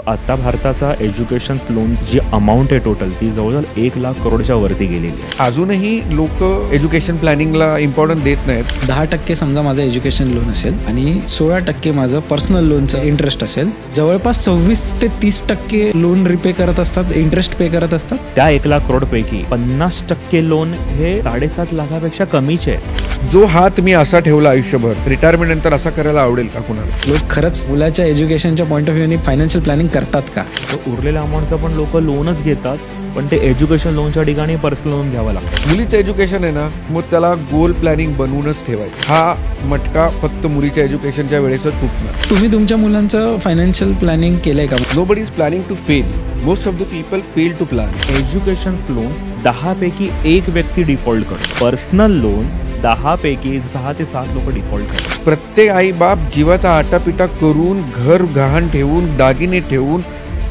आता भारताचा education loan जी amount आहे टोटल ती जवळजवळ 1,00,000 करोडच्या वरती गेलेली आहे. अजूनही लोक एज्युकेशन प्लॅनिंगला इम्पॉर्टन्स देत नाहीत. 10% समजा माझं एज्युकेशन लोन असेल आणि 16% माझं पर्सनल लोनचं इंटरेस्ट असेल, जवळपास 26 ते 30% लोन रिपे करत असतात, इंटरेस्ट पे करत असतात. त्या 1,00,000 करोड पैकी 50% लोन हे 7.5 लाखापेक्षा कमीचे आहे. जो हात मी असा ठेवला आयुष्यभर, रिटायरमेंट नंतर असा करायला आवडेल का कुणाला? लोक खरंच मुलाच्या एज्युकेशनच्या पॉईंट ऑफ व्ह्यूने फायनान्शियल प्लॅनिंग करतात का? उरलेल्या अमाऊंटचं पण लोक लोनच घेतात, पण ते एज्युकेशन लोनच्या ठिकाणी पर्सनल लोन घ्यावं लागतं. मुलीचं एज्युकेशन आहे ना, मग त्याला गोल प्लॅनिंग बनवूनच ठेवायचं. हा मटका फक्त मुलीच्या एज्युकेशनच्या वेळेसच फुटणार. तुम्ही तुमच्या मुलांचं फायनान्शियल प्लॅनिंग केलंय का? Nobody is planning to fail. Most of the people fail to plan. Education loans 10 पैकी 1 व्यक्ती डिफॉल्ट करतो. पर्सनल लोन 10 पैकी 6 ते 7 लोक डिफॉल्ट करतात. प्रत्येक आई बाप जीवाचा आटापिटा करून, घर गहाण ठेवून, दागिने ठेवून,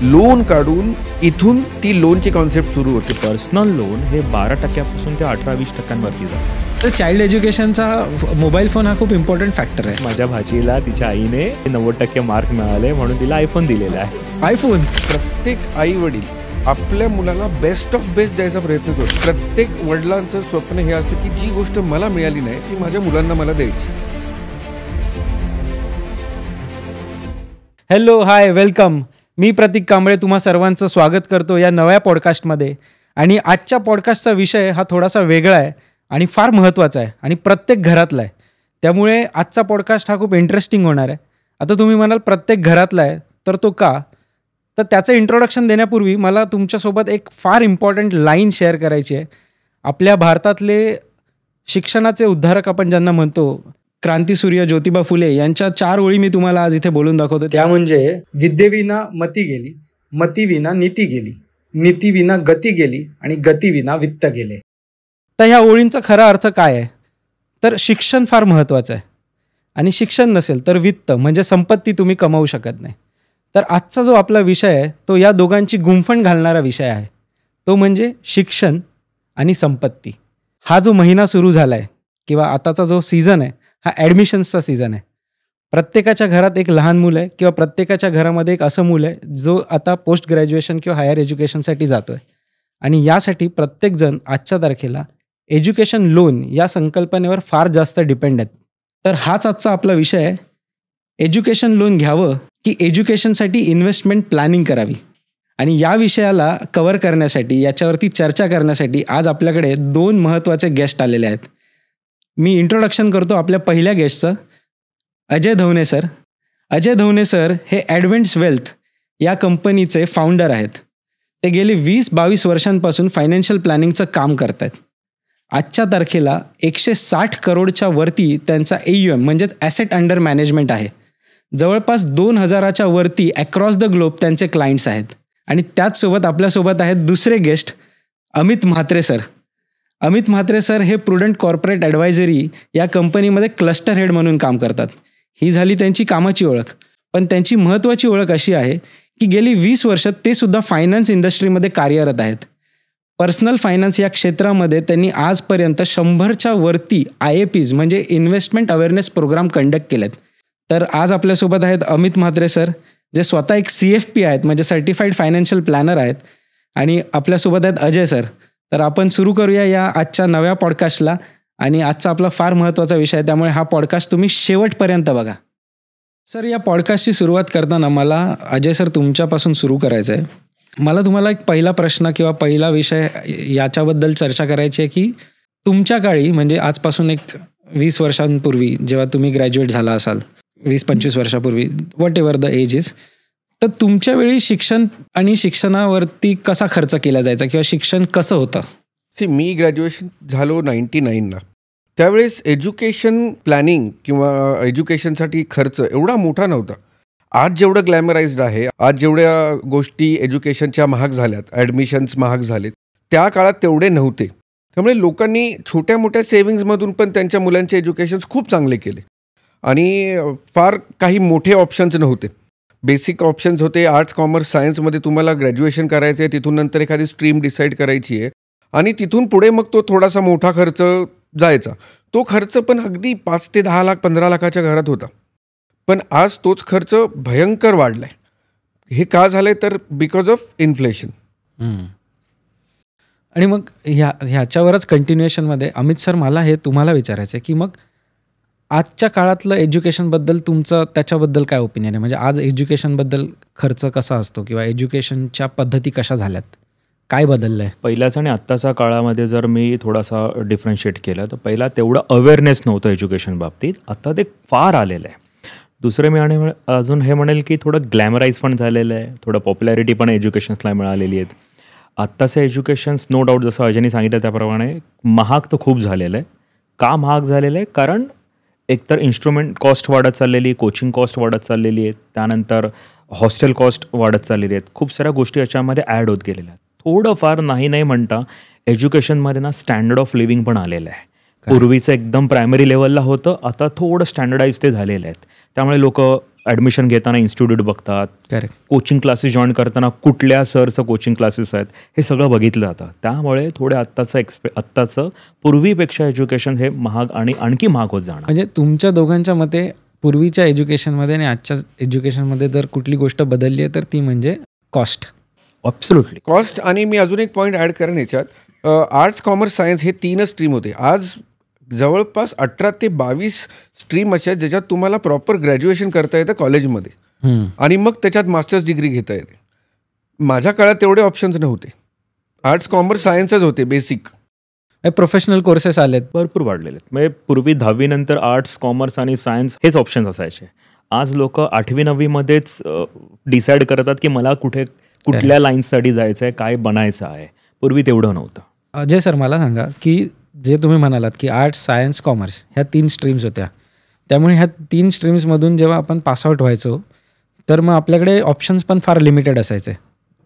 लोन काढून, इथून ती लोनची कॉन्सेप्ट सुरू होते. पर्सनल लोन हे 12% ते 18-20% जातं. तर चाइल्ड एज्युकेशनचा मोबाईल फोन हा खूप इम्पॉर्टंट फॅक्टर आहे. माझ्या भाचीला तिच्या आईने 90% मार्क मिळाले म्हणून तिला आयफोन दिलेला आहे. आयफोन. प्रत्येक आई वडील आपल्या मुलाला बेस्ट ऑफ बेस्ट द्यायचा प्रयत्न करतो. प्रत्येक वडिलांचं स्वप्न हे असतं की जी गोष्ट मला मिळाली नाही ती माझ्या मुलांना मला द्यायची. हॅलो, हाय, वेलकम. मी प्रतीक कांबळे तुम्हा सर्वांचं स्वागत करतो या नव्या पॉडकास्टमध्ये. आणि आजच्या पॉडकास्टचा विषय हा थोडासा वेगळा आहे आणि फार महत्त्वाचा आहे आणि प्रत्येक घरातला आहे. त्यामुळे आजचा पॉडकास्ट हा खूप इंटरेस्टिंग होणार आहे. आता तुम्ही म्हणाल प्रत्येक घरातला आहे तर तो का? तर त्याचं इंट्रोडक्शन देण्यापूर्वी मला तुमच्यासोबत एक फार इम्पॉर्टंट लाईन शेअर करायची आहे. आपल्या भारतातले शिक्षणाचे उद्धारक आपण ज्यांना म्हणतो, क्रांतीसूर्य ज्योतिबा फुले यांच्या 4 ओळी मी तुम्हाला आज इथे बोलून दाखवतो. त्या म्हणजे विद्येविना मती गेली, मतीविना नीती गेली, नीतीविना गती गेली आणि गतीविना वित्त गेले. तर ह्या ओळींचा खरा अर्थ काय आहे? तर शिक्षण फार महत्त्वाचं आहे आणि शिक्षण नसेल तर वित्त म्हणजे संपत्ती तुम्ही कमावू शकत नाही. तर आजचा जो आपला विषय आहे तो या दोघांची गुंफण घालणारा विषय आहे. तो म्हणजे शिक्षण आणि संपत्ती. हा जो महिना सुरू झाला आहे किंवा आताचा जो सीझन आहे हा ॲडमिशन्सचा सीझन आहे. प्रत्येकाच्या घरात एक लहान मुलं आहे किंवा प्रत्येकाच्या घरामध्ये एक असं मुलं आहे जो आता पोस्ट ग्रॅज्युएशन किंवा हायर एज्युकेशनसाठी जातो आहे. आणि यासाठी प्रत्येकजण आजच्या तारखेला एज्युकेशन लोन या संकल्पनेवर फार जास्त डिपेंड आहेत. तर हाच आजचा आपला विषय आहे, एज्युकेशन लोन घ्यावं की एज्युकेशनसाठी इन्व्हेस्टमेंट प्लॅनिंग करावी. आणि या विषयाला कव्हर करण्यासाठी, याच्यावरती चर्चा करण्यासाठी आज आपल्याकडे 2 महत्त्वाचे गेस्ट आलेले आहेत. मी इंट्रोडक्शन करतो आपल्या पहिल्या गेस्टचं, अजय धवने सर. अजय धवने सर हे ॲडव्हेंट्स वेल्थ या कंपनीचे फाउंडर आहेत. ते गेली 20-22 वर्षांपासून फायनान्शियल प्लॅनिंगचं काम करत आहेत. आजच्या तारखेला 160 करोडच्या वरती त्यांचा AUM म्हणजेच ॲसेट अंडर मॅनेजमेंट आहे. जवळपास 2000च्या वरती अक्रॉस द ग्लोब त्यांचे क्लायंट्स आहेत. आणि त्याचसोबत आपल्यासोबत आहेत दुसरे guest, Amit Mhatre sir. Amit Mhatre sir हे प्रुडंट कॉर्पोरेट ॲडवायझरी या कंपनीमध्ये क्लस्टर हेड म्हणून काम करतात. ही झाली त्यांची कामाची ओळख. पण त्यांची महत्त्वाची ओळख अशी आहे की गेली 20 वर्षात ते सुद्धा फायनान्स इंडस्ट्रीमध्ये कार्यरत आहेत. पर्सनल फायनान्स या क्षेत्रामध्ये त्यांनी आजपर्यंत 100च्या वरती IAPs म्हणजे इन्व्हेस्टमेंट अवेअरनेस प्रोग्राम कंडक्ट केलेत. तर आज आपल्यासोबत आहेत अमित म्हात्रे सर, जे स्वतः एक CFP आहेत म्हणजे सर्टिफाईड फायनान्शियल प्लॅनर आहेत. आणि आपल्यासोबत आहेत अजय सर. तर आपण सुरू करूया या आजच्या नव्या पॉडकास्टला. आणि आजचा आपला फार महत्त्वाचा विषय आहे, त्यामुळे हा पॉडकास्ट तुम्ही शेवटपर्यंत बघा. सर, या पॉडकास्टची सुरुवात करताना मला अजय सर तुमच्यापासून सुरू करायचं आहे. मला तुम्हाला एक पहिला प्रश्न किंवा पहिला विषय याच्याबद्दल चर्चा करायची आहे की तुमच्या काळी म्हणजे आजपासून एक 20 वर्षांपूर्वी जेव्हा तुम्ही ग्रॅज्युएट झाला असाल, 20-25 वर्षापूर्वी, whatever the age is, तर तुमच्या वेळी शिक्षण आणि शिक्षणावरती कसा खर्च केला जायचा किंवा शिक्षण कसं होतं? मी ग्रॅज्युएशन झालो 99ला. त्यावेळेस एज्युकेशन प्लॅनिंग किंवा एज्युकेशनसाठी खर्च एवढा मोठा नव्हता. आज जेवढं ग्लॅमराइज्ड आहे, आज जेवढ्या गोष्टी एज्युकेशनच्या महाग झाल्यात, ॲडमिशन्स महाग झालेत, त्या काळात तेवढे नव्हते. त्यामुळे लोकांनी छोट्या मोठ्या सेव्हिंग्जमधून पण त्यांच्या मुलांचे एज्युकेशन्स खूप चांगले केले. आणि फार काही मोठे ऑप्शन्स नव्हते. बेसिक ऑप्शन्स होते. आर्ट्स, कॉमर्स, सायन्समध्ये तुम्हाला ग्रॅज्युएशन करायचं आहे, तिथून नंतर एखादी स्ट्रीम डिसाईड करायची आहे आणि तिथून पुढे मग तो थोडासा मोठा खर्च जायचा. तो खर्च पण अगदी 5 ते 10 लाख 15 लाखाच्या घरात होता. पण आज तोच खर्च भयंकर वाढला आहे. हे का झालंय तर बिकॉज ऑफ इन्फ्लेशन. आणि मग ह्याच्यावरच कंटिन्युएशनमध्ये अमित सर मला हे तुम्हाला विचारायचं आहे की मग आजच्या काळातलं एज्युकेशनबद्दल तुमचं त्याच्याबद्दल काय ओपिनियन आहे? म्हणजे आज एज्युकेशनबद्दल खर्च कसा असतो किंवा एज्युकेशनच्या पद्धती कशा झाल्यात, काय बदललं आहे? पहिल्याचा आणि आत्ताच्या काळामध्ये जर मी थोडासा डिफरन्शिएट केलं तर पहिला तेवढं अवेअरनेस नव्हतं एज्युकेशन बाबतीत, आता ते फार आलेलं आहे. दुसरं मी आणि अजून हे म्हणेल की थोडं ग्लॅमराईज पण झालेलं आहे, थोडं पॉप्युलॅरिटी पण एज्युकेशन्सला मिळालेली आहेत. आत्ताचं एज्युकेशन्स नो डाऊट जसं अजयनी सांगितलं त्याप्रमाणे महाग तर खूप झालेलं आहे. का महाग झालेलं आहे? कारण एकतर इन्स्ट्रुमेंट कॉस्ट वाढत चाललेली, कोचिंग कॉस्ट वाढत चाललेली आहेत, त्यानंतर हॉस्टेल कॉस्ट वाढत चाललेली आहेत, खूप साऱ्या गोष्टी याच्यामध्ये ॲड होत गेलेल्या आहेत. थोडंफार नाही म्हणता एज्युकेशनमध्ये ना स्टँडर्ड ऑफ लिव्हिंग पण आलेलं आहे. पूर्वीचं एकदम प्रायमरी लेवलला होतं, आता थोडं स्टँडर्डाईज ते झालेलं आहेत. त्यामुळे लोक ॲडमिशन घेताना इन्स्टिट्यूट बघतात, कोचिंग क्लासेस जॉईन करताना कुठल्या सरचं कोचिंग क्लासेस आहेत हे सगळं बघितलं जातं. त्यामुळे थोडे आत्ताचं पूर्वीपेक्षा एज्युकेशन हे महाग आणि आणखी महाग होत जाणार. म्हणजे तुमच्या दोघांच्या मते पूर्वीच्या एज्युकेशनमध्ये आणि आजच्या एज्युकेशनमध्ये जर कुठली गोष्ट बदलली आहे तर ती म्हणजे कॉस्ट. Absolutely cost. आणि मी अजून एक पॉईंट ॲड करेन याच्यात, आर्ट्स, कॉमर्स, सायन्स हे 3च स्ट्रीम होते. आज जवळपास 18 ते 22 स्ट्रीम अशा आहेत ज्याच्यात तुम्हाला प्रॉपर ग्रॅज्युएशन करता येतं कॉलेजमध्ये आणि मग त्याच्यात मास्टर्स डिग्री घेता येते. माझ्या काळात तेवढे ऑप्शन्स नव्हते. आर्ट्स, कॉमर्स, सायन्सच होते बेसिक. प्रोफेशनल कोर्सेस आलेत, भरपूर वाढलेले आहेत. म्हणजे पूर्वी 10वी नंतर आर्ट्स, कॉमर्स आणि सायन्स हेच ऑप्शन्स असायचे. आज लोक 8वी 9वीमध्येच डिसाईड करतात की मला कुठल्या लाईन्ससाठी जायचं आहे, काय बनायचं आहे. पूर्वी तेवढं नव्हतं. अजय सर मला सांगा की जे तुम्ही म्हणालात की आर्ट्स, सायन्स, कॉमर्स ह्या 3 स्ट्रीम्स होत्या, त्यामुळे ह्या 3 स्ट्रीम्समधून जेव्हा आपण पासआउट व्हायचो तर मग आपल्याकडे ऑप्शन्स पण फार लिमिटेड असायचे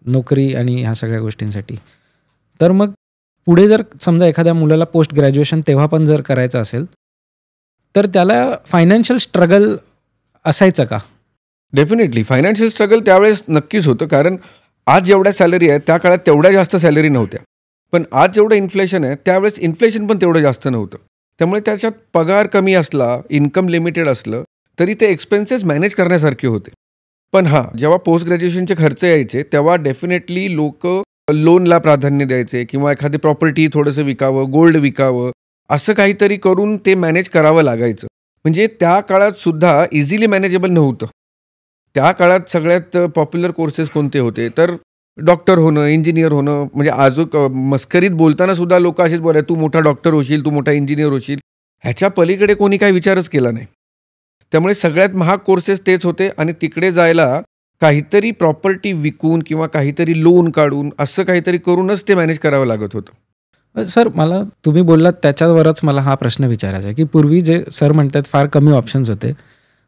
नोकरी आणि ह्या सगळ्या गोष्टींसाठी. तर मग पुढे जर समजा एखाद्या मुलाला पोस्ट ग्रॅज्युएशन तेव्हा पण जर करायचं असेल तर त्याला फायनान्शियल स्ट्रगल असायचं का? डेफिनेटली फायनान्शियल स्ट्रगल त्यावेळेस नक्कीच होतं, कारण आज जेवढ्या सॅलरी आहे त्या काळात तेवढ्या जास्त सॅलरी नव्हत्या. पण आज जेवढं इन्फ्लेशन आहे त्यावेळेस इन्फ्लेशन पण तेवढं जास्त नव्हतं. त्यामुळे त्याच्यात पगार कमी असला, इन्कम लिमिटेड असलं तरी ते एक्सपेन्सेस मॅनेज करण्यासारखे होते. पण हां, जेव्हा पोस्ट ग्रॅज्युएशनचे खर्च यायचे तेव्हा डेफिनेटली लोक लोनला प्राधान्य द्यायचे किंवा एखादी प्रॉपर्टी थोडंसं विकावं, गोल्ड विकावं, असं काहीतरी करून ते मॅनेज करावं लागायचं. म्हणजे त्या काळात सुद्धा इझिली मॅनेजेबल नव्हतं. त्या काळात सगळ्यात पॉप्युलर कोर्सेस कोणते होते तर डॉक्टर होणं, इंजिनियर होणं. म्हणजे अजून मस्करीत बोलताना सुद्धा लोक असेच बोलाय, तू मोठा डॉक्टर होशील, तू मोठा इंजिनियर होशील. ह्याच्या पलीकडे कोणी काही विचारच केला नाही. त्यामुळे सगळ्यात महाग कोर्सेस तेच होते आणि तिकडे जायला काहीतरी प्रॉपर्टी विकून किंवा काहीतरी लोन काढून असं काहीतरी करूनच ते मॅनेज करावं लागत होतं. सर मला तुम्ही बोललात त्याच्यावरच मला हा प्रश्न विचारायचा आहे की पूर्वी जे सर म्हणतात फार कमी ऑप्शन्स होते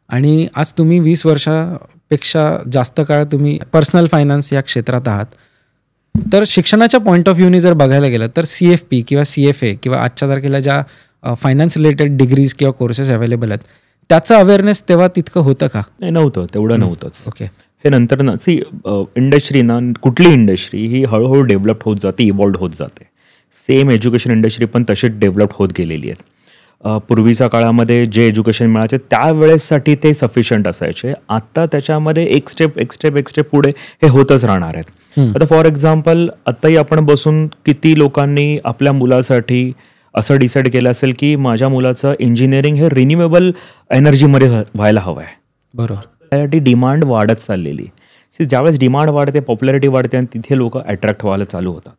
आणि आज तुम्ही 20 वर्षापेक्षा जास्त काळ तुम्ही पर्सनल फायनान्स या क्षेत्रात आहात. तर शिक्षणाच्या पॉईंट ऑफ व्ह्यूने जर बघायला गेलं तर CFP किंवा CFA किंवा आजच्या तारखेला ज्या फायनान्स रिलेटेड डिग्रीज किंवा कोर्सेस अवेलेबल आहेत त्याचं अवेअरनेस तेव्हा तितकं होतं का? नव्हतं, तेवढं नव्हतंच. ओके. हे नंतर ना इंडस्ट्री ना, कुठली इंडस्ट्री ही हळूहळू डेव्हलप होत जाते, इव्हॉल्व होत जाते. सेम एज्युकेशन इंडस्ट्री पण तशीच डेव्हलप होत गेलेली आहेत. पूर्वीच्या काळामध्ये जे एज्युकेशन मिळायचे त्यावेळेससाठी ते सफिशियंट असायचे. आत्ता त्याच्यामध्ये एक स्टेप पुढे हे होतच राहणार आहेत. आता फॉर एक्झाम्पल आत्ताही आपण बसून किती लोकांनी आपल्या मुलासाठी असं डिसाईड केलं असेल की माझ्या मुलाचं इंजिनिअरिंग हे रिन्युएबल एनर्जीमध्ये व्हायला हवं आहे. बरोबर. त्यासाठी डिमांड वाढत चाललेली. ज्यावेळेस डिमांड वाढते, पॉप्युलॅरिटी वाढते आणि तिथे लोक अट्रॅक्ट व्हायला चालू होतात.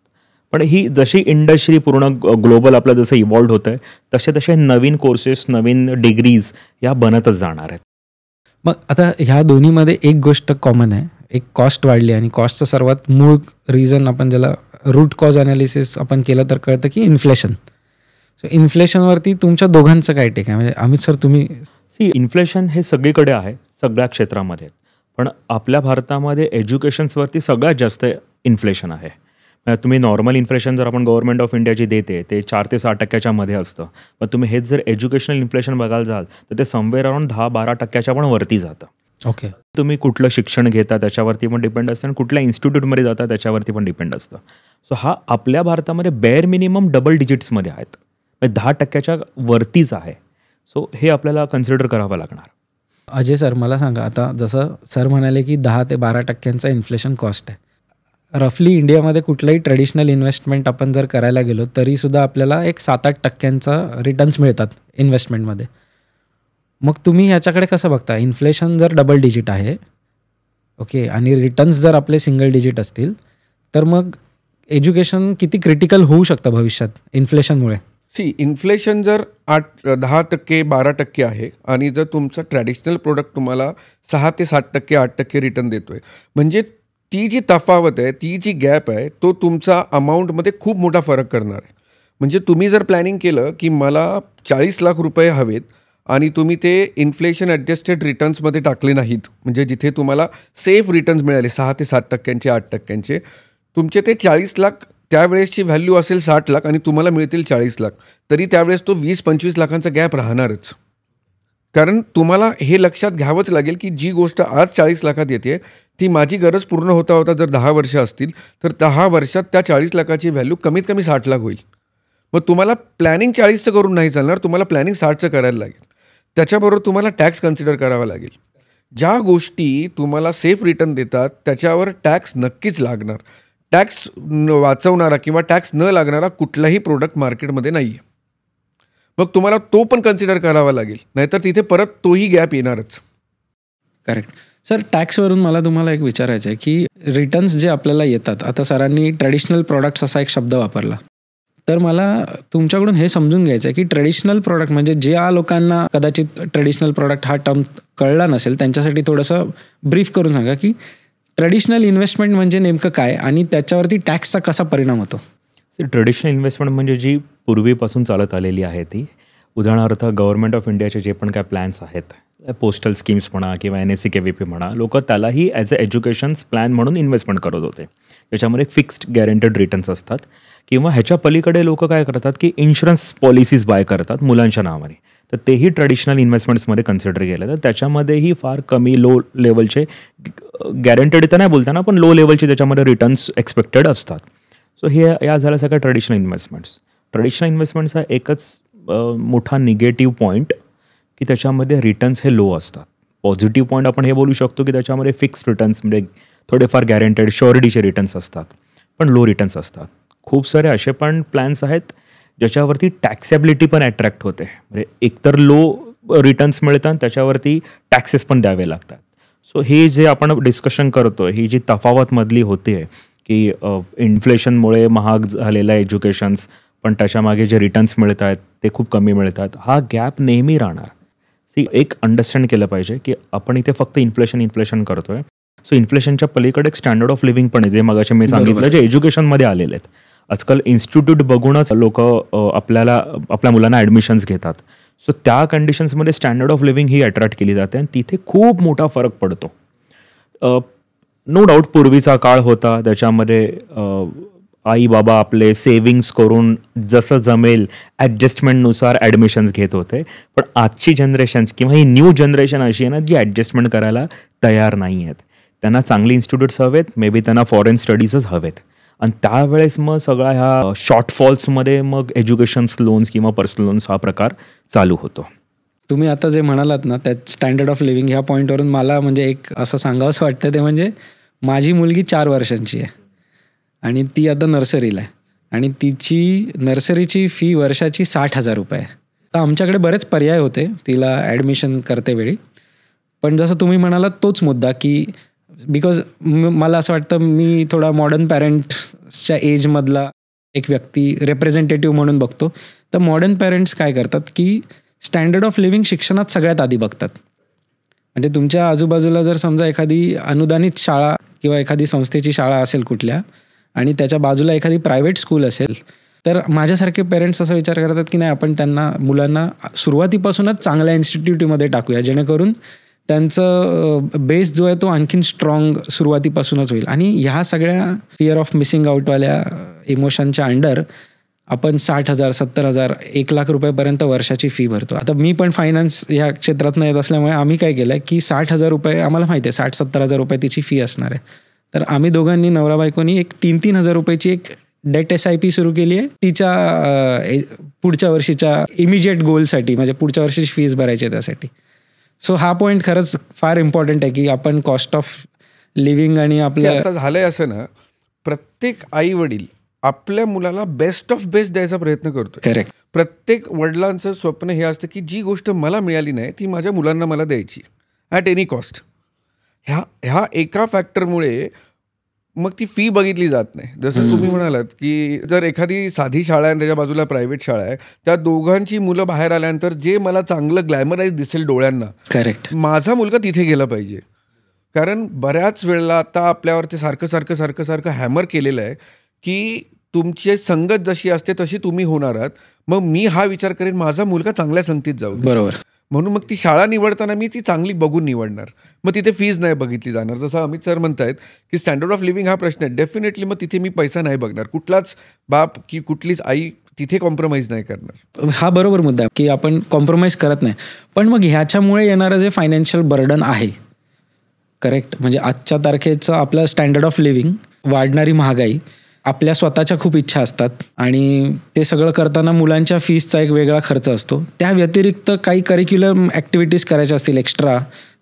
पण ही जशी इंडस्ट्री पूर्ण ग्लोबल आपलं जसं इव्हॉल्व्ह होतं आहे तसे नवीन कोर्सेस, नवीन डिग्रीज या बनतच जाणार आहेत. मग आता ह्या दोन्हीमध्ये एक गोष्ट कॉमन आहे, एक कॉस्ट वाढली आणि कॉस्टचं सर्वात मूळ रिझन आपण ज्याला रूट कॉज अनालिसिस आपण केलं तर कळतं की इन्फ्लेशन. सो इन्फ्लेशनवरती तुमच्या दोघांचं काय टेक आहे? म्हणजे अमित सर तुम्ही इन्फ्लेशन हे सगळीकडे आहे, सगळ्या क्षेत्रामध्ये. पण आपल्या भारतामध्ये एज्युकेशन्सवरती सगळ्यात जास्त इन्फ्लेशन आहे. तुम्ही नॉर्मल इन्फ्लेशन जर आपण गव्हर्नमेंट ऑफ इंडियाची देते ते 4 ते 6% मध्ये असतं. पण तुम्ही हेच जर एज्युकेशनल इन्फ्लेशन बघायला जाल तर ते समवेअर अराउंड 10-12% पण वरती जातं. ओके. तुम्ही कुठलं शिक्षण घेता त्याच्यावरती पण डिपेंड असतं आणि कुठल्या इन्स्टिट्यूटमध्ये जाता त्याच्यावरती पण डिपेंड असतं. सो हा आपल्या भारतामध्ये बेअर मिनिमम डबल डिजिट्समध्ये आहेत, 10% वरतीच आहे. सो हे आपल्याला कन्सिडर करावं लागणार. अजय सर, मला सांगा, आता जसं सर म्हणाले की 10 ते 12% इन्फ्लेशन कॉस्ट आहे. रफली इंडियामध्ये कुठलंही ट्रेडिशनल इन्व्हेस्टमेंट आपण जर करायला गेलो तरीसुद्धा आपल्याला एक 7-8% रिटर्न्स मिळतात इन्व्हेस्टमेंटमध्ये. मग तुम्ही ह्याच्याकडे कसं बघता? इन्फ्लेशन जर डबल डिजिट आहे, ओके, आणि रिटर्न्स जर आपले सिंगल डिजिट असतील, तर मग एज्युकेशन किती क्रिटिकल होऊ शकतं भविष्यात इन्फ्लेशनमुळे? इन्फ्लेशन जर 10%, 12% आहे आणि जर तुमचं ट्रॅडिशनल प्रोडक्ट तुम्हाला 6 ते 7%, 8% रिटर्न देतोय, म्हणजे ती जी तफावत आहे, ती जी गॅप आहे, तो तुमचा अमाऊंटमध्ये खूप मोठा फरक करणार आहे. म्हणजे तुम्ही जर प्लॅनिंग केलं की मला 40 लाख रुपये हवेत आणि तुम्ही ते इन्फ्लेशन ॲडजस्टेड रिटर्न्समध्ये टाकले नाहीत, म्हणजे जिथे तुम्हाला सेफ रिटर्न्स मिळाले 6 ते 7%, 8%, तुमचे ते 40 लाख त्यावेळेसची व्हॅल्यू असेल 60 लाख आणि तुम्हाला मिळतील 40 लाख, तरी त्यावेळेस तो 20-25 लाखांचा गॅप राहणारच. कारण तुम्हाला हे लक्षात घ्यावंच लागेल की जी गोष्ट आज 40 लाखात येते ती माझी गरज पूर्ण होता होता जर 10 वर्ष असतील तर 10 वर्षात त्या 40 लाखाची व्हॅल्यू कमीत कमी 60 लाख होईल. मग तुम्हाला प्लॅनिंग 40चं करून नाही चालणार, तुम्हाला प्लॅनिंग 60चं करायला लागेल. त्याच्याबरोबर तुम्हाला टॅक्स कन्सिडर करावा लागेल. ज्या गोष्टी तुम्हाला सेफ रिटर्न देतात त्याच्यावर टॅक्स नक्कीच लागणार. टॅक्स वाचवणारा किंवा टॅक्स न लागणारा कुठलाही प्रोडक्ट मार्केटमध्ये नाही आहे. मग तुम्हाला तो पण कन्सिडर करावा लागेल, नाहीतर तिथे परत तोही गॅप येणारच. करेक्ट. सर, टॅक्सवरून मला तुम्हाला एक विचारायचं आहे की रिटर्न्स जे आपल्याला येतात, आता सरांनी ट्रेडिशनल प्रॉडक्ट्स असा एक शब्द वापरला, तर मला तुमच्याकडून हे समजून घ्यायचं आहे की ट्रेडिशनल प्रॉडक्ट म्हणजे ज्या लोकांना कदाचित ट्रेडिशनल प्रॉडक्ट हा टर्म कळला नसेल त्यांच्यासाठी थोडंसं ब्रीफ करून सांगा की ट्रेडिशनल इन्व्हेस्टमेंट म्हणजे नेमकं काय आणि त्याच्यावरती टॅक्सचा कसा परिणाम होतो? ट्रेडिशनल इन्व्हेस्टमेंट म्हणजे जी पूर्वीपासून चालत आलेली आहे ती, उदाहरणार्थ गव्हर्नमेंट ऑफ इंडियाचे जे पण काय प्लॅन्स आहेत, पोस्टल स्कीम्स म्हणा किंवा NSE-KVP म्हणा, लोक त्यालाही ॲज अ एज्युकेशन प्लॅन म्हणून इन्व्हेस्टमेंट करत होते. त्याच्यामध्ये फिक्स्ड गॅरंटेड रिटर्न्स असतात किंवा ह्याच्या पलीकडे लोक काय करतात की इन्शुरन्स पॉलिसीज बाय करतात मुलांच्या नावाने, तर तेही ट्रेडिशनल इन्व्हेस्टमेंट्समध्ये कन्सिडर केलं. तर त्याच्यामध्येही फार कमी लो लेवलचे, गॅरंटेड तर नाही बोलताना, पण लो लेवलचे त्याच्यामध्ये रिटर्न्स एक्सपेक्टेड असतात. सो हे या झाल्या सगळ्या ट्रेडिशनल इन्व्हेस्टमेंट्स. ट्रेडिशनल इन्व्हेस्टमेंट्सचा एकच मोठा निगेटिव्ह पॉईंट की त्याच्यामध्ये रिटर्न्स हे लो असतात. पॉझिटिव्ह पॉईंट आपण हे बोलू शकतो की त्याच्यामध्ये फिक्स्ड रिटर्न्स म्हणजे थोडेफार गॅरंटेड श्युरिटीचे रिटर्न्स असतात, पण लो रिटर्न्स असतात. खूप सारे असे पण प्लॅन्स आहेत ज्याच्यावरती टॅक्सेबिलिटी पण अट्रॅक्ट होते, म्हणजे एकतर लो रिटर्न्स मिळतात त्याच्यावरती टॅक्सेस पण द्यावे लागतात. सो हे जे आपण डिस्कशन करतो, ही जी तफावतमधली होते की इन्फ्लेशनमुळे महाग झालेलं आहे एज्युकेशन्स, पण त्याच्यामागे जे रिटर्न्स मिळत आहेत ते खूप कमी मिळतात, हा गॅप नेहमी राहणार. एक अंडरस्टँड केलं पाहिजे की आपण इथे फक्त इन्फ्लेशन करतोय. सो इन्फ्लेशनच्या पलीकडे एक स्टँडर्ड ऑफ लिव्हिंग पण आहे, जे मगाशी मी सांगितलं, जे एज्युकेशनमध्ये आलेले आहेत. आजकाल इन्स्टिट्यूट बघूनच लोक आपल्या मुलांना ॲडमिशन्स घेतात. सो त्या कंडिशन्समध्ये स्टँडर्ड ऑफ लिव्हिंग ही अट्रॅक्ट केली जाते आणि तिथे खूप मोठा फरक पडतो. नो डाऊट पूर्वीचा काळ होता, त्याच्यामध्ये आई बाबा आपले सेविंग्स करून जसं जमेल ॲडजस्टमेंटनुसार ॲडमिशन्स घेत होते. पण आजची जनरेशन किंवा ही न्यू जनरेशन अशी आहे ना, जी ॲडजस्टमेंट करायला तयार नाही आहेत. त्यांना चांगली इन्स्टिट्यूट्स हवेत, मे बी त्यांना फॉरेन स्टडीजच हवेत, आणि त्यावेळेस मग सगळ्या ह्या शॉर्टफॉल्समध्ये मग एज्युकेशन्स लोन्स किंवा पर्सनल लोन्स हा प्रकार चालू होतो. तुम्ही आता जे म्हणालात ना, त्यात स्टँडर्ड ऑफ लिव्हिंग ह्या पॉईंटवरून मला म्हणजे एक असं सांगावंसं वाटतं, ते म्हणजे माझी मुलगी 4 वर्षांची आहे आणि ती आता नर्सरीला आहे आणि तिची नर्सरीची फी वर्षाची 60,000 रुपये आहे. तर आमच्याकडे बरेच पर्याय होते तिला ॲडमिशन करते वेळी, पण जसं तुम्ही म्हणालात तोच मुद्दा की बिकॉज मला असं वाटतं मी थोडा मॉडर्न पॅरेंट्सच्या एजमधला एक व्यक्ती रिप्रेझेंटेटिव्ह म्हणून बघतो. तर मॉडर्न पॅरेंट्स काय करतात की स्टँडर्ड ऑफ लिव्हिंग शिक्षणात सगळ्यात आधी बघतात. म्हणजे तुमच्या आजूबाजूला जर समजा एखादी अनुदानित शाळा किंवा एखादी संस्थेची शाळा असेल कुठल्या आणि त्याच्या बाजूला एखादी प्रायव्हेट स्कूल असेल, तर माझ्यासारखे पेरेंट्स असा विचार करतात की नाही, आपण मुलांना सुरुवातीपासूनच चांगल्या इन्स्टिट्यूटमध्ये टाकूया, जेणेकरून त्यांचं बेस जो आहे तो आणखीन स्ट्रॉंग सुरुवातीपासूनच होईल. आणि ह्या सगळ्या फिअर ऑफ मिसिंग आउटवाल्या इमोशनच्या अंडर आपण 60,000, 70,000, 1,00,000 रुपयेपर्यंत वर्षाची फी भरतो. आता मी पण फायनान्स ह्या क्षेत्रातनं येत असल्यामुळे आम्ही काय केलं आहे की 60,000 रुपये आम्हाला माहिती आहे, 60-70,000 रुपये तिची फी असणार आहे. तर आम्ही दोघांनी नवरा बायकोनी एक 3,000 रुपयाची एक डेट SIP सुरू केली आहे तिच्या पुढच्या वर्षीच्या इमिजिएट गोलसाठी, म्हणजे पुढच्या वर्षीची फीस भरायची आहे त्यासाठी. सो हा पॉईंट खरंच फार इम्पॉर्टंट आहे की आपण कॉस्ट ऑफ लिव्हिंग आणि ते आपल्या आता झालंय असं ना, प्रत्येक आई वडील आपल्या मुलाला बेस्ट ऑफ बेस्ट द्यायचा प्रयत्न करतो. करेक्ट. प्रत्येक वडिलांचं स्वप्न हे असतं की जी गोष्ट मला मिळाली नाही ती माझ्या मुलांना मला द्यायची ॲट एनी कॉस्ट. ह्या एका फॅक्टरमुळे मग ती फी बघितली जात नाही. जसं तुम्ही म्हणालात की जर एखादी साधी शाळा आहे आणि त्याच्या बाजूला प्रायव्हेट शाळा आहे, त्या दोघांची मुलं बाहेर आल्यानंतर जे मला चांगलं ग्लॅमराईज दिसेल डोळ्यांना, करेक्ट, माझा मुलगा तिथे गेला पाहिजे. कारण बऱ्याच वेळेला आता आपल्यावर ते सारखं हॅमर केलेलं आहे की तुमची संगत जशी असते तशी तुम्ही होणार आहात. मग मी हा विचार करेन माझा मुलगा चांगल्या संगतीत जाऊ दे. बरोबर. म्हणून मग ती शाळा निवडताना मी ती चांगली बघून निवडणार. मग तिथे फीज नाही बघितली जाणार. जसं अमित सर म्हणतायत की स्टँडर्ड ऑफ लिव्हिंग हा प्रश्न आहे. डेफिनेटली मग तिथे मी पैसा नाही बघणार. कुठलाच बाप की कुठलीच आई तिथे कॉम्प्रोमाइज नाही करणार. हा बरोबर मुद्दा आहे की आपण कॉम्प्रोमाइज करत नाही. पण मग ह्याच्यामुळे येणारं जे फायनान्शियल बर्डन आहे, करेक्ट, म्हणजे आजच्या तारखेचं आपलं स्टँडर्ड ऑफ लिव्हिंग, वाढणारी महागाई, आपल्या स्वतःच्या खूप इच्छा असतात आणि ते सगळं करताना मुलांच्या फीसचा एक वेगळा खर्च असतो. त्या व्यतिरिक्त काही करिक्युलर ॲक्टिव्हिटीज करायच्या असतील एक्स्ट्रा,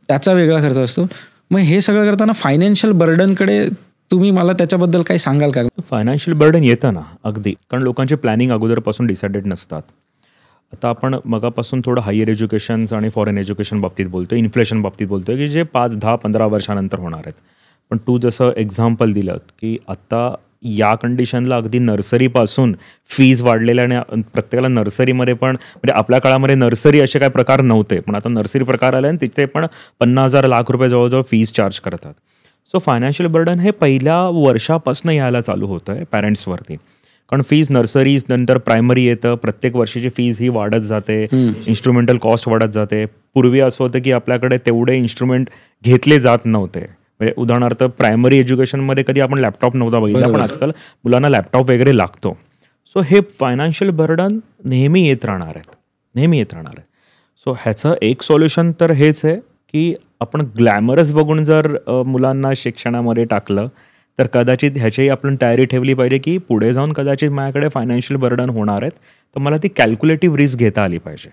त्याचा वेगळा खर्च असतो. मग हे सगळं करताना फायनान्शियल बर्डनकडे तुम्ही मला त्याच्याबद्दल काही सांगाल का? फायनान्शियल बर्डन येतं ना अगदी, कारण लोकांचे प्लॅनिंग अगोदरपासून डिसाइडेड नसतात. आता आपण मगापासून थोडं हायर एज्युकेशन आणि फॉरेन एज्युकेशन बाबतीत बोलतो, इन्फ्लेशन बाबतीत बोलतो की जे 5, 10, 15 वर्षानंतर होणार आहेत. पण तू जसं एक्झाम्पल दिलं की आत्ता या कंडिशनला अगदी नर्सरीपासून फीज वाढलेल्या आणि प्रत्येकाला नर्सरीमध्ये पण, म्हणजे आपल्या काळामध्ये नर्सरी असे काही प्रकार नव्हते, पण आता नर्सरी प्रकार आले आणि तिथे पण 50,000 लाख रुपये जवळजवळ फीज चार्ज करतात. सो फायनान्शियल बर्डन हे पहिल्या वर्षापासून यायला चालू होतं आहे पॅरेंट्सवरती. कारण फीज नर्सरीज नंतर प्रायमरी येतं, प्रत्येक वर्षीची फीज ही वाढत जाते, इन्स्ट्रुमेंटल कॉस्ट वाढत जाते. पूर्वी असं होतं की आपल्याकडे तेवढे इन्स्ट्रुमेंट घेतले जात नव्हते. म्हणजे उदाहरणार्थ प्रायमरी एज्युकेशनमध्ये कधी आपण लॅपटॉप नव्हता बघितला, पण आजकाल मुलांना लॅपटॉप वगैरे लागतो. सो हे फायनान्शियल बर्डन नेहमी येत राहणार आहे. सो ह्याचं एक सोल्युशन तर हेच आहे की आपण ग्लॅमरस बघून जर मुलांना शिक्षणामध्ये टाकलं तर कदाचित ह्याचीही आपण तयारी ठेवली पाहिजे की पुढे जाऊन कदाचित माझ्याकडे फायनान्शियल बर्डन होणार आहेत, तर मला ती कॅल्क्युलेटिव्ह रिस्क घेता आली पाहिजे.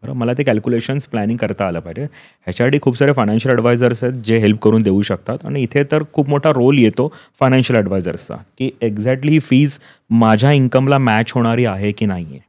बरं, मला ते कॅल्क्युलेशन्स प्लॅनिंग करता आलं पाहिजे. ह्याच्यासाठी खूप सारे फायनान्शियल ॲडवायझर्स आहेत जे हेल्प करून देऊ शकतात. आणि इथे तर खूप मोठा रोल येतो फायनान्शियल ॲडवायझर्सचा की एक्झॅक्टली ही फीज माझ्या इन्कमला मॅच होणारी आहे की नाही आहे.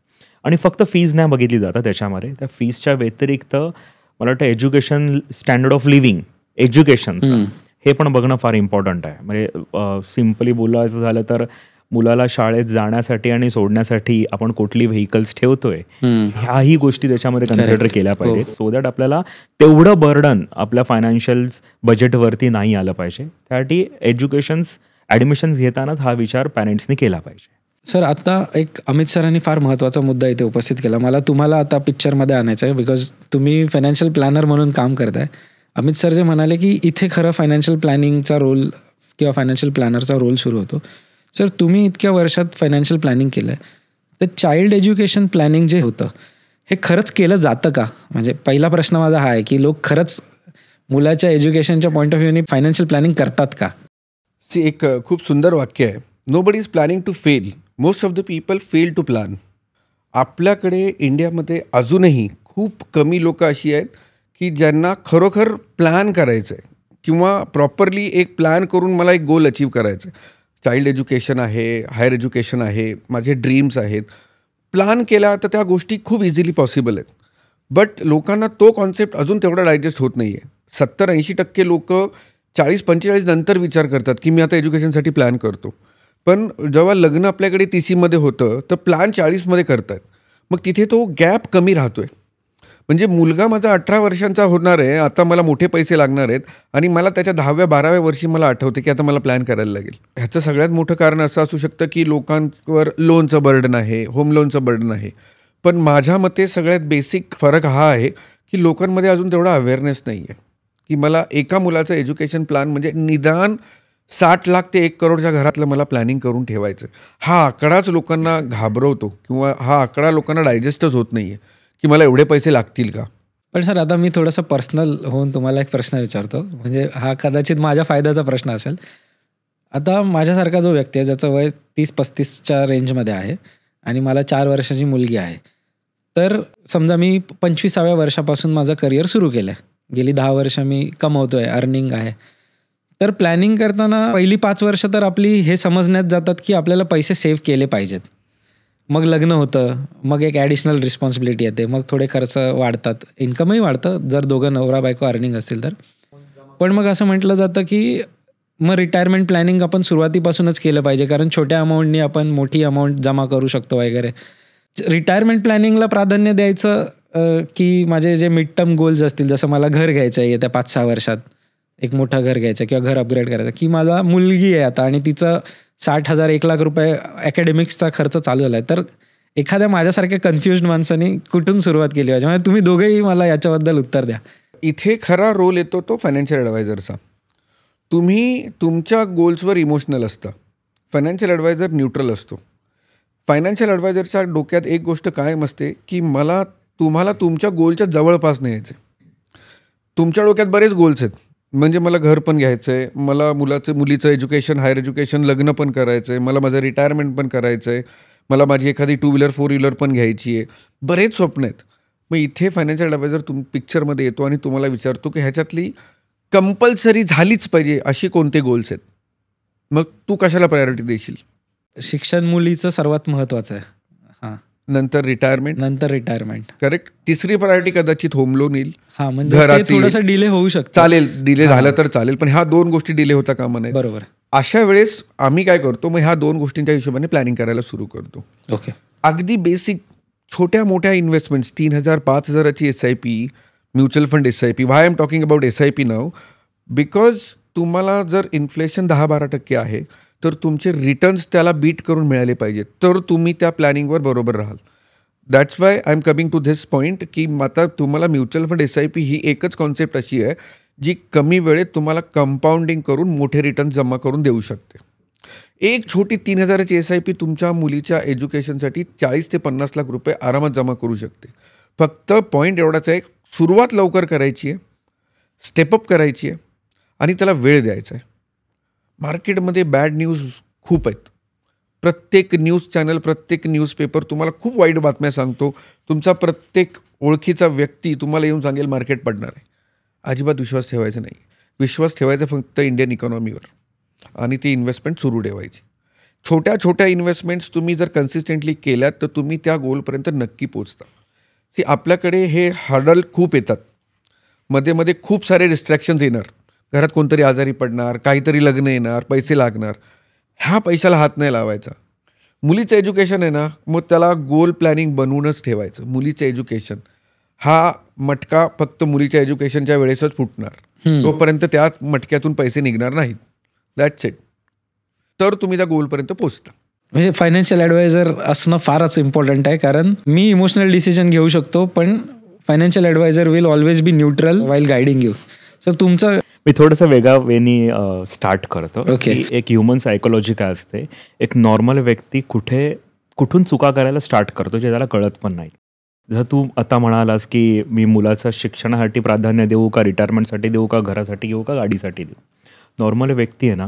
आणि फक्त फीज नाही बघितली जातात त्याच्यामध्ये, त्या फीजच्या व्यतिरिक्त मला वाटतं एज्युकेशन, स्टँडर्ड ऑफ लिव्हिंग, एज्युकेशनचं हे पण बघणं फार इम्पॉर्टंट आहे. म्हणजे सिम्पली बोलायचं झालं तर मुलाला शाळेत जाण्यासाठी आणि सोडण्यासाठी आपण कुठली व्हेकल्स ठेवतोय, ह्याही गोष्टी त्याच्यामध्ये कन्सिडर केल्या पाहिजेत. सो दॅट आपल्याला तेवढं बर्डन आपल्या फायनान्शियल बजेटवरती नाही आलं पाहिजे. त्यासाठी एज्युकेशन्स ॲडमिशन्स घेतानाच हा विचार पॅरेंट्सनी केला पाहिजे. सर, आता एक अमित सरांनी फार महत्त्वाचा मुद्दा इथे उपस्थित केला. मला तुम्हाला आता पिक्चरमध्ये आणायचं आहे बिकॉज तुम्ही फायनान्शियल प्लॅनर म्हणून काम करताय. अमित सर जे म्हणाले की इथे खरं फायनान्शियल प्लॅनिंगचा रोल किंवा फायनान्शियल प्लॅनरचा रोल सुरू होतो. सर, तुम्ही इतक्या वर्षात फायनान्शियल प्लॅनिंग केलं आहे, तर चाइल्ड एज्युकेशन प्लॅनिंग जे होतं हे खरंच केलं जातं का? म्हणजे पहिला प्रश्न माझा हा आहे की लोक खरंच मुलाच्या एज्युकेशनच्या पॉईंट ऑफ व्ह्यूने फायनान्शियल प्लॅनिंग करतात का? एक खूप सुंदर वाक्य आहे, nobody is planning to fail, most of the people fail to plan. आपल्याकडे इंडियामध्ये अजूनही खूप कमी लोक अशी आहेत की ज्यांना खरोखर प्लॅन करायचं आहे किंवा प्रॉपरली एक प्लॅन करून मला एक गोल अचीव करायचं आहे. चाइल्ड एज्युकेशन आहे, हायर एज्युकेशन आहे, माझे ड्रीम्स आहेत. प्लॅन केला तर त्या गोष्टी खूप इझिली पॉसिबल आहेत. बट लोकांना तो कॉन्सेप्ट अजून तेवढा डायजेस्ट होत नाही आहे. 70-80% लोक 40-45 नंतर विचार करतात की मी आता एज्युकेशनसाठी प्लॅन करतो. पण जेव्हा लग्न आपल्याकडे 30मध्ये होतं तर प्लॅन 40मध्ये करतात. मग तिथे तो गॅप कमी राहतोय. म्हणजे मुलगा माझा 18 वर्षांचा होणार आहे, आता मला मोठे पैसे लागणार आहेत आणि मला त्याच्या 10व्या-12व्या वर्षी मला आठवते की आता मला प्लॅन करायला लागेल. ह्याचं सगळ्यात मोठं कारण असं असू शकतं की लोकांवर लोनचं बर्डन आहे, होम लोनचं बर्डन आहे. पण माझ्या मते सगळ्यात बेसिक फरक हा आहे की लोकांमध्ये अजून तेवढा अवेअरनेस नाही आहे की मला एका मुलाचं एज्युकेशन प्लॅन म्हणजे निदान 60 लाख ते 1 करोडच्या घरातलं मला प्लॅनिंग करून ठेवायचं. हा आकडाच लोकांना घाबरवतो किंवा हा आकडा लोकांना डायजेस्टच होत नाही आहे की मला एवढे पैसे लागतील का. पण सर, आता मी थोडंसं पर्सनल होऊन तुम्हाला एक प्रश्न विचारतो, म्हणजे हा कदाचित माझ्या फायद्याचा प्रश्न असेल. आता माझ्यासारखा जो व्यक्ती आहे ज्याचं वय 30-35च्या रेंजमध्ये आहे आणि मला 4 वर्षाची मुलगी आहे, तर समजा मी 25व्या वर्षापासून माझं करिअर सुरू केलं आहे, गेली 10 वर्ष मी कमवतोय, अर्निंग आहे. तर प्लॅनिंग करताना पहिली 5 वर्ष तर आपली हे समजण्यात जातात की आपल्याला पैसे सेव्ह केले पाहिजेत. मग लग्न होतं, मग एक ॲडिशनल रिस्पॉन्सिबिलिटी येते, मग थोडे खर्च वाढतात, इन्कमही वाढतं जर दोघं नवरा बायको अर्निंग असतील तर. पण मग असं म्हटलं जातं की मग रिटायरमेंट प्लॅनिंग आपण सुरुवातीपासूनच केलं पाहिजे, कारण छोट्या अमाऊंटनी आपण मोठी अमाऊंट जमा करू शकतो वगैरे. रिटायरमेंट प्लॅनिंगला प्राधान्य द्यायचं की माझे जे मिड टर्म गोल्स असतील, जसं मला घर घ्यायचं आहे येत्या 5-6 वर्षात, एक मोठं घर घ्यायचं किंवा घर अपग्रेड करायचं, की मला मुलगी आहे आता आणि तिचं 60,000-1 लाख रुपये अकॅडमिक्सचा खर्च चालू झाला आहे, तर एखाद्या माझ्यासारख्या कन्फ्युज्ड माणसाने कुठून सुरुवात केली पाहिजे? म्हणजे तुम्ही दोघेही मला याच्याबद्दल उत्तर द्या. इथे खरा रोल येतो तो फायनान्शियल ॲडवायझरचा. तुम्ही तुमच्या गोल्सवर इमोशनल असता, फायनान्शियल ॲडवायझर न्यूट्रल असतो. फायनान्शियल ॲडवायझरच्या डोक्यात एक गोष्ट कायम असते की तुम्हाला तुमच्या गोलच्या जवळपास नाही यायचं. तुमच्या डोक्यात बरेच गोल्स आहेत, म्हणजे मला घर पण घ्यायचं आहे, मला मुलीचं एज्युकेशन, हायर एज्युकेशन, लग्न पण करायचं आहे, मला माझं रिटायरमेंट पण करायचं आहे, मला माझी एखादी 2 व्हीलर 4 व्हीलर पण घ्यायची आहे, बरेच स्वप्न आहेत. मग इथे फायनान्शियल ॲडवायझर पिक्चरमध्ये येतो आणि तुम्हाला विचारतो की ह्याच्यातली कंपल्सरी झालीच पाहिजे अशी कोणते गोल्स आहेत, मग तू कशाला प्रायोरिटी देशील? शिक्षण मुलीचं सर्वात महत्त्वाचं आहे. हां, नंतर रिटायरमेंट करेक्ट. तिसरी प्रायोरिटी कदाचित होम लोन येईल. हां, म्हणजे थोडंसं डिले होऊ शकतं. चालेल, डिले झालं तर चालेल, पण ह्या 2 गोष्टी डिले होता कामा नये. बरोबर. अशा वेळेस आम्ही काय करतो, मग ह्या 2 गोष्टींच्या हिशोबाने प्लॅनिंग करायला सुरू करतो. ओके. अगदी बेसिक छोट्या मोठ्या इन्व्हेस्टमेंट्स, 3,000-5,000ची SIP, mutual fund SIP. Why I am talking about SIP now? Because तुम्हाला जर इन्फ्लेशन 10-12% आहे तर तुमचे रिटर्न्स त्याला बीट करून मिळाले पाहिजेत, तर तुम्ही त्या प्लॅनिंगवर बरोबर राहाल. That's why I am coming to this point की आता तुम्हाला म्युच्युअल फंड SIP ही एकच कॉन्सेप्ट अशी आहे जी कमी वेळेत तुम्हाला कंपाऊंडिंग करून मोठे रिटर्न जमा करून देऊ शकते. एक छोटी 3,000ची SIP तुमच्या मुलीच्या एज्युकेशनसाठी 40 ते 50 लाख रुपये आरामात जमा करू शकते. फक्त पॉईंट एवढाच आहे, सुरुवात लवकर करायची आहे, स्टेपअप करायची आहे आणि त्याला वेळ द्यायचा आहे. मार्केटमध्ये बॅड न्यूज खूप आहेत. प्रत्येक न्यूज चॅनल, प्रत्येक न्यूजपेपर तुम्हाला खूप वाईट बातम्या सांगतो. तुमचा प्रत्येक ओळखीचा व्यक्ती तुम्हाला येऊन सांगेल मार्केट पडणार आहे. अजिबात विश्वास ठेवायचा नाही. विश्वास ठेवायचा फक्त इंडियन इकॉनॉमीवर आणि ती इन्व्हेस्टमेंट सुरू ठेवायची. छोट्या छोट्या इन्व्हेस्टमेंट्स तुम्ही जर कन्सिस्टंटली केल्यात तर तुम्ही त्या गोलपर्यंत नक्की पोचता. आपल्याकडे हे हर्डल खूप येतात, मध्ये मध्ये खूप सारे डिस्ट्रॅक्शन्स येणार, घरात कोणतरी आजारी पडणार, काहीतरी लग्न येणार, पैसे लागणार. ह्या पैशाला हात नाही लावायचा. मुलीचं एज्युकेशन आहे ना, मग त्याला गोल प्लॅनिंग बनवूनच ठेवायचं. मुलीचं एज्युकेशन हा मटका फक्त मुलीच्या एज्युकेशनच्या वेळेसच फुटणार, तोपर्यंत त्या मटक्यातून पैसे निघणार नाहीत. That's it. तर तुम्ही त्या गोलपर्यंत पोचता. म्हणजे फायनान्शियल ॲडवायझर असणं फारच इम्पॉर्टंट आहे, कारण मी इमोशनल डिसिजन घेऊ शकतो पण financial adviser will always be neutral while guiding you. Sir तुमचं मी थोडंसं वेगळ्या वेनी स्टार्ट करतो. Okay. की एक ह्युमन सायकोलॉजी काय असते, एक नॉर्मल व्यक्ती कुठून चुका करायला स्टार्ट करतो जे त्याला कळत पण नाही. जसं तू आता म्हणालास की मी मुलाचं शिक्षणासाठी प्राधान्य देऊ का, रिटायरमेंटसाठी देऊ का, घरासाठी देऊ का, गाडीसाठी देऊ. नॉर्मल व्यक्ती आहे ना,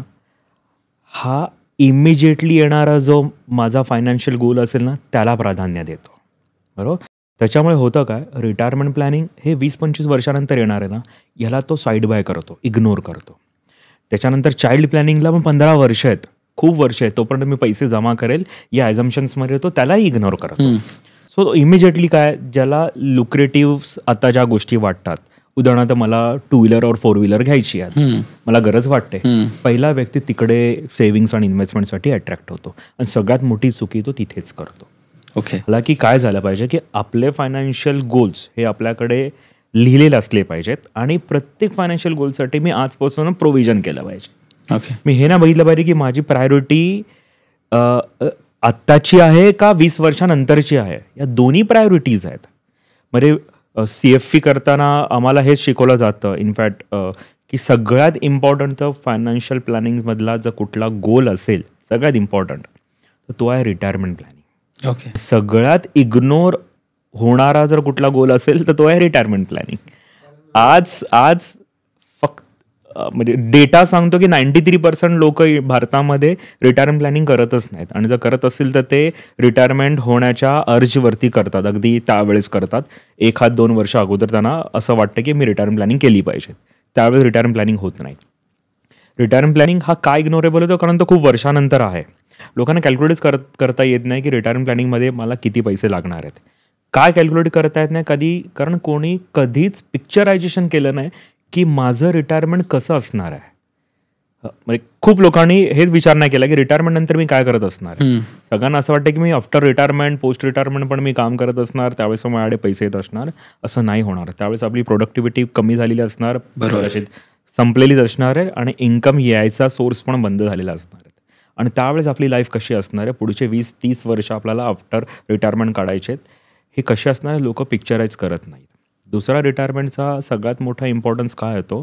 हा इमिजिएटली येणारा जो माझा फायनान्शियल गोल असेल ना त्याला प्राधान्य देतो. बरोबर. त्याच्यामुळे होतं काय, रिटायरमेंट प्लॅनिंग हे 20-25 वर्षानंतर येणार आहे ना, ह्याला तो साईड बाय करतो, इग्नोर करतो. त्याच्यानंतर चाइल्ड प्लॅनिंगला पण 15 वर्ष आहेत, खूप वर्ष आहेत, तोपर्यंत मी पैसे जमा करेल या ॲझम्पशन्समध्ये तो त्यालाही इग्नोर करतो. सो इमिजिएटली काय, ज्याला लुक्रेटिव्ह आता ज्या गोष्टी वाटतात, उदाहरणार्थ मला 2 व्हीलर और 4 व्हीलर घ्यायची आहे, मला गरज वाटते, पहिला व्यक्ती तिकडे सेव्हिंग्स आणि इन्व्हेस्टमेंटसाठी अट्रॅक्ट होतो आणि सगळ्यात मोठी चुकी तो तिथेच करतो. ओके. मला की काय झालं पाहिजे की आपले फायनान्शियल गोल्स हे आपल्याकडे लिहिलेले असले पाहिजेत आणि प्रत्येक फायनान्शियल गोलसाठी मी आजपासून प्रोव्हिजन केलं पाहिजे. ओके. मी हे ना बघितलं पाहिजे की माझी प्रायोरिटी आत्ताची आहे का 20 वर्षानंतरची आहे. या दोन्ही प्रायोरिटीज आहेत. म्हणजे CFP करताना आम्हाला हेच शिकवलं जातं इनफॅक्ट की सगळ्यात इम्पॉर्टंट तर फायनान्शियल प्लॅनिंगमधला जर कुठला गोल असेल सगळ्यात इम्पॉर्टंट तर तो आहे रिटायरमेंट प्लॅनिंग. ओके. सगळ्यात इग्नोर होणारा जर कुठला गोल असेल तर तो आहे रिटायरमेंट प्लॅनिंग. आज फक्त म्हणजे डेटा सांगतो की 93% लोक भारतामध्ये रिटायरमेंट प्लॅनिंग करतच नाहीत, आणि जर करत असतील तर ते रिटायरमेंट होण्याच्या अर्जवरती करतात, अगदी त्यावेळेस करतात. 1-2 वर्ष अगोदर त्यांना असं वाटतं की मी रिटायरमेंट प्लॅनिंग केली पाहिजे, त्यावेळेस रिटायरमेंट प्लॅनिंग होत नाही. रिटायरमेंट प्लॅनिंग हा काय इग्नोरेबल होतो, कारण तो खूप वर्षानंतर आहे. लोकांना कॅल्क्युलेटच करता येत नाही की रिटायरमेंट प्लॅनिंगमध्ये मला किती पैसे लागणार आहेत. काय कॅल्क्युलेट करता येत नाही कधी, कारण कोणी कधीच पिक्चरायझेशन केलं नाही की माझं रिटायरमेंट कसं असणार आहे. म्हणजे खूप लोकांनी हेच विचार नाही केला की रिटायरमेंट नंतर मी काय करत असणार. सगळ्यांना असं वाटतं की me after retirement, post retirement पण मी काम करत असणार, त्यावेळेस माझ्याकडे पैसे येत असणार. असं नाही होणार. त्यावेळेस आपली प्रोडक्टिव्हिटी कमी झालेली असणार, कदाचित संपलेलीच असणार आहे, आणि इन्कम यायचा सोर्स पण बंद झालेला असणार आहे. आणि त्यावेळेस आपली लाईफ कशी असणार आहे, पुढचे 20-30 वर्ष आपल्याला आफ्टर रिटायरमेंट काढायचे आहेत, हे कसे असणार आहे लोक पिक्चराईज करत नाहीत. दुसरा रिटायरमेंटचा सगळ्यात मोठा इम्पॉर्टन्स काय होतो,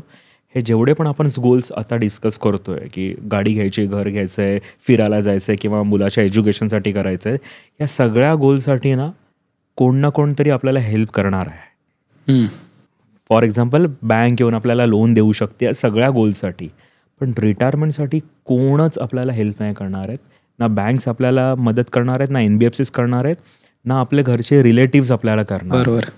हे जेवढे पण आपण गोल्स आता डिस्कस करतोय की गाडी घ्यायची, घर घ्यायचं आहे, फिरायला जायचं आहे, किंवा मुलाच्या एज्युकेशनसाठी करायचं आहे, या सगळ्या गोलसाठी ना कोण ना कोणतरी आपल्याला हेल्प करणार आहे. फॉर एक्झाम्पल बँक येऊन आपल्याला लोन देऊ शकते या सगळ्या गोलसाठी, पण रिटायरमेंटसाठी कोणच आपल्याला हेल्प नाही करणार आहेत. ना बँक्स आपल्याला मदत करणार आहेत, ना NBFCs करणार आहेत, ना आपले घरचे रिलेटिव्स आपल्याला करणार. बरोबर.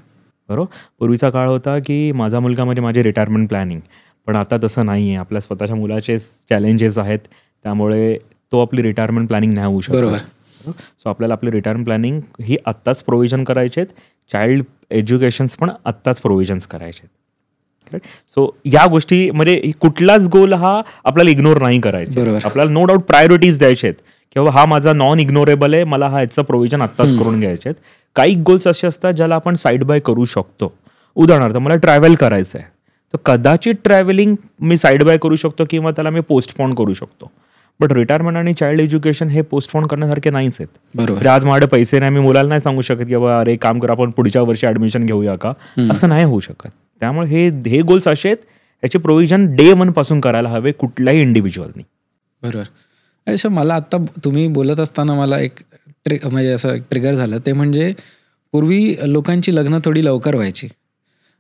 पूर्वीचा काळ होता की माझा मुलगा म्हणजे माझे रिटायरमेंट प्लॅनिंग, पण आता तसं नाही आहे. आपल्या स्वतःच्या मुलाचे चॅलेंजेस आहेत, त्यामुळे तो आपली रिटायरमेंट प्लॅनिंग नाही होऊ शकतो. सो आपल्याला आपली रिटायरमेंट प्लॅनिंग ही आत्ताच प्रोव्हिजन करायचे आहेत. चाइल्ड एज्युकेशन्स पण आत्ताच प्रोव्हिजन्स करायचे आहेत. सो या गोष्टी म्हणजे कुठलाच गोल हा आपल्याला इग्नोर नाही करायचा. आपल्याला नो डाऊट प्रायोरिटीज द्यायचे आहेत, किंवा हा माझा नॉन इग्नोरेबल आहे, मला हा याचं प्रोव्हिजन आत्ताच करून घ्यायचे आहेत. काही गोल्स असे असतात ज्याला आपण साईड बाय करू शकतो. उदाहरणार्थ मला ट्रॅव्हल करायचं आहे, तर कदाचित ट्रॅव्हलिंग मी साईड बाय करू शकतो, किंवा त्याला मी पोस्टपोन करू शकतो. बट रिटायरमेंट आणि चाइल्ड एज्युकेशन हे पोस्टपोन करण्यासारखे नाहीच आहेत. बरोबर. आज माझे पैसे नाही, मी मुलाला नाही सांगू शकत की बाबा अरे काम कर, आपण पुढच्या वर्षी ऍडमिशन घेऊया का, असं नाही होऊ शकत. त्यामुळे हे गोल्स असे आहेत, याचे प्रोव्हिजन डे 1 पासून करायला हवे कुठल्याही इंडिव्हिज्युअलनी. बरोबर. अरे सर, मला आत्ता तुम्ही बोलत असताना मला एक म्हणजे असं ट्रिगर झालं, ते म्हणजे पूर्वी लोकांची लग्न थोडी लवकर व्हायची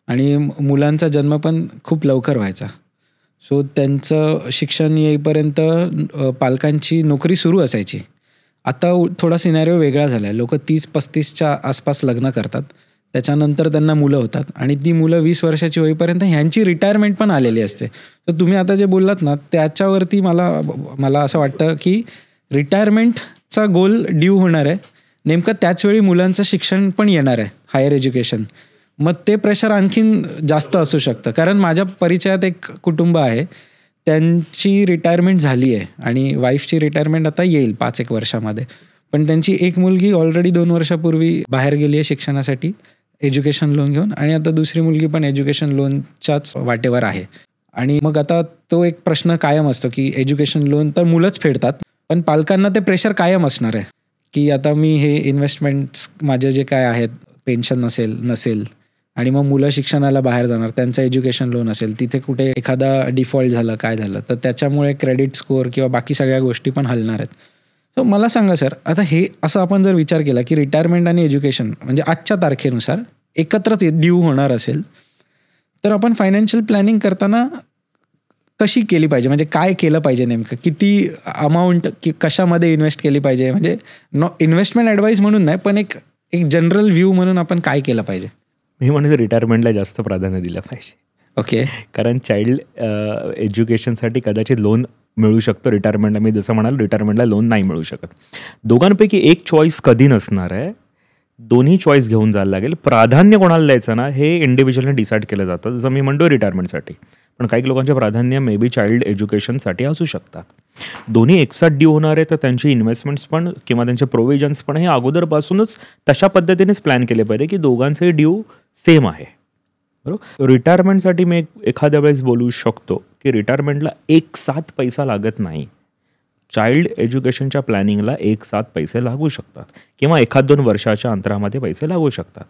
आणि मुलांचा जन्म पण खूप लवकर व्हायचा. सो त्यांचं शिक्षण येईपर्यंत पालकांची नोकरी सुरू असायची. आता थोडा सिनॅरिओ वेगळा झाला आहे. लोक 30-35च्या आसपास लग्न करतात, त्याच्यानंतर त्यांना मुलं होतात, आणि ती मुलं 20 वर्षाची होईपर्यंत ह्यांची रिटायरमेंट पण आलेली असते. तर तुम्ही आता जे बोललात ना, त्याच्यावरती मला असं वाटतं की रिटायरमेंटचा गोल ड्यू होणार आहे, नेमकं त्याचवेळी मुलांचं शिक्षण पण येणार आहे, हायर एज्युकेशन. मग ते प्रेशर आणखीन जास्त असू शकतं. कारण माझ्या परिचयात एक कुटुंब आहे, त्यांची रिटायरमेंट झाली आहे आणि वाईफची रिटायरमेंट आता येईल 5-1 वर्षामध्ये. पण त्यांची एक मुलगी ऑलरेडी 2 वर्षापूर्वी बाहेर गेली आहे शिक्षणासाठी एज्युकेशन लोन घेऊन, आणि आता दुसरी मुलगी पण एज्युकेशन लोनच्याच वाटेवर आहे. आणि मग आता तो एक प्रश्न कायम असतो की एज्युकेशन लोन तर मुलंच फेडतात, पण पालकांना ते प्रेशर कायम असणार आहे की आता मी हे इन्व्हेस्टमेंट्स माझे जे काय आहेत, पेन्शन नसेल आणि मग मुलं शिक्षणाला बाहेर जाणार, त्यांचं एज्युकेशन लोन असेल, तिथे कुठे एखादा डिफॉल्ट झालं, काय झालं, तर त्याच्यामुळे क्रेडिट स्कोअर किंवा बाकी सगळ्या गोष्टी पण हलणार आहेत. सो मला सांगा सर, आता हे असं आपण जर विचार केला की रिटायरमेंट आणि एज्युकेशन म्हणजे आजच्या तारखेनुसार एकत्रच ड्यू होणार असेल, तर आपण फायनान्शियल प्लॅनिंग करताना कशी केली पाहिजे, म्हणजे काय केलं पाहिजे, नेमकं किती अमाऊंट कशामध्ये इन्व्हेस्ट केली पाहिजे, म्हणजे इन्व्हेस्टमेंट ॲडवाईस म्हणून नाही, पण एक जनरल व्ह्यू म्हणून आपण काय केलं पाहिजे? मी म्हणतो रिटायरमेंटला जास्त प्राधान्य दिलं पाहिजे. ओके. कारण चाइल्ड एज्युकेशनसाठी कदाचित लोन मिळू शकतो, रिटायरमेंटला मी जसं म्हणाल रिटायरमेंटला लोन नाही मिळू शकत. दोघांपैकी एक चॉईस कधी नसणार आहे, दोन्ही चॉईस घेऊन जायला लागेल. प्राधान्य कोणाला द्यायचं ना हे इंडिव्हिज्युअलने डिसाईड केलं जातं. जसं मी म्हणतो रिटायरमेंटसाठी, पण काही लोकांचे प्राधान्य मे बी चाइल्ड एज्युकेशनसाठी असू शकतात. दोन्ही एकसाथ ड्यू होणार आहे, तर त्यांची इन्व्हेस्टमेंट्स पण किंवा त्यांचे प्रोव्हिजन्स पण हे अगोदरपासूनच तशा पद्धतीनेच प्लॅन केले पाहिजे की दोघांचे ड्यू सेम आहे. बरोबर. रिटायरमेंटसाठी मी एखाद्या वेळेस बोलू शकतो की रिटायरमेंटला एक साथ पैसा लागत नाही. चाइल्ड एज्युकेशनच्या प्लॅनिंगला एक साथ पैसे लागू शकतात, किंवा 1-2 वर्षाच्या अंतरामध्ये पैसे लागू शकतात.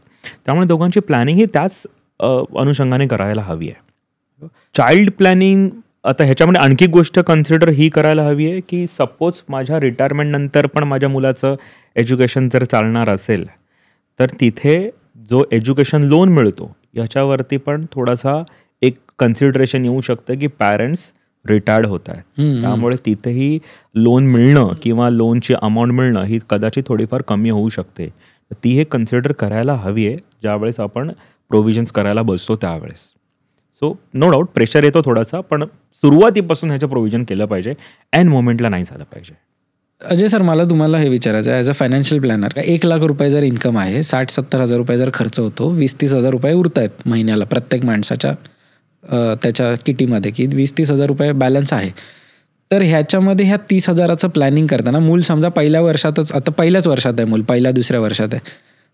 त्यामुळे दोघांची प्लॅनिंग ही त्याच अनुषंगाने करायला हवी आहे. चाइल्ड प्लॅनिंग, आता ह्याच्यामध्ये आणखी गोष्ट कन्सिडर ही करायला हवी आहे की सपोज माझ्या रिटायरमेंट नंतर पण माझ्या मुलाचं एज्युकेशन जर चालणार असेल, तर तिथे जो एज्युकेशन लोन मिळतो याच्यावरती पण थोडासा एक कन्सिडरेशन येऊ शकतं की पॅरेंट्स रिटायर्ड होत आहेत, त्यामुळे तिथेही लोन मिळणं किंवा लोनची अमाऊंट मिळणं ही कदाचित थोडीफार कमी होऊ शकते. ती हे कन्सिडर करायला हवी आहे ज्यावेळेस आपण प्रोव्हिजन्स करायला बसतो त्यावेळेस. सो नो डाऊट प्रेशर येतो थोडासा, पण सुरुवातीपासून ह्याचं प्रोव्हिजन केलं पाहिजे, एन मोमेंटला नाही झालं पाहिजे. अजय सर, मला तुम्हाला हे विचारायचं आहे, ॲज अ फायनान्शियल प्लॅनर, 1,00,000 रुपये जर इन्कम आहे, 60-70 हजार रुपये जर खर्च होतो, 20-30 हजार रुपये उरत आहेत महिन्याला प्रत्येक माणसाच्या त्याच्या किटीमध्ये, की 20-30 हजार रुपये बॅलन्स आहे. तर ह्याच्यामध्ये ह्या 30 हजाराचं प्लॅनिंग करताना मूल समजा पहिल्या वर्षातच, आता पहिल्याच वर्षात आहे मूल, पहिल्या दुसऱ्या वर्षात आहे,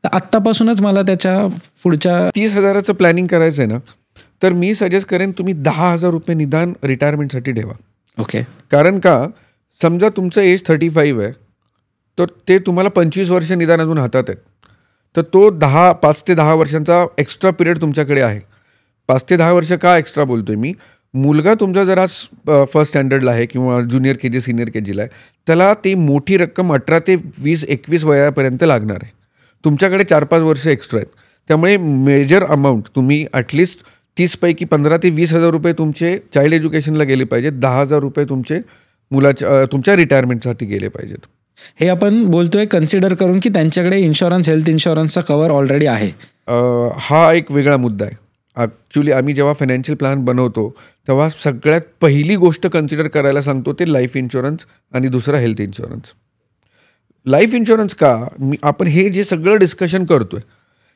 तर आत्तापासूनच मला त्याच्या पुढच्या 30 हजाराचं प्लॅनिंग करायचं आहे ना, तर मी सजेस्ट करेन तुम्ही 10,000 रुपये निदान रिटायरमेंटसाठी ठेवा. ओके. कारण का, समजा तुमचं एज 35 आहे, तर ते तुम्हाला 25 वर्ष निदान अजून हातात आहेत, तर तो 5 ते 10 वर्षांचा एक्स्ट्रा पिरियड तुमच्याकडे आहे. 5 ते 10 वर्ष का एक्स्ट्रा बोलतोय मी, मुलगा तुमचा जर आज फर्स्ट स्टँडर्डला आहे किंवा ज्युनियर KG सिनियर KGला आहे, त्याला ती मोठी रक्कम 18 ते 20-21 वयापर्यंत लागणार आहे. तुमच्याकडे 4-5 वर्ष एक्स्ट्रा आहेत, त्यामुळे मेजर अमाऊंट तुम्ही ॲटलिस्ट 30 पैकी 15 ते 20 हजार रुपये तुमचे चाइल्ड एज्युकेशनला गेले पाहिजेत, 10,000 रुपये तुमचे मुलाच्या तुमच्या रिटायरमेंटसाठी गेले पाहिजेत. हे आपण बोलतोय कन्सिडर करून की त्यांच्याकडे इन्शुरन्स, हेल्थ इन्शुरन्सचा कव्हर ऑलरेडी आहे. हा एक वेगळा मुद्दा आहे. ॲक्च्युली आम्ही जेव्हा फायनान्शियल प्लॅन बनवतो तेव्हा सगळ्यात पहिली गोष्ट कन्सिडर करायला सांगतो ते लाईफ इन्शुरन्स आणि दुसरा हेल्थ इन्शुरन्स. लाईफ इन्शुरन्स का, आपण हे जे सगळं डिस्कशन करतोय,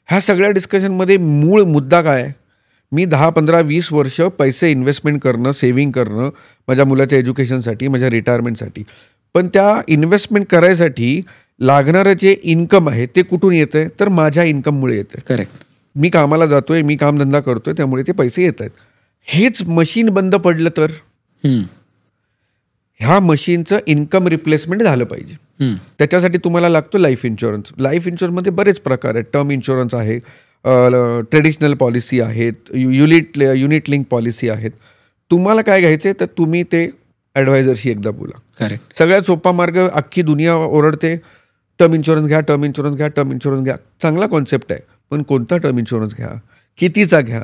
ह्या सगळ्या डिस्कशनमध्ये मूळ मुद्दा काय आहे, मी 10, 15, 20 वर्ष पैसे इन्व्हेस्टमेंट करणं, सेव्हिंग करणं माझ्या मुलाच्या एज्युकेशनसाठी, माझ्या रिटायरमेंटसाठी. पण त्या इन्व्हेस्टमेंट करायसाठी लागणारं जे इन्कम आहे ते कुठून येतं आहे, तर माझ्या इन्कममुळे येतं आहे. करेक्ट. मी कामाला जातोय, मी कामधंदा करतोय, त्यामुळे ते पैसे येत आहेत. हेच मशीन बंद पडलं तर ह्या मशीनचं इन्कम रिप्लेसमेंट झालं पाहिजे. त्याच्यासाठी तुम्हाला लागतो लाईफ इन्शुरन्स. लाईफ इन्शुरन्समध्ये बरेच प्रकार आहेत. टर्म इन्शुरन्स आहे, ट्रेडिशनल पॉलिसी आहेत, युनिट लिंक पॉलिसी आहेत. तुम्हाला काय घ्यायचं आहे तर तुम्ही ते ॲडवायझरशी एकदा बोला. करेक्ट. सगळ्यात सोपा मार्ग, अख्खी दुनिया ओरडते टर्म इन्शुरन्स घ्या, टर्म इन्शुरन्स घ्या, टर्म इन्शुरन्स घ्या. चांगला कॉन्सेप्ट आहे, पण कोणता टर्म इन्शुरन्स घ्या, कितीचा घ्या,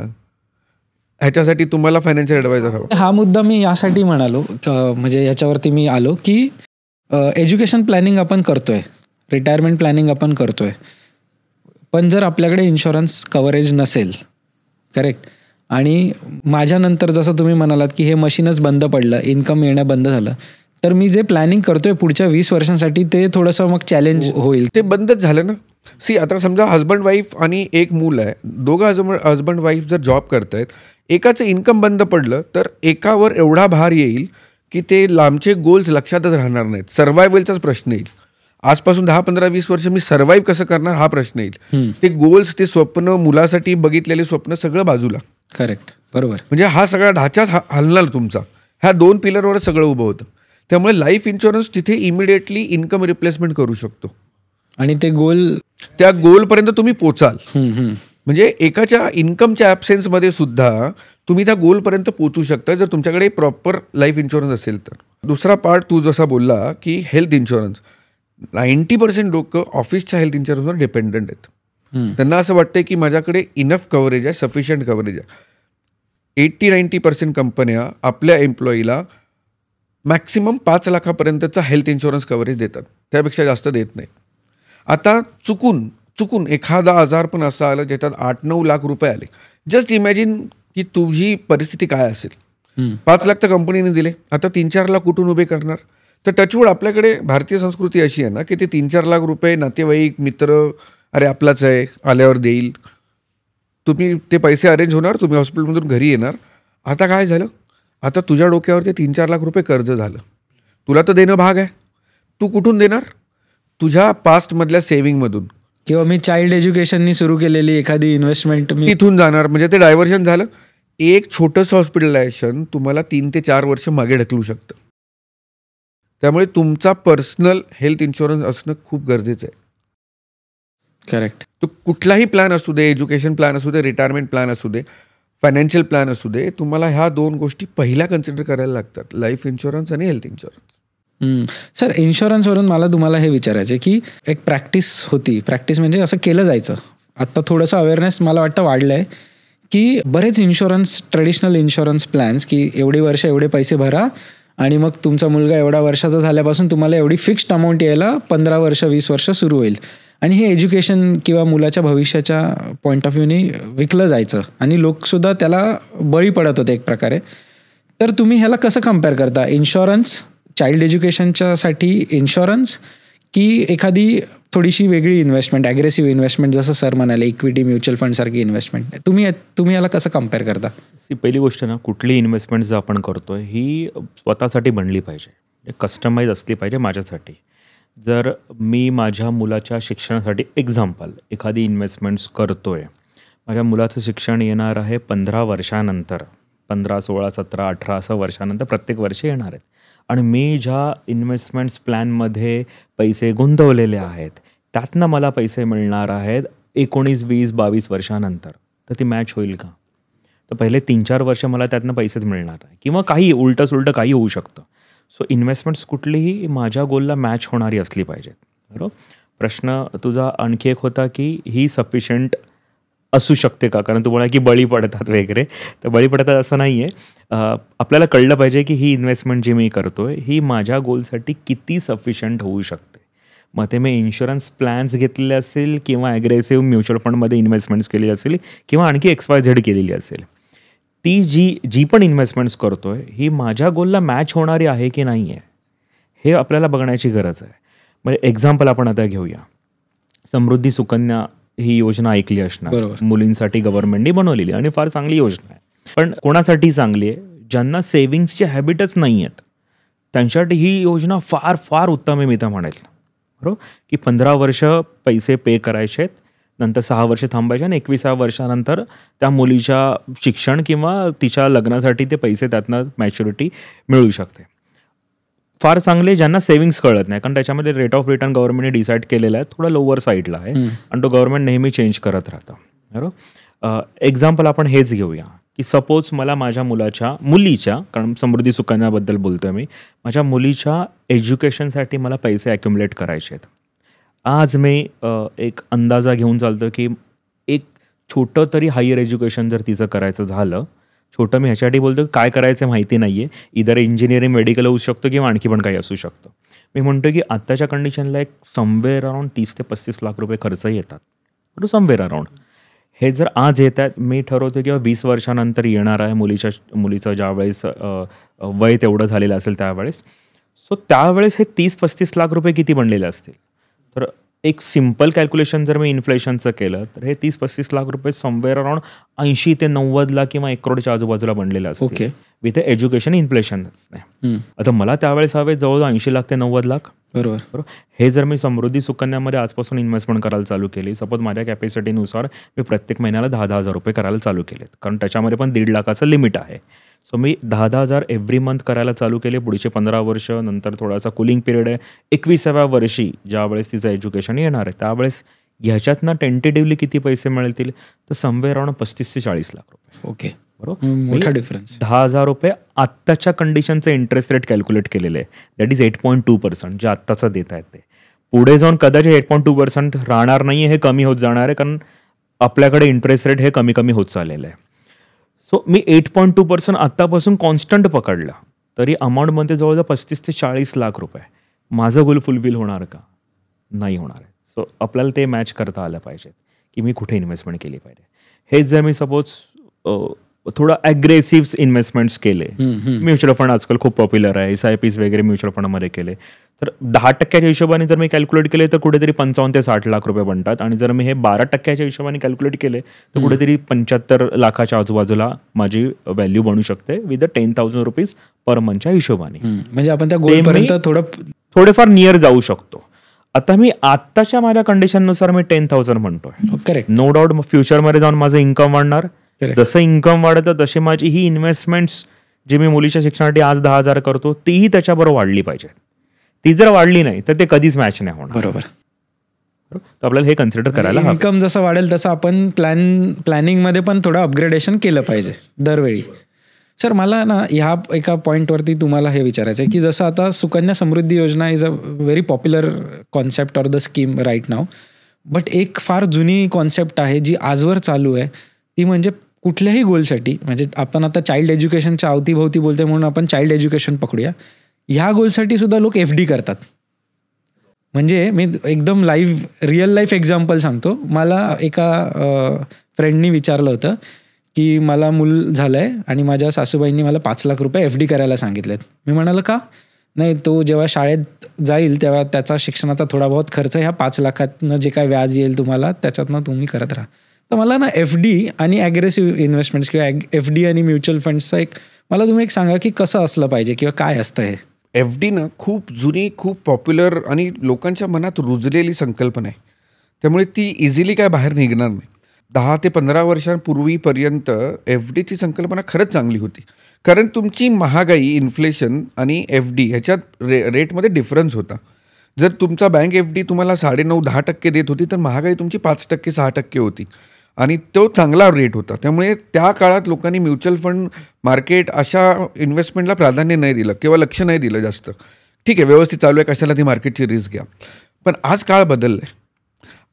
ह्याच्यासाठी तुम्हाला फायनान्शियल ॲडवायझर हवा. हा मुद्दा मी यासाठी म्हणालो, म्हणजे याच्यावरती मी आलो की एज्युकेशन प्लॅनिंग आपण करतोय, रिटायरमेंट प्लॅनिंग आपण करतोय, पण जर आपल्याकडे इन्शुरन्स कव्हरेज नसेल, करेक्ट, आणि माझ्यानंतर जसं तुम्ही म्हणालात की हे मशीनच बंद पडलं, इन्कम येणं बंद झालं, तर मी जे प्लॅनिंग करतोय पुढच्या 20 वर्षांसाठी ते थोडंसं मग चॅलेंज होईल. ते बंदच झालं ना. आता समजा हजबंड वाईफ आणि एक मूल आहे, दोघं हजबंड वाईफ जर जॉब करतायत, एकाचं इन्कम बंद पडलं तर एकावर एवढा भार येईल की ते लांबचे गोल्स लक्षातच राहणार नाहीत. सर्वायवलचाच प्रश्न येईल. आजपासून 10, 15, 20 वर्ष मी सर्वाईव्ह कसं करणार हा प्रश्न येईल. ते गोल्स, ते स्वप्न, मुलासाठी बघितलेले स्वप्न सगळं बाजूला. करेक्ट, बरोबर. म्हणजे हा सगळा ढाचाच हलणार तुमचा. ह्या 2 पिलरवर सगळं उभं होतं. त्यामुळे लाईफ इन्शुरन्स तिथे इमिडिएटली इन्कम रिप्लेसमेंट करू शकतो आणि ते त्या गोलपर्यंत तुम्ही पोचाल. म्हणजे एकाच्या इन्कमच्या ॲब्सेन्समध्ये सुद्धा तुम्ही त्या गोलपर्यंत पोचू शकता जर तुमच्याकडे प्रॉपर लाईफ इन्शुरन्स असेल तर. दुसरा पार्ट तू जसा बोलला की हेल्थ इन्शुरन्स, 90% लोक ऑफिसच्या हेल्थ इन्शुरन्सवर डिपेंडंट आहेत. त्यांना असं वाटतं की माझ्याकडे इनफ कव्हरेज आहे, सफिशियंट कव्हरेज आहे. 80-90% कंपन्या आपल्या एम्प्लॉईला मॅक्सिमम 5 लाखापर्यंतचा हेल्थ इन्शुरन्स कव्हरेज देतात, त्यापेक्षा जास्त देत नाहीत. आता चुकून एखादा आजार पण असा आला ज्याच्यात 8-9 लाख रुपये आले. जस्ट इमॅजिन की तुझी परिस्थिती काय असेल. 5 लाख तर कंपनीने दिले, आता 3-4 लाख कुठून उभे करणार. तर टचवूड आपल्याकडे भारतीय संस्कृती अशी आहे ना की ते 3-4 लाख रुपये नातेवाईक, मित्र, अरे आपलाच आहे, आल्यावर देईल, तुम्ही ते पैसे अरेंज होणार, तुम्ही हॉस्पिटलमधून घरी येणार. आता काय झालं, आता तुझ्या डोक्यावर ते 3-4 लाख रुपये कर्ज झालं. तुला तर देणं भाग आहे. तू कुठून देणार? तुझ्या पास्टमधल्या सेव्हिंगमधून, किंवा मी चाइल्ड एज्युकेशननी सुरू केलेली एखादी इन्व्हेस्टमेंट तिथून जाणार. म्हणजे ते डायव्हर्शन झालं. एक छोटंसं हॉस्पिटलायझेशन तुम्हाला 3 ते 4 वर्ष मागे ढकलू शकतं. त्यामुळे तुमचा पर्सनल हेल्थ इन्शुरन्स असणं खूप गरजेचं आहे. करेक्ट. तो कुठलाही प्लॅन असू दे, एज्युकेशन प्लॅन असू दे, रिटायरमेंट प्लॅन असू दे, फायनान्शियल प्लॅन असू दे, तुम्हाला ह्या 2 गोष्टी पहिल्या कन्सिडर करायला लागतात, लाईफ इन्शुरन्स आणि हेल्थ इन्शुरन्स. सर, इन्शुरन्सवरून मला तुम्हाला हे विचारायचं आहे की एक प्रॅक्टिस होती, प्रॅक्टिस म्हणजे असं केलं जायचं, आत्ता थोडंसं अवेअरनेस मला वाटतं वाढलं आहे की बरेच इन्शुरन्स, ट्रेडिशनल इन्शुरन्स प्लॅन्स, की एवढी वर्ष एवढे पैसे भरा आणि मग तुमचा मुलगा एवढा वर्षाचा झाल्यापासून तुम्हाला एवढी फिक्स्ड अमाऊंट यायला 15 वर्ष 20 वर्ष सुरू होईल. आणि हे एज्युकेशन किंवा मुलाच्या भविष्याच्या पॉईंट ऑफ व्ह्यूने विकलं जायचं आणि लोकसुद्धा त्याला बळी पडत होते एक प्रकारे. तर तुम्ही ह्याला कसं कम्पेअर करता? इन्शुरन्स, चाइल्ड एज्युकेशनच्यासाठी इन्शुरन्स, की एखादी थोडीशी वेगळी इन्व्हेस्टमेंट, ॲग्रेसिव्ह इन्व्हेस्टमेंट, जसं सर म्हणाले इक्विटी म्युच्युअल फंडसारखी इन्व्हेस्टमेंट? तुम्ही याला कसं कम्पेअर करता? पहिली गोष्ट ना, कुठली इन्व्हेस्टमेंट जर आपण करतोय ही स्वतःसाठी बनली पाहिजे, कस्टमाइज असली पाहिजे माझ्यासाठी. जर मी माझ्या मुलाच्या शिक्षणासाठी एक्झाम्पल एखादी इन्व्हेस्टमेंट्स करतोय, माझ्या मुलाचं शिक्षण येणार आहे 15 वर्षानंतर, 15, 16, 17, 18 असं वर्षानंतर प्रत्येक वर्षी येणार आहेत. आणि मी ज्या इन्व्हेस्टमेंट्स प्लॅनमध्ये पैसे गुंतवलेले आहेत त्यातनं मला पैसे मिळणार आहेत 19, 20, 22 वर्षानंतर, तर ती मॅच होईल का? तर पहिले 3-4 वर्ष मला त्यातनं पैसेच मिळणार आहे, किंवा काही उलटं काही होऊ शकतं. सो इन्व्हेस्टमेंट्स कुठलीही माझ्या गोलला मॅच होणारी असली पाहिजेत. बरोबर. प्रश्न तुझा आणखी एक होता की ही सफिशियंट असू शकते का, कारण तुम्हाला की बळी पडतात वगैरे. तर बळी पडतात असं नाही आहे. आपल्याला कळलं पाहिजे की ही इन्व्हेस्टमेंट जी मी करतोय ही माझ्या गोलसाठी किती सफिशियंट होऊ शकते. मग ते मी इन्शुरन्स प्लॅन्स घेतलेले असेल किंवा ॲग्रेसिव्ह म्युच्युअल फंडमध्ये इन्व्हेस्टमेंट्स केली असेल किंवा आणखी XYZ केलेली असेल, ती जी पण इन्व्हेस्टमेंट्स करतोय ही माझ्या गोलला मॅच होणारी आहे की नाही आहे हे आपल्याला बघण्याची गरज आहे. म्हणजे एक्झाम्पल आपण आता घेऊया. समृद्धी सुकन्या ही योजना ऐकली असणार, मुलींसाठी गव्हर्नमेंटने बनवलेली आणि फार चांगली योजना आहे. पण कोणासाठी चांगली आहे? ज्यांना सेव्हिंग्सची हॅबिटच नाही आहेत त्यांच्यासाठी ही योजना फार फार उत्तम आहे मी तर म्हणेल. बरोबर की 15 वर्ष पैसे पे करायचे आहेत, नंतर 6 वर्ष थांबायचे आणि 21व्या वर्षानंतर त्या मुलीच्या शिक्षण किंवा तिच्या लग्नासाठी ते पैसे त्यातनं मॅच्युरिटी मिळू शकते. फार चांगले ज्यांना सेव्हिंग्स कळत नाही, कारण त्याच्यामध्ये रेट ऑफ रिटर्न गव्हर्नमेंटने डिसाईड केलेला आहे, थोडा लोअर साईडला आहे आणि तो गव्हर्नमेंट नेहमी चेंज करत राहतं. बरोबर. एक्झाम्पल आपण हेच घेऊया की सपोज मला माझ्या मुलीच्या, कारण समृद्धी सुकन्याबद्दल बोलतोय मी, माझ्या मुलीच्या एज्युकेशनसाठी मला पैसे ॲक्युमुलेट करायचे आहेत. आज मी एक अंदाजा घेऊन चालतो की एक छोटं तरी हायर एज्युकेशन जर तिचं करायचं झालं, छोटं मी ह्याच्यासाठी बोलतो काय करायचं माहिती नाही आहे, इधर इंजिनिअरिंग मेडिकल होऊ शकतो किंवा आणखी पण काही असू शकतं. मी म्हणतो की आत्ताच्या कंडिशनला एक समवेअर अराउंड 30 ते 35 लाख रुपये खर्चही येतात. बरोबर, समवेअर अराउंड. हे जर आज येत आहेत, मी ठरवतो किंवा 20 वर्षानंतर येणार आहे मुलीचं ज्यावेळेस वय तेवढं झालेलं असेल त्यावेळेस, सो त्यावेळेस हे 30-35 लाख रुपये किती बनलेले असतील? तर एक सिम्पल कॅल्क्युलेशन जर मी इन्फ्लेशनचं केलं तर हे 30-35 लाख रुपये समवेअर अराउंड 80 ते 90 लाख किंवा 1 करोडच्या आजूबाजूला बनलेलं असतं विथ एज्युकेशन इन्फ्लेशनच नाही. आता मला त्यावेळेस हवे जवळ 80 लाख ते 90 लाख. बरोबर. हे जर मी समृद्धी सुकन्यामध्ये आजपासून इन्व्हेस्टमेंट करायला चालू केली, सपोज माझ्या कॅपॅसिटीनुसार मी प्रत्येक महिन्याला 10,000 रुपये करायला चालू केलेत, कारण त्याच्यामध्ये पण 1.5 लाखाचं लिमिट आहे. सो मी 10,000 एव्हरी मंथ करायला चालू केले. पुढचे 15 वर्ष, नंतर थोडासा कुलिंग पिरियड आहे. 21व्या वर्षी ज्यावेळेस तिचं एज्युकेशन येणार आहे त्यावेळेस ह्याच्यातनं टेंटेटिव्हली किती पैसे मिळतील तर समवेअर अराउंड 35 ते 40 लाख रुपये. ओके. बरोबर. मोठा डिफरन्स. 10,000 रुपये आत्ताच्या कंडिशनचं इंटरेस्ट रेट कॅल्क्युलेट केलेलं आहे, दॅट इज 8.2% जे आत्ताचं देत आहेत ते. पुढे जाऊन कदाचित 8.2% राहणार नाही आहे, हे कमी होत जाणार आहे, कारण आपल्याकडे इंटरेस्ट रेट हे कमी कमी होत चाललेलं आहे. सो मी 8.2% आत्तापासून कॉन्स्टंट पकडला तरी अमाऊंटमध्ये जवळजवळ 35 ते 40 लाख रुपये. माझं गोल फुलफिल होणार का? नाही होणार आहे. सो आपल्याला ते मॅच करता आलं पाहिजे की मी कुठे इन्व्हेस्टमेंट केली पाहिजे. हेच जर मी सपोज थोडं ॲग्रेसिव्ह इन्व्हेस्टमेंट्स केले, म्युच्युअल फंड आजकाल खूप पॉप्युलर आहे, SIPs वगैरे म्युच्युअल फंडमध्ये केले, तर 10% हिशोबाने जर मी कॅल्क्युलेट केले तर कुठेतरी 55 ते 60 लाख रुपये बनतात. आणि जर मी हे 12% हिशोबाने कॅल्क्युलेट केले तर कुठेतरी 75 लाखाच्या आजूबाजूला माझी व्हॅल्यू बनू शकते विथ 10,000 रुपीज पर मंथच्या हिशोबाने. म्हणजे आपण त्या गोलपर्यंत थोडेफार नियर जाऊ शकतो. आता मी आत्ताच्या माझ्या कंडिशननुसार मी 10,000 म्हणतोय. करेक्ट. नो डाऊट फ्युचरमध्ये जाऊन माझं इन्कम वाढणार. जसं इन्कम वाढतं तशी माझी ही इन्व्हेस्टमेंट्स जी मी मुलीच्या शिक्षणासाठी आज 10,000 करतो तीही त्याच्याबरोबर वाढली पाहिजे. ती जर वाढली नाही तर ते कधीच मॅच नाही होणार. बरोबर. तर आपल्याला हे कन्सिडर करायला हवं. इन्कम जसं वाढेल तसं आपण प्लॅनिंगमध्ये पण थोडं अपग्रेडेशन केलं पाहिजे दरवेळी. सर मला ना ह्या एका पॉईंटवरती तुम्हाला हे विचारायचं आहे की जसं आता Sukanya Samriddhi Yojana is a very popular concept or the scheme right नाव, बट एक फार जुनी कॉन्सेप्ट आहे जी आजवर चालू आहे, ती म्हणजे कुठल्याही गोलसाठी, म्हणजे आपण आता चाइल्ड एज्युकेशनच्या अवतीभोवती बोलतोय म्हणून आपण चाइल्ड एज्युकेशन पकडूया, ह्या गोलसाठी सुद्धा लोक FD करतात. म्हणजे मी एकदम रिअल लाईफ एक्झाम्पल सांगतो. मला एका फ्रेंडनी विचारलं होतं की मला मूल झालं आहे आणि माझ्या सासूबाईंनी मला 5 लाख रुपये FD करायला सांगितलेत. मी म्हणालं का? नाही, तो जेव्हा शाळेत जाईल तेव्हा त्याचा शिक्षणाचा थोडा बहुत खर्च ह्या 5 लाखातनं जे काय व्याज येईल तुम्हाला त्याच्यातनं तुम्ही करत राहा. तर मला ना FD आणि ॲग्रेसिव्ह इन्व्हेस्टमेंट्स किंवा FD आणि म्युच्युअल फंड्सचा मला तुम्ही एक सांगा की कसं असलं पाहिजे किंवा काय असतं हे. FD ना खूप जुनी, खूप पॉप्युलर आणि लोकांच्या मनात रुजलेली संकल्पना आहे. त्यामुळे ती इझिली काय बाहेर निघणार नाही. 10 ते 15 वर्षांपूर्वीपर्यंत FDची संकल्पना खरंच चांगली होती. कारण तुमची महागाई, इन्फ्लेशन आणि FD ह्याच्यात रेटमध्ये डिफरन्स होता. जर तुमचा बँक FD तुम्हाला 9.5-10% देत होती, तर महागाई तुमची 5% 6% होती आणि तो चांगला रेट होता. त्यामुळे त्या काळात लोकांनी म्युच्युअल फंड मार्केट अशा इन्व्हेस्टमेंटला प्राधान्य नाही दिलं किंवा लक्ष नाही दिलं जास्त. ठीक आहे, व्यवस्थित चालू आहे, कशाला ती मार्केटची रिस्क घ्या. पण आज काळ बदलला आहे.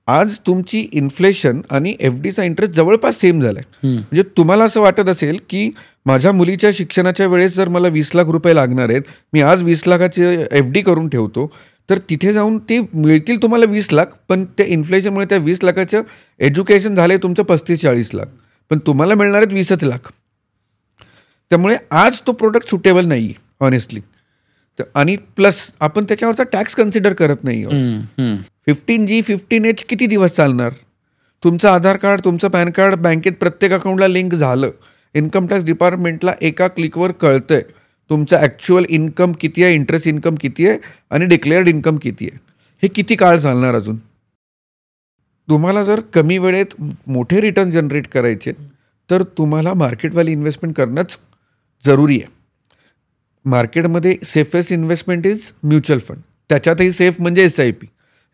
आज तुमची इन्फ्लेशन आणि FDचा इंटरेस्ट जवळपास सेम झाला आहे. म्हणजे तुम्हाला असं वाटत असेल की माझ्या मुलीच्या शिक्षणाच्या वेळेस जर मला 20 लाख रुपये लागणार आहेत, मी आज 20 लाखाचे FD करून ठेवतो, तर तिथे जाऊन ते मिळतील तुम्हाला 20 लाख, पण त्या इन्फ्लेशनमुळे त्या 20 लाखाचं एज्युकेशन झालं आहे तुमचं 35-40 लाख, पण तुम्हाला मिळणार आहेत 20च लाख. त्यामुळे आज तो प्रोडक्ट सुटेबल नाही आहे ऑनेस्टली. आणि प्लस आपण त्याच्यावरचा टॅक्स कन्सिडर करत नाही. 15G 15H किती दिवस चालणार? तुमचं आधार कार्ड, तुमचं पॅन कार्ड बँकेत प्रत्येक अकाउंटला लिंक झालं, इन्कम टॅक्स डिपार्टमेंटला एका क्लिकवर कळतंय तुमचं ॲक्च्युअल इन्कम किती आहे, इंटरेस्ट इन्कम किती आहे आणि डिक्लेअर्ड इन्कम किती आहे. हे किती काळ चालणार अजून? तुम्हाला जर कमी वेळेत मोठे रिटर्न जनरेट करायचे तर तुम्हाला मार्केटवाली इन्व्हेस्टमेंट करणंच जरुरी आहे. मार्केटमध्ये safest investment is mutual fund. त्याच्यातही सेफ म्हणजे SIP.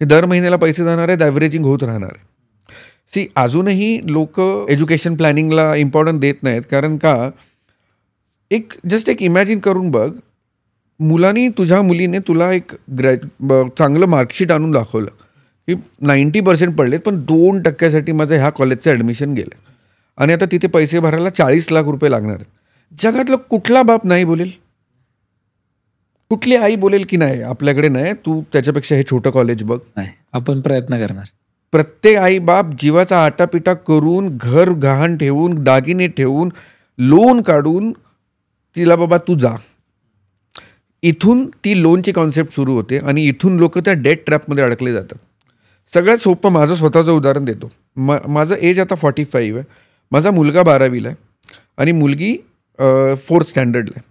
हे दर महिन्याला पैसे जाणार आहेत, ॲव्हरेजिंग होत राहणार आहे. अजूनही लोक एज्युकेशन प्लॅनिंगला इम्पॉर्टन्स देत नाहीत. कारण का, जस्ट एक इमॅजिन करून बघ, तुझ्या मुलीने तुला एक चांगलं मार्कशीट आणून दाखवलं की 90% पडलेत, पण 2% माझं ह्या कॉलेजचं ॲडमिशन गेलं आणि आता तिथे पैसे भरायला 40 लाख रुपये लागणार आहेत. जगातलं कुठला बाप नाही बोलेल? कुठली आई बोलेल की नाही आपल्याकडे नाही, तू त्याच्यापेक्षा हे छोटं कॉलेज बघ? नाही, आपण प्रयत्न करणार. प्रत्येक आई बाप जीवाचा आटापिटा करून, घर गहाण ठेवून, दागिने ठेवून, लोन काढून तिला बाबा तू जा. इथून ती लोनची कॉन्सेप्ट सुरू होते आणि इथून लोक त्या डेट ट्रॅपमध्ये अडकले जातात. सगळ्यात सोपं माझं स्वतःचं उदाहरण देतो. माझं एज आता 45 आहे. माझा मुलगा 12वीला आहे आणि मुलगी 4th स्टँडर्डला आहे.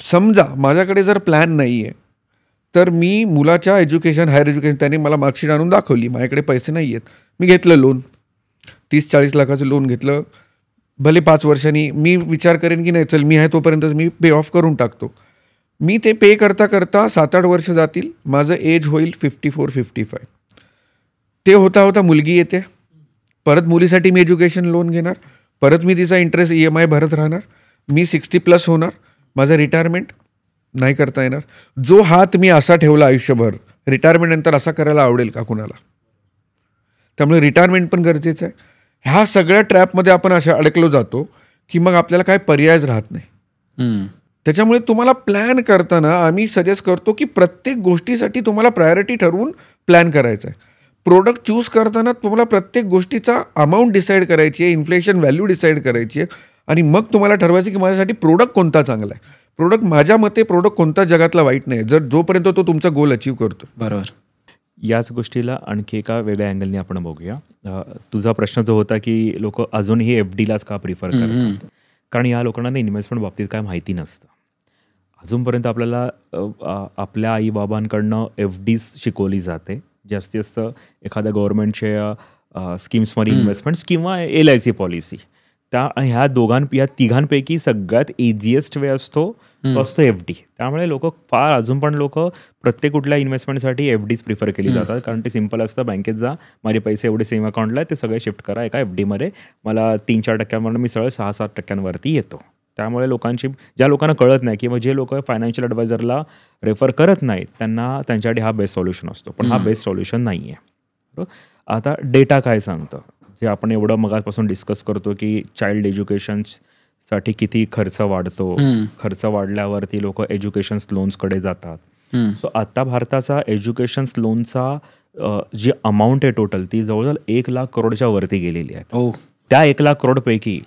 समजा माझ्याकडे जर प्लॅन नाही आहे तर मी मुलाच्या हायर एज्युकेशन त्याने मला मार्कशीट आणून दाखवली, माझ्याकडे पैसे नाही आहेत, मी घेतलं लोन, 30-40 लाखाचं लोन घेतलं. भले 5 वर्षांनी मी विचार करेन की नाही चल मी आहे तोपर्यंतच मी पे ऑफ करून टाकतो. मी ते पे करता करता 7-8 वर्ष जातील, माझं एज होईल 54-55. ते होता होता मुलगी येते, परत मुलीसाठी मी एज्युकेशन लोन घेणार, परत मी तिचा इंटरेस्ट EMI भरत राहणार, मी 60+ होणार, माझं रिटायरमेंट नाही करता येणार. जो हात मी असा ठेवला आयुष्यभर, रिटायरमेंट नंतर असा करायला आवडेल का कुणाला? त्यामुळे रिटायरमेंट पण गरजेचं आहे. ह्या सगळ्या ट्रॅपमध्ये आपण अशा अडकलो जातो की मग आपल्याला काय पर्यायच राहत नाही. त्याच्यामुळे तुम्हाला प्लॅन करताना आम्ही सजेस्ट करतो की प्रत्येक गोष्टीसाठी तुम्हाला प्रायोरिटी ठरवून प्लॅन करायचा आहे. प्रोडक्ट चूज करताना तुम्हाला प्रत्येक गोष्टीचा अमाऊंट डिसाईड करायची आहे, इन्फ्लेशन व्हॅल्यू डिसाईड करायची आहे आणि मग तुम्हाला ठरवायचं की माझ्यासाठी प्रोडक्ट कोणता चांगला आहे. माझ्या मते प्रोडक्ट कोणता जगातला वाईट नाही, जोपर्यंत तो तुमचा गोल अचीव करतो. बरोबर. याच गोष्टीला आणखी एका वेगळ्या अँगलने आपण बघूया. तुझा प्रश्न जो होता की लोक अजूनही FDलाच का प्रिफर करतात, कारण या लोकांना इन्व्हेस्टमेंट बाबतीत काय माहिती नसतं. अजूनपर्यंत आपल्याला आपल्या आईबाबांकडनं FDs शिकवली जाते. जास्तीत जास्त एखाद्या गव्हर्नमेंटच्या स्कीम्समध्ये इन्व्हेस्टमेंट्स किंवा LIC पॉलिसी. या तिघांपैकी सगळ्यात इझिएस्ट वे असतो FD. त्यामुळे अजून पण लोक प्रत्येक कुठल्या इन्व्हेस्टमेंटसाठी FDs प्रिफर केली जातात, कारण ते सिम्पल असतं. बँकेत जा, माझे पैसे एवढे सेम अकाउंटला आहे, ते सगळे शिफ्ट करा एका FDमध्ये, मला 3-4% मी सरळ 6-7% येतो. त्यामुळे ज्या लोकांना कळत नाही किंवा जे लोक फायनान्शियल ॲडवायझरला रेफर करत नाहीत त्यांच्यासाठी हा बेस्ट सॉल्युशन असतो, पण हा बेस्ट सॉल्युशन नाही आहे. आता डेटा काय सांगतं? जे आपण एवढं मगापासून डिस्कस करतो की चाइल्ड एज्युकेशनसाठी किती खर्च वाढतो, खर्च वाढल्यावरती लोक एज्युकेशन लोन्सकडे जातात. सो आता भारताचा एज्युकेशन लोनचा जी अमाऊंट आहे टोटल ती जवळजवळ 1,00,000 करोडच्या वरती गेलेली आहे. त्या 1,00,000 करोडपैकी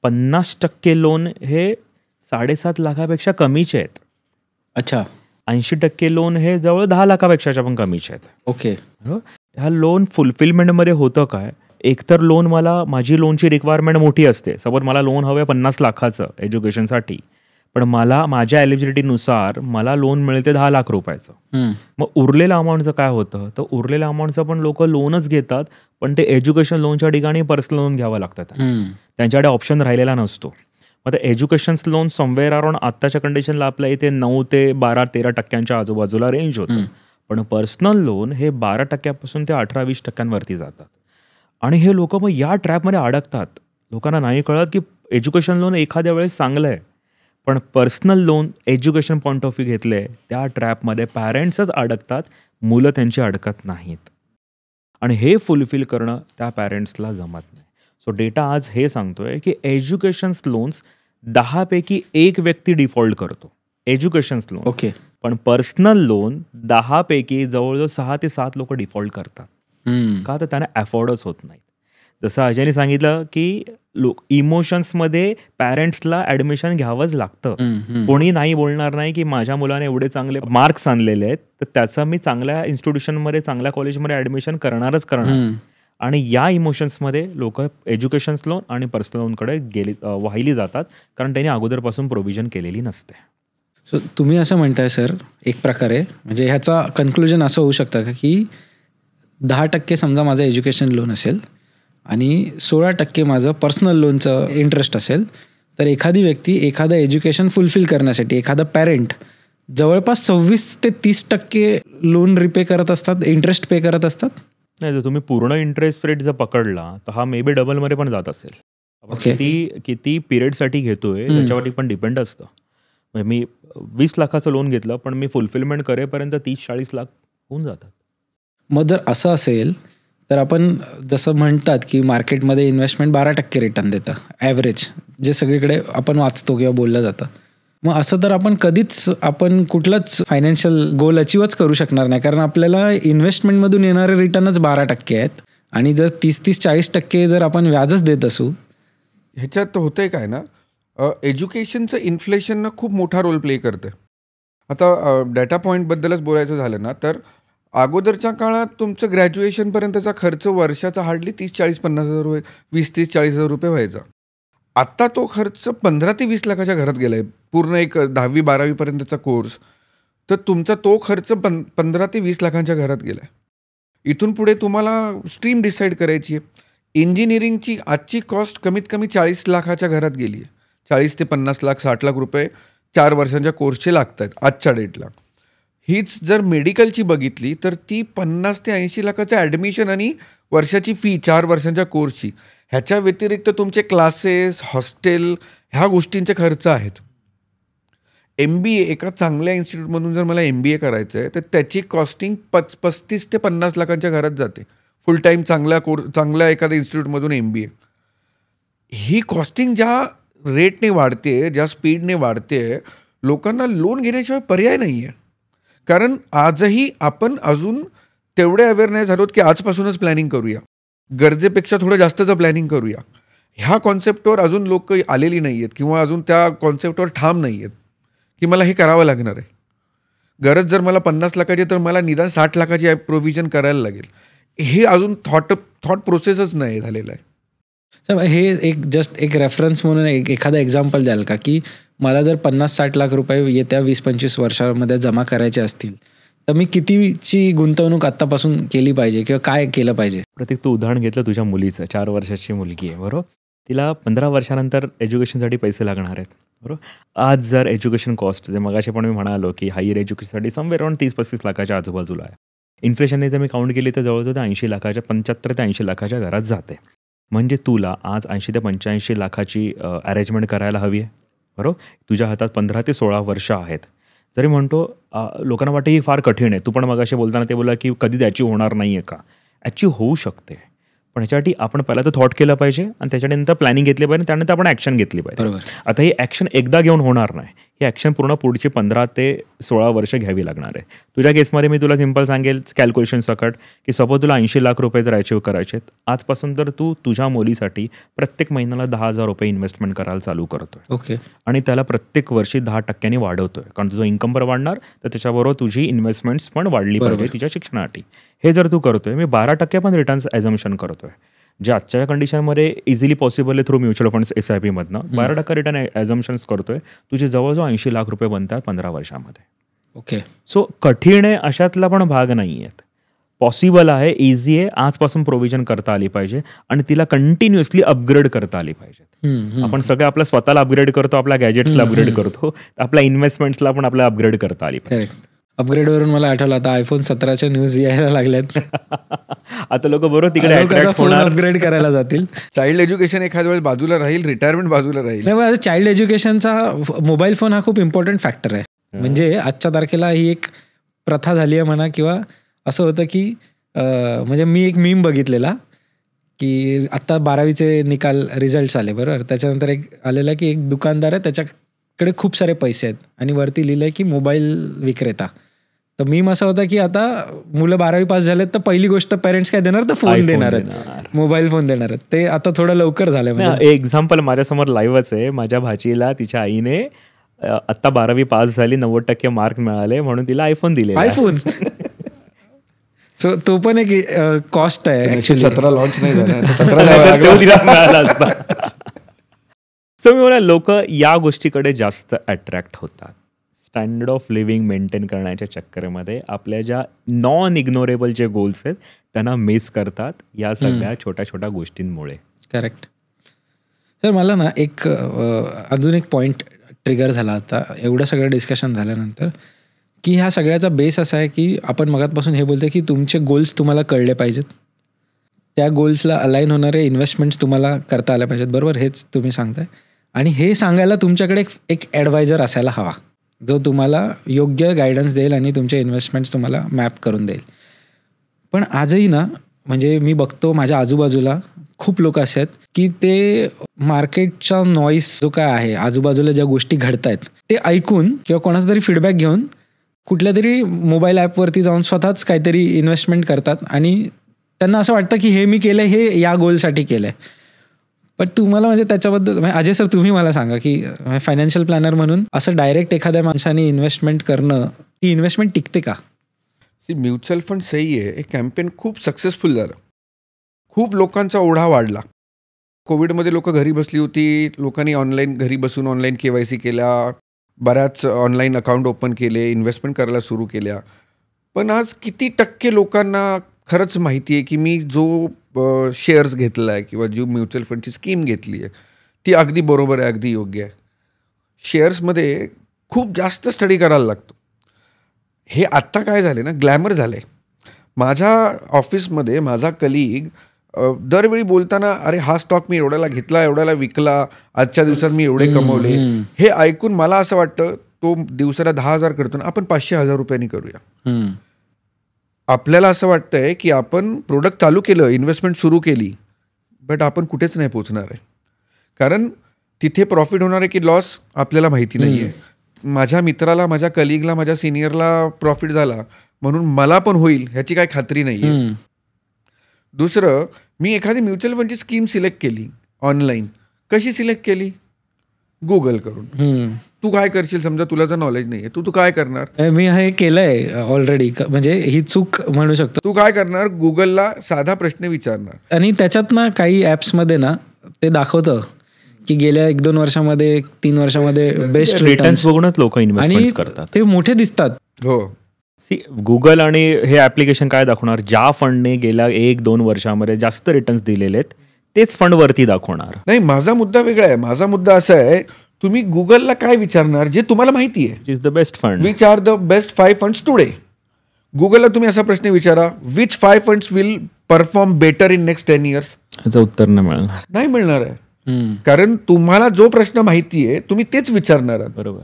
50% लोन हे 7.5 लाखापेक्षा कमीचे आहेत. अच्छा. 80% लोन हे जवळ 10 लाखापेक्षा पण कमीचे आहेत. ओके. ह्या लोन फुलफिलमेंटमध्ये होतं काय, एकतर लोन माझी लोनची रिक्वायरमेंट मोठी असते. सपोज मला लोन हवं आहे 50 लाखाचं एज्युकेशनसाठी, पण माझ्या एलिजिबिलिटीनुसार मला लोन मिळते 10 लाख रुपयाचं. मग उरलेल्या अमाऊंटचं काय होतं, तर उरलेल्या अमाऊंटचं पण लोक लोनच घेतात, पण ते एज्युकेशन लोनच्या ठिकाणी पर्सनल लोन घ्यावं लागतं. त्यांच्याकडे ऑप्शन राहिलेला नसतो. मग ते एज्युकेशन लोन समवेअर अराउंड आत्ताच्या कंडिशनला आपल्या इथे 9 ते 12-13% आजूबाजूला रेंज होतं. पण पर्सनल लोन हे 12% ते 18-20% जातात. आणि हे लोक मग या ट्रॅपमध्ये अडकतात. लोकांना नाही कळत की एज्युकेशन लोन एखाद्या वेळेस चांगलं आहे, पण personal loan education point of view घेतले त्या ट्रॅपमध्ये पॅरेंट्सच अडकतात, मुलं त्यांची अडकत नाहीत. आणि हे फुलफिल करणं त्या पॅरेंट्सला जमत नाही. सो डेटा आज हे सांगतोय की एज्युकेशन लोन्स 10 पैकी 1 व्यक्ती डिफॉल्ट करतो एज्युकेशन लोन. ओके. पण पर्सनल लोन 10 पैकी जवळजवळ 6 ते 7 लोक डिफॉल्ट करतात. का, तर त्यांना अफोर्डच होत नाही. जसं अजयने सांगितलं की इमोशन्समध्ये पॅरेंट्सला ऍडमिशन घ्यावंच लागतं. कोणी नाही बोलणार नाही की माझ्या मुलाने एवढे चांगले मार्क्स आणलेले आहेत तर त्याचं मी चांगल्या इन्स्टिट्यूशनमध्ये चांगल्या कॉलेजमध्ये ऍडमिशन करणारच करणार. आणि या इमोशन्समध्ये लोक एज्युकेशन लोन आणि पर्सनल लोनकडे वाहिली जातात, कारण त्यांनी अगोदरपासून प्रोव्हिजन केलेली नसते. सो तुम्ही असं म्हणताय सर, एक प्रकारे म्हणजे ह्याचा कन्क्लुजन असं होऊ शकतं का की 10% समजा माझं एज्युकेशन लोन असेल आणि 16% माझं पर्सनल लोनचं इंटरेस्ट असेल, तर एखादी व्यक्ती एखादं एज्युकेशन फुलफिल करण्यासाठी एखादा पॅरेंट जवळपास 26 ते 30% लोन रिपे करत असतात, इंटरेस्ट पे करत असतात. नाही, जर तुम्ही पूर्ण इंटरेस्ट रेट जर पकडला तर हा मे बी डबलमध्ये पण जात असेल. किती पिरियडसाठी घेतोय त्याच्यावरती पण डिपेंड असतं. म्हणजे मी 20 लाखाचं लोन घेतलं पण मी फुलफिलमेंट करेपर्यंत 30-40 लाख होऊन जातात. मग जर असं असेल तर आपण जसं म्हणतात की मार्केटमध्ये इन्व्हेस्टमेंट 12% रिटर्न देतं ॲव्हरेज, जे सगळीकडे आपण वाचतो किंवा बोललं जातं. मग असं तर आपण कुठलंच फायनान्शियल गोल अचीवच करू शकणार नाही, कारण आपल्याला इन्व्हेस्टमेंटमधून येणारे रिटर्नच 12% आहेत. आणि जर 30-40% जर आपण व्याजच देत असू. ह्याच्यात होतंय काय ना, एज्युकेशनचं इन्फ्लेशननं खूप मोठा रोल प्ले करते. आता डाटा पॉईंटबद्दलच बोलायचं झालं ना, तर अगोदरच्या काळात तुमचं ग्रॅज्युएशनपर्यंतचा खर्च वर्षाचा हार्डली 30-40-50 हजार रुपये, 20-30-40 हजार रुपये व्हायचा. आत्ता तो खर्च 15 ते 20 लाखाच्या घरात गेला आहे. पूर्ण एक 10वी-12वी पर्यंतचा कोर्स, तर तुमचा तो खर्च 15 ते 20 लाखांच्या घरात गेला आहे. इथून पुढे तुम्हाला स्ट्रीम डिसाईड करायची आहे. इंजिनिअरिंगची आजची कॉस्ट कमीत कमी 40 लाखाच्या घरात गेली आहे. 40 ते 50 लाख 60 लाख रुपये 4 वर्षांच्या कोर्सचे लागत आहेत आजच्या डेटला. हीच जर मेडिकलची बघितली तर ती 50 ते 80 लाखाचं ॲडमिशन आणि वर्षाची फी 4 वर्षांच्या कोर्सची. ह्याच्या व्यतिरिक्त तुमचे क्लासेस, हॉस्टेल, ह्या गोष्टींचे खर्च आहेत. MBA एका चांगल्या इन्स्टिट्यूटमधून जर मला MBA करायचं आहे तर त्याची कॉस्टिंग 35 ते 50 लाखांच्या घरात जाते. फुल टाईम चांगल्या एखाद्या इन्स्टिट्यूटमधून MBA. ही कॉस्टिंग ज्या रेटने वाढते, ज्या स्पीडने वाढते, लोकांना लोन घेण्याशिवाय पर्याय नाही आहे. कारण आजही आपण अजून तेवढे अवेअर नाही झालोत की आजपासूनच प्लॅनिंग करूया, गरजेपेक्षा थोडं जास्तचं प्लॅनिंग करूया. ह्या कॉन्सेप्टवर अजून लोक आलेली नाही आहेत किंवा अजून त्या कॉन्सेप्टवर ठाम नाही आहेत की मला हे करावं लागणार आहे. गरज जर मला 50 लाखाची तर मला निदान 60 लाखाची प्रोव्हिजन करायला लागेल. हे अजून थॉट प्रोसेसच नाही झालेलं आहे. हे जस्ट एक रेफरन्स म्हणून एखादा एक्झाम्पल द्याल का की मला जर 50-60 लाख रुपये येत्या 20-25 वर्षामध्ये जमा करायचे असतील तर मी कितीची गुंतवणूक आत्तापासून केली पाहिजे किंवा काय केलं पाहिजे? प्रतीक, तू उदाहरण घेतलं तुझ्या मुलीचं. 4 वर्षाची मुलगी आहे, बरोबर. तिला 15 वर्षानंतर एज्युकेशनसाठी पैसे लागणार आहेत, बरोबर. आज जर एज्युकेशन कॉस्ट जे मगाशी पण मी म्हणालो की हायर एज्युकेशनसाठी समवेअर अराउंड 30-35 लाखाच्या आजूबाजूला आहे. इन्फ्लेशनने जर मी काउंट केली तर जवळजवळ 80 लाखाच्या 75 ते 80 लाखाच्या घरात जाते. म्हणजे तुला आज 80 ते 85 लाखाची अरेंजमेंट करायला हवी आहे, बरोबर. तुझ्या हातात 15 ते 16 वर्ष आहेत. जरी म्हणतो लोकांना वाटतं ही फार कठीण आहे. तू पण मगाशी बोलताना ते बोलला की कधी त्याची होणार नाही आहे का? ॲक्च्युली होऊ शकते, पण ह्याच्यासाठी आपण पहिला तर थॉट केलं पाहिजे आणि त्याच्यानंतर प्लॅनिंग घेतली पाहिजे, त्यानंतर आपण ॲक्शन घेतली पाहिजे. बरोबर. आता ही ॲक्शन एकदा घेऊन होणार नाही, ही ॲक्शन पूर्ण पुढची 15 ते 16 वर्ष घ्यावी लागणार आहे. तुझ्या केसमध्ये मी तुला सिम्पल सांगेल कॅल्क्युलेशन सकट की सपोज तुला 80 लाख रुपये जर अचीव्ह करायचे आहेत, आजपासून तर तू तुझ्या मुलीसाठी प्रत्येक महिन्याला 10,000 रुपये इन्व्हेस्टमेंट करायला चालू करतोय. ओके. आणि त्याला प्रत्येक वर्षी 10% वाढवतोय, कारण तुझं इन्कम पण वाढणार तर त्याच्याबरोबर तुझी इन्व्हेस्टमेंट्स पण वाढली पाहिजे तिच्या शिक्षणासाठी. हे जर तू करतोय, मी 12% पण रिटर्न्स ॲझम्पशन करतोय, जे आजच्या कंडिशनमध्ये इझिली पॉसिबल आहे थ्रू म्युच्युअल फंड्स SIP मधनं 12% रिटर्न ॲझम्पशन्स करतोय, तुझे जवळजवळ 80 लाख रुपये बनतात 15 वर्षामध्ये. ओके. सो कठीण आहे अशातला पण भाग नाही आहेत, पॉसिबल आहे, इझी आहे. आजपासून प्रोव्हिजन करता आली पाहिजे आणि तिला कंटिन्युअसली अपग्रेड करता आली पाहिजे. आपण सगळं आपल्या स्वतःला अपग्रेड करतो, आपल्या गॅजेट्सला अपग्रेड करतो, आपल्या इन्व्हेस्टमेंट्सला पण आपल्याला अपग्रेड करता आली पाहिजे. अपग्रेडवरून मला आठवलं आता iPhone 17च्या न्यूज यायला लागल्यात. आता लोक बरोबर तिकडे अपग्रेड करायला जातील. चाइल्ड एज्युकेशन एखाद्या वेळेस बाजूला राहील, रिटायरमेंट बाजूला राहील. नाही, चाइल्ड एज्युकेशनचा मोबाईल फोन हा खूप इम्पॉर्टंट फॅक्टर आहे. म्हणजे आजच्या तारखेला ही एक प्रथा झाली आहे म्हणा, किंवा असं होतं की म्हणजे मी एक मीम बघितलेला की आत्ता 12वीचे निकाल रिझल्ट्स आले बरोबर, त्याच्यानंतर एक आलेला की एक दुकानदार आहे, त्याच्याकडे खूप सारे पैसे आहेत आणि वरती लिहिलं आहे की मोबाईल विक्रेता. तर मीम असा होता की आता मुलं 12वी पास झालेत तर पहिली गोष्ट पेरेंट्स काय देणार तर फोन देणार आहेत, मोबाईल फोन देणार आहेत. ते आता थोडं लवकर झालंय. म्हणजे एक्झाम्पल माझ्यासमोर लाईव्हच आहे. माझ्या भाचीला तिच्या आईने आत्ता 12वी पास झाली, 90% मार्क मिळाले म्हणून तिला iPhone दिले. iPhone सो तो पण एक कॉस्ट आहे. 17 लॉन्च नाही झाला. सो मी मला लोक या गोष्टीकडे जास्त अट्रॅक्ट होतात. स्टँडर्ड ऑफ लिव्हिंग मेंटेन करण्याच्या चक्करमध्ये आपल्या ज्या नॉन इग्नोरेबल जे गोल्स आहेत त्यांना मिस करतात या सगळ्या छोट्या छोट्या गोष्टींमुळे. करेक्ट. सर मला ना एक अजून एक पॉईंट ट्रिगर झाला आता एवढं सगळं डिस्कशन झाल्यानंतर, की ह्या सगळ्याचा बेस असा आहे की आपण मगातपासून हे बोलतो की तुमचे गोल्स तुम्हाला कळले पाहिजेत, त्या गोल्सला अलाईन होणारे इन्व्हेस्टमेंट्स तुम्हाला करता आल्या पाहिजेत. बरोबर, हेच तुम्ही सांगताय. आणि हे सांगायला तुमच्याकडे एक ॲडवायझर असायला हवा, जो तुम्हाला योग्य गायडन्स देईल आणि तुमचे इन्व्हेस्टमेंट्स तुम्हाला मॅप करून देईल. पण आजही ना, म्हणजे मी बघतो माझ्या आजूबाजूला खूप लोक असे आहेत की ते मार्केटचा नॉईस जो काय आहे, आजूबाजूला ज्या गोष्टी घडत आहेत ते ऐकून किंवा कोणाचा तरी फीडबॅक घेऊन कुठल्या तरी मोबाईल ॲपवरती जाऊन स्वतःच काहीतरी इन्व्हेस्टमेंट करतात आणि त्यांना असं वाटतं की हे मी केलं हे या गोलसाठी केलं आहे. पण तुम्हाला म्हणजे त्याच्याबद्दल अजय सर तुम्ही मला सांगा की फायनान्शियल प्लॅनर म्हणून असं डायरेक्ट एखाद्या माणसाने इन्व्हेस्टमेंट करणं, ती इन्व्हेस्टमेंट टिकते का? म्युच्युअल फंड सही आहे, हे कॅम्पेन खूप सक्सेसफुल झालं, खूप लोकांचा ओढा वाढला. कोविडमध्ये लोक घरी बसली होती, लोकांनी ऑनलाईन घरी बसून ऑनलाईन KYC केल्या, बऱ्याच ऑनलाईन अकाउंट ओपन केले, इन्व्हेस्टमेंट करायला सुरू केल्या. पण आज किती टक्के लोकांना खरंच माहिती आहे की मी जो शेअर्स घेतला आहे किंवा जी म्युच्युअल फंडची स्कीम घेतली आहे ती अगदी बरोबर आहे, अगदी योग्य आहे? शेअर्समध्ये खूप जास्त स्टडी करायला लागतो. हे आत्ता काय झाले ना, ग्लॅमर झालं आहे. माझ्या ऑफिसमध्ये माझा कलिग दरवेळी बोलताना अरे हा स्टॉक मी एवढ्याला घेतला, एवढ्याला विकला, आजच्या दिवसात मी एवढे कमवले, हे ऐकून मला असं वाटतं तो दिवसाला 10,000 करतो ना, आपण 500,000 रुपयांनी करूया. आपल्याला असं वाटतंय की आपण प्रोडक्ट चालू केलं, इन्व्हेस्टमेंट सुरू केली, बट आपण कुठेच नाही पोचणार आहे, कारण तिथे प्रॉफिट होणार आहे की लॉस आपल्याला माहिती नाही आहे. माझ्या मित्राला, माझ्या कलिगला, माझ्या सिनियरला प्रॉफिट झाला म्हणून मला पण होईल ह्याची काही खात्री नाही आहे. दुसरं, मी एखादी म्युच्युअल फंडची स्कीम सिलेक्ट केली ऑनलाईन. कशी सिलेक्ट केली? गुगल करून. तू काय करशील समजा तुला जर नॉलेज नाही आहे, तू काय करणार? मी हे केलंय ऑलरेडी, म्हणजे ही चूक म्हणू शकतो. तू काय करणार? गुगलला साधा प्रश्न विचारणार आणि त्याच्यात ना काही ॲप्समध्ये ना ते दाखवतं की गेल्या 1-2 वर्षामध्ये 3 वर्षामध्ये बेस्ट रिटर्न्स बघूनच लोक इन्व्हेस्टमेंट करतात, ते मोठे दिसतात. हो. गुगल आणि हे ॲप्लिकेशन काय दाखवणार? ज्या फंडने गेल्या 1-2 वर्षामध्ये जास्त रिटर्न्स दिलेले आहेत तेच फंडवरती दाखवणार. नाही, माझा मुद्दा वेगळा आहे. माझा मुद्दा असा आहे, तुम्ही गुगलला काय विचारणार जे तुम्हाला माहिती आहे? Is the best fund. Which are the best 5 funds today? गुगलला तुम्ही असा प्रश्न विचारा, which 5 funds will perform better in next 10 years? याचं उत्तर नाही मिळणार आहे. कारण तुम्हाला जो प्रश्न माहिती आहे तुम्ही तेच विचारणार आहात. बरोबर.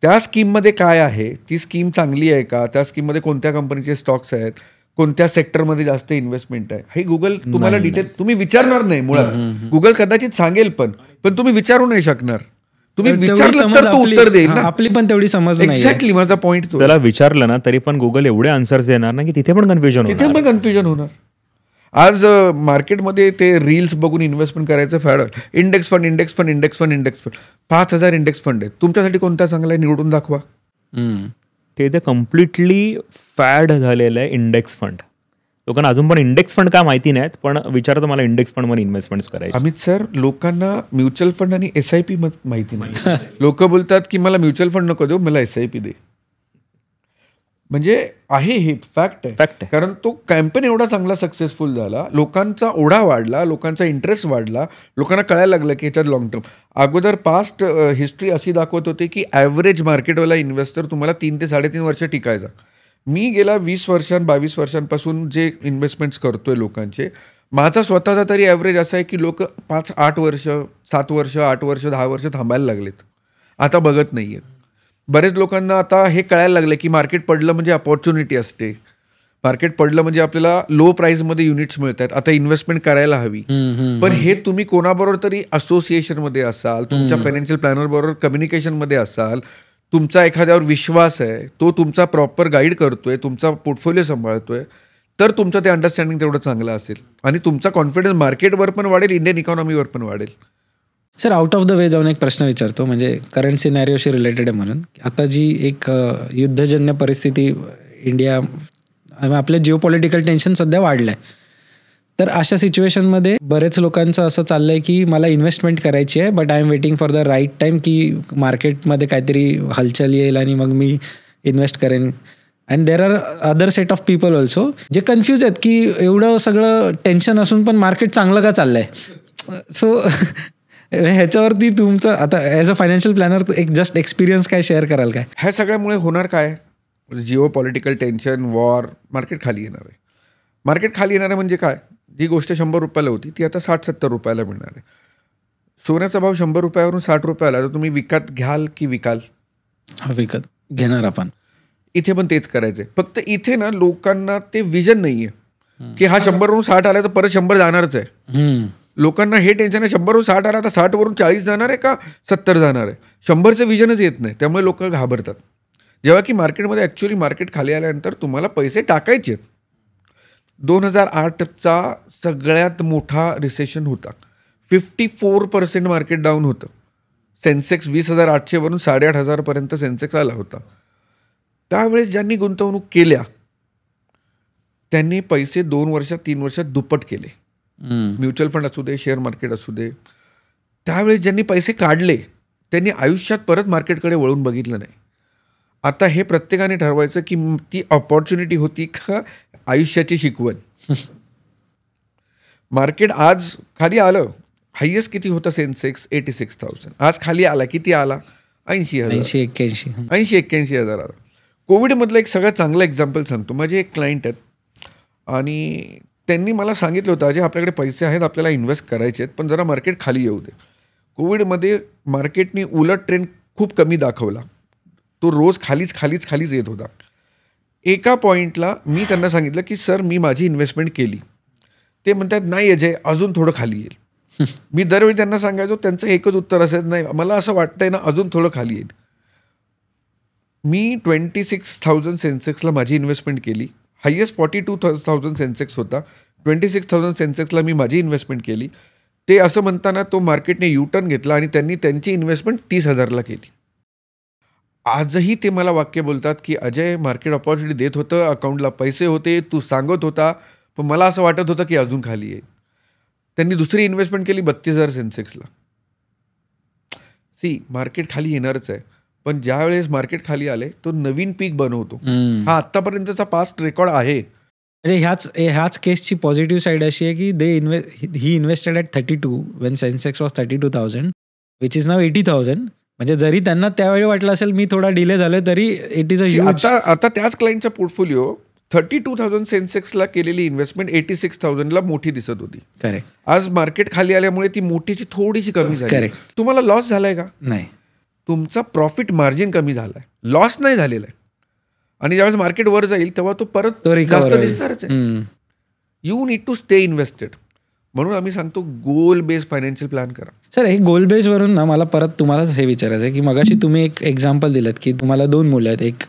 त्या स्कीममध्ये काय आहे, ती स्कीम चांगली आहे का, त्या स्कीममध्ये कोणत्या कंपनीचे स्टॉक्स आहेत, कोणत्या सेक्टरमध्ये जास्त इन्व्हेस्टमेंट आहे, हे गुगल तुम्हाला डिटेल तुम्ही विचारणार नाही मुळात. गुगल कदाचित सांगेल पण तुम्ही विचारू नाही शकणार. तुम्ही विचारलं तर तो उत्तर देईल ना. आपली पण तेवढी समज नाही. एक्झॅक्टली माझा पॉईंट. त्याला विचारलं ना तरी पण गुगल एवढे आन्सर्स देणार ना की तिथे पण कन्फ्युजन होणार. आज मार्केटमध्ये ते रील्स बघून इन्व्हेस्टमेंट करायचं fad. Index fund 5,000 index fund आहेत. तुमच्यासाठी कोणता चांगला आहे निवडून दाखवा. ते कम्प्लिटली फॅड झालेलं आहे इंडेक्स फंड. लोकांना अजून पण इंडेक्स फंड काय माहिती नाहीत, पण विचारतो मला इंडेक्स फंड मध्ये इन्व्हेस्टमेंट करायचे. अमित सर, लोकांना म्युच्युअल फंड आणि SIP माहिती नाही. लोक बोलतात की मला म्युच्युअल फंड नको देऊ, मला SIP दे. म्हणजे आहे हे फॅक्ट आहे. कारण तो कॅम्पेन एवढा चांगला सक्सेसफुल झाला, लोकांचा ओढा वाढला, लोकांचा इंटरेस्ट वाढला, लोकांना कळायला लागलं की ह्याच्यात लॉंग टर्म. अगोदर पास्ट हिस्ट्री अशी दाखवत होते की ॲव्हरेज मार्केटवाला इन्व्हेस्टर तुम्हाला 3 ते 3.5 वर्ष टिकायचा. मी गेल्या 22 वर्षांपासून जे इन्व्हेस्टमेंट्स करतोय लोकांचे, माझा स्वतःचा तरी ॲव्हरेज असा आहे की लोक 5-8 वर्ष 7 वर्ष 8 वर्ष 10 वर्ष थांबायला लागलेत, आता बघत नाही आहेत. बरेच लोकांना आता हे कळायला लागलं की मार्केट पडलं म्हणजे अपॉर्च्युनिटी असते, मार्केट पडलं म्हणजे आपल्याला लो प्राईसमध्ये युनिट्स मिळत आहेत, आता इन्व्हेस्टमेंट करायला हवी. पण हे तुम्ही कोणाबरोबर तरी असोसिएशनमध्ये असाल, तुमच्या फायनान्शियल प्लॅनर बरोबर कम्युनिकेशनमध्ये असाल, तुमचा एखाद्यावर विश्वास आहे, तो तुमचा प्रॉपर गाईड करतोय, तुमचा पोर्टफोलिओ सांभाळतोय, तर तुमचं ते अंडरस्टँडिंग तेवढं चांगलं असेल आणि तुमचा कॉन्फिडन्स मार्केटवर पण वाढेल, इंडियन इकॉनॉमीवर पण वाढेल. Sir, out of the way जाऊन एक प्रश्न विचारतो, म्हणजे करंट सिनॅरिओशी रिलेटेड आहे म्हणून. आता जी एक युद्धजन्य परिस्थिती इंडिया, आपले जिओपॉलिटिकल टेन्शन सध्या वाढलं आहे, तर अशा सिच्युएशनमध्ये बरेच लोकांचं असं चाललं आहे की मला इन्व्हेस्टमेंट करायची आहे, but I am waiting for the right time की मार्केटमध्ये काहीतरी हलचल येईल आणि मग मी इन्व्हेस्ट करेन. And there are other set of people also जे कन्फ्यूज आहेत की एवढं सगळं टेन्शन असून पण मार्केट चांगलं का चाललं आहे. सो ह्याच्यावरती तुमचं आता ॲज अ फायनान्शियल प्लॅनर एक जस्ट एक्सपिरियन्स काय शेअर कराल काय? ह्या सगळ्यामुळे होणार काय, Jio political tension, war, market खाली येणार आहे. मार्केट खाली येणार आहे म्हणजे काय, जी गोष्ट 100 रुपयाला होती ती आता 60-70 रुपयाला मिळणार आहे. सोन्याचा भाव 100 रुपयावरून 60 रुपयाला, तर तुम्ही विकत घ्याल की विकाल? विकत घेणार आपण. इथे पण तेच करायचंय, फक्त इथे ना लोकांना ते विजन नाही आहे की हा 100 वरून 60 आला तर परत 100 जाणारच आहे. लोकांना हे टेन्शन आहे 100 वरून 60 आला तर 60 वरून 40 जाणार आहे का 70 जाणार आहे, 100चं विजनच येत नाही. त्यामुळे लोक घाबरतात. जेव्हा की मार्केटमध्ये ॲक्च्युअली मार्केट खाली आल्यानंतर तुम्हाला पैसे टाकायचे आहेत. 2008चा सगळ्यात मोठा रिसेशन होता, 54% मार्केट डाऊन होतं. सेन्सेक्स 20,800 वरून 8,500 पर्यंत सेन्सेक्स आला होता. त्यावेळेस ज्यांनी गुंतवणूक केल्या त्यांनी पैसे 2 वर्षात 3 वर्षात दुप्पट केले. म्युच्युअल फंड असू दे, शेअर मार्केट असू दे. त्यावेळेस ज्यांनी पैसे काढले त्यांनी आयुष्यात परत मार्केटकडे वळून बघितलं नाही. आता हे प्रत्येकाने ठरवायचं की ती अपॉर्च्युनिटी होती का आयुष्याची शिकवण. मार्केट आज खाली आलं, हायेस्ट किती होता सेन्सेक्स 86,000, आज खाली आला, किती आला 80,000 आला. कोविडमधलं एक सगळ्यात चांगलं एक्झाम्पल सांगतो. माझे एक क्लायंट आहेत आणि त्यांनी मला सांगितलं होतं, अजय आपल्याकडे पैसे आहेत, आपल्याला इन्व्हेस्ट करायचे आहेत, पण जरा मार्केट खाली येऊ दे. कोविडमध्ये मार्केटने उलट ट्रेंड खूप कमी दाखवला, तो रोज खालीच येत होता. एका पॉईंटला मी त्यांना सांगितलं की सर मी माझी इन्व्हेस्टमेंट केली. ते म्हणतात नाही अजय अजून थोडं खाली येईल. मी दरवेळी त्यांना सांगायचो, त्यांचं एकच उत्तर असायचं, नाही मला असं वाटतंय ना अजून थोडं खाली येईल. मी 26,000 सेन्सेक्सला माझी इन्व्हेस्टमेंट केली. हायेस्ट 42,000 सेन्सेक्स होता, 26,000 सेन्सेक्सला मी माझी इन्व्हेस्टमेंट केली. ते असं म्हणताना तो मार्केटने युटर्न घेतला आणि त्यांनी त्यांची इन्व्हेस्टमेंट 30,000ला केली. आजही ते मला वाक्य बोलतात की अजय मार्केट अपॉर्च्युनिटी देत होतं, अकाउंटला पैसे होते, तू सांगत होता, पण मला असं वाटत होतं की अजून खाली येईल. त्यांनी दुसरी इन्व्हेस्टमेंट केली 32,000 सेन्सेक्सला. मार्केट खाली येणारच आहे, पण ज्या वेळेस मार्केट खाली आले तो नवीन पीक बनवतो. हा आत्तापर्यंतचा पास्ट रेकॉर्ड आहे. म्हणजे ह्याच केसची पॉझिटिव्ह साईड अशी आहे की ही invested at 32 when Sensex was 32,000 which is now 80,000. म्हणजे जरी त्यांना त्यावेळी वाटलं असेल मी थोडा डिले झालोय तरी इट इज आता त्याच क्लायंटचा पोर्टफोलिओ 32,000 सेन्सेक्सला केलेली इन्व्हेस्टमेंट 86,000ला मोठी दिसत होती. करेक्ट. आज मार्केट खाली आल्यामुळे ती मोठीची थोडीशी कमी झाली. करेक्ट. तुम्हाला लॉस झालाय का? नाही. तुमचा प्रॉफिट मार्जिन कमी झालाय, लॉस नाही झालेला आहे. आणि ज्यावेळेस मार्केट वर जाईल तेव्हा तो परत तो recover जास्त होईल. दिसणारच आहे. You need to stay invested. म्हणून आम्ही सांगतो गोल बेस्ड फायनान्शियल प्लॅन करा. सर हे गोल बेसवरून ना मला परत तुम्हालाच हे विचारायचं आहे की मगाशी तुम्ही एक एक्झाम्पल दिलं की तुम्हाला 2 मुलं आहेत, एक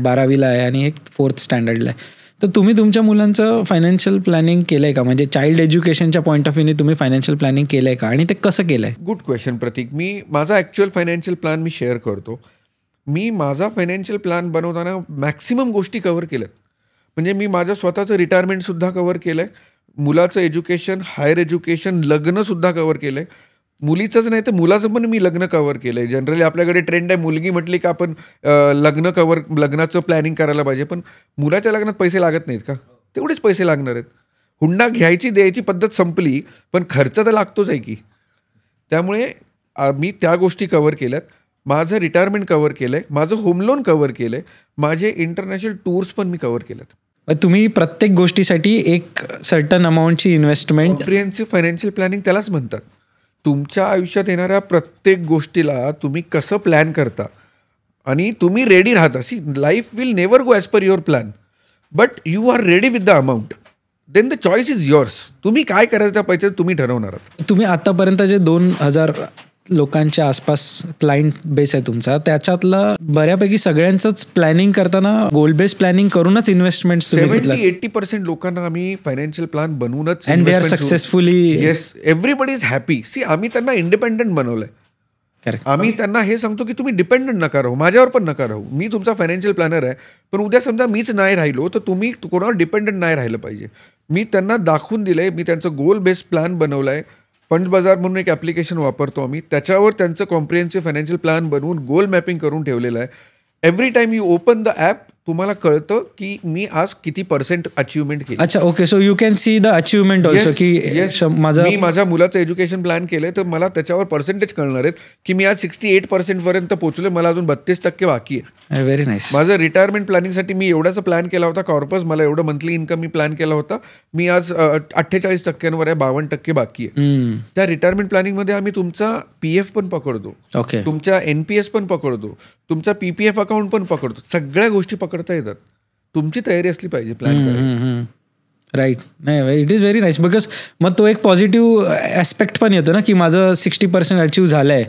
12वीला आहे आणि एक 4th स्टँडर्डला आहे. तर तुम्ही तुमच्या मुलांचं फायनान्शियल प्लॅनिंग केलं आहे का? म्हणजे चाइल्ड एज्युकेशनच्या पॉईंट ऑफ व्ह्यूने तुम्ही फायनान्शियल प्लॅनिंग केलं आहे का आणि ते कसं केलं आहे? गुड क्वेश्चन प्रतीक. मी माझा ॲक्च्युअल फायनान्शियल प्लॅन मी शेअर करतो. मी माझा फायनान्शियल प्लॅन बनवताना मॅक्सिमम गोष्टी कव्हर केल्यात. म्हणजे मी माझं स्वतःचं रिटायरमेंटसुद्धा कव्हर केलं आहे, मुलाचं एज्युकेशन, हायर एज्युकेशन, लग्नसुद्धा कव्हर केलं आहे. मुलीचंच नाही तर मुलाचं पण मी लग्न कव्हर केलं आहे. जनरली आपल्याकडे ट्रेंड आहे, मुलगी म्हटली का आपण लग्नाचं प्लॅनिंग करायला पाहिजे. पण मुलाच्या लग्नात पैसे लागत नाहीत का? तेवढेच पैसे लागणार आहेत. हुंडा घ्यायची द्यायची पद्धत संपली, पण खर्च तर लागतोच आहे की. त्यामुळे मी त्या गोष्टी कव्हर केल्यात. माझं रिटायरमेंट कव्हर केलं आहे, माझं होम लोन कव्हर केलं आहे, माझे इंटरनॅशनल टूर्स पण मी कव्हर केल्यात. तुम्ही प्रत्येक गोष्टीसाठी एक सर्टन अमाऊंटची इन्व्हेस्टमेंट. कॉम्प्रिहेन्सिव्ह फायनान्शियल प्लॅनिंग त्यालाच म्हणतात. तुमच्या आयुष्यात येणाऱ्या प्रत्येक गोष्टीला तुम्ही कसं प्लॅन करता आणि तुम्ही रेडी राहता. See, life will never go as per your plan, but you are ready with the amount. Then the choice is yours. तुम्ही काय करायचं त्या पैसे तुम्ही ठरवणार आहात. तुम्ही आतापर्यंत जे 2000 लोकांच्या आसपास क्लायंट बेस आहे तुमचा, त्याच्यातलं बऱ्यापैकी सगळ्यांचंच प्लॅनिंग करताना गोल बेस प्लॅनिंग करूनच इन्व्हेस्टमेंट 70-80% लोकांना आम्ही फायनान्शियल प्लॅन बनवूनच and they are successfully. Yes, everybody is happy. See, आम्ही त्यांना इंडिपेंडंट बनवलंय. करेक्ट. आम्ही त्यांना हे सांगतो की तुम्ही डिपेंडंट नका राहू, माझ्यावर पण नका राहू. मी तुमचा फायनान्शियल प्लॅनर आहे, पण उद्या समजा मीच नाही राहिलो तर तुम्ही कोणावर डिपेंडंट नाही राहिलं पाहिजे. मी त्यांना दाखवून दिलंय. मी त्यांचं गोल बेस्ड प्लॅन बनवलाय. फंड बाजार म्हणून एक ॲप्लिकेशन वापरतो आम्ही. त्याच्यावर त्यांचं कॉम्प्रिहेन्सिव्ह फायनान्शियल प्लॅन बनवून गोल मॅपिंग करून ठेवलेलं आहे. Every time you open the app तुम्हाला कळतं की मी आज किती % अचिव्हमेंट केली. अच्छा, okay. So you can see the achievement also की मी माझ्या मुलाचं एज्युकेशन प्लॅन केलंय तर मला त्याच्यावर पर्सेंटेज कळणार आहेत की मी आज 68% पर्यंत पोहोचलोय, मला अजून 32% बाकी आहे. Very nice. माझं रिटायरमेंट प्लॅनिंगसाठी मी एवढाचा प्लॅन केला होता कॉर्पस, मला एवढं मंथली इन्कम मी प्लॅन केला होता. मी आज 48% आहे, 52% बाकी आहे. त्या रिटायरमेंट प्लॅनिंगमध्ये आम्ही तुमचा PF पण पकडतो, ओके, तुमच्या NPS पण पकडतो, तुमचा PPF अकाउंट पण पकडतो. सगळ्या गोष्टी पकडता येतात. तुमची तयारी असली पाहिजे प्लॅन करायची. राईट. नाही, it is very nice. Because मग तो एक पॉझिटिव्ह ॲस्पेक्ट पण येतो ना की माझं 60% अचीव झालं आहे,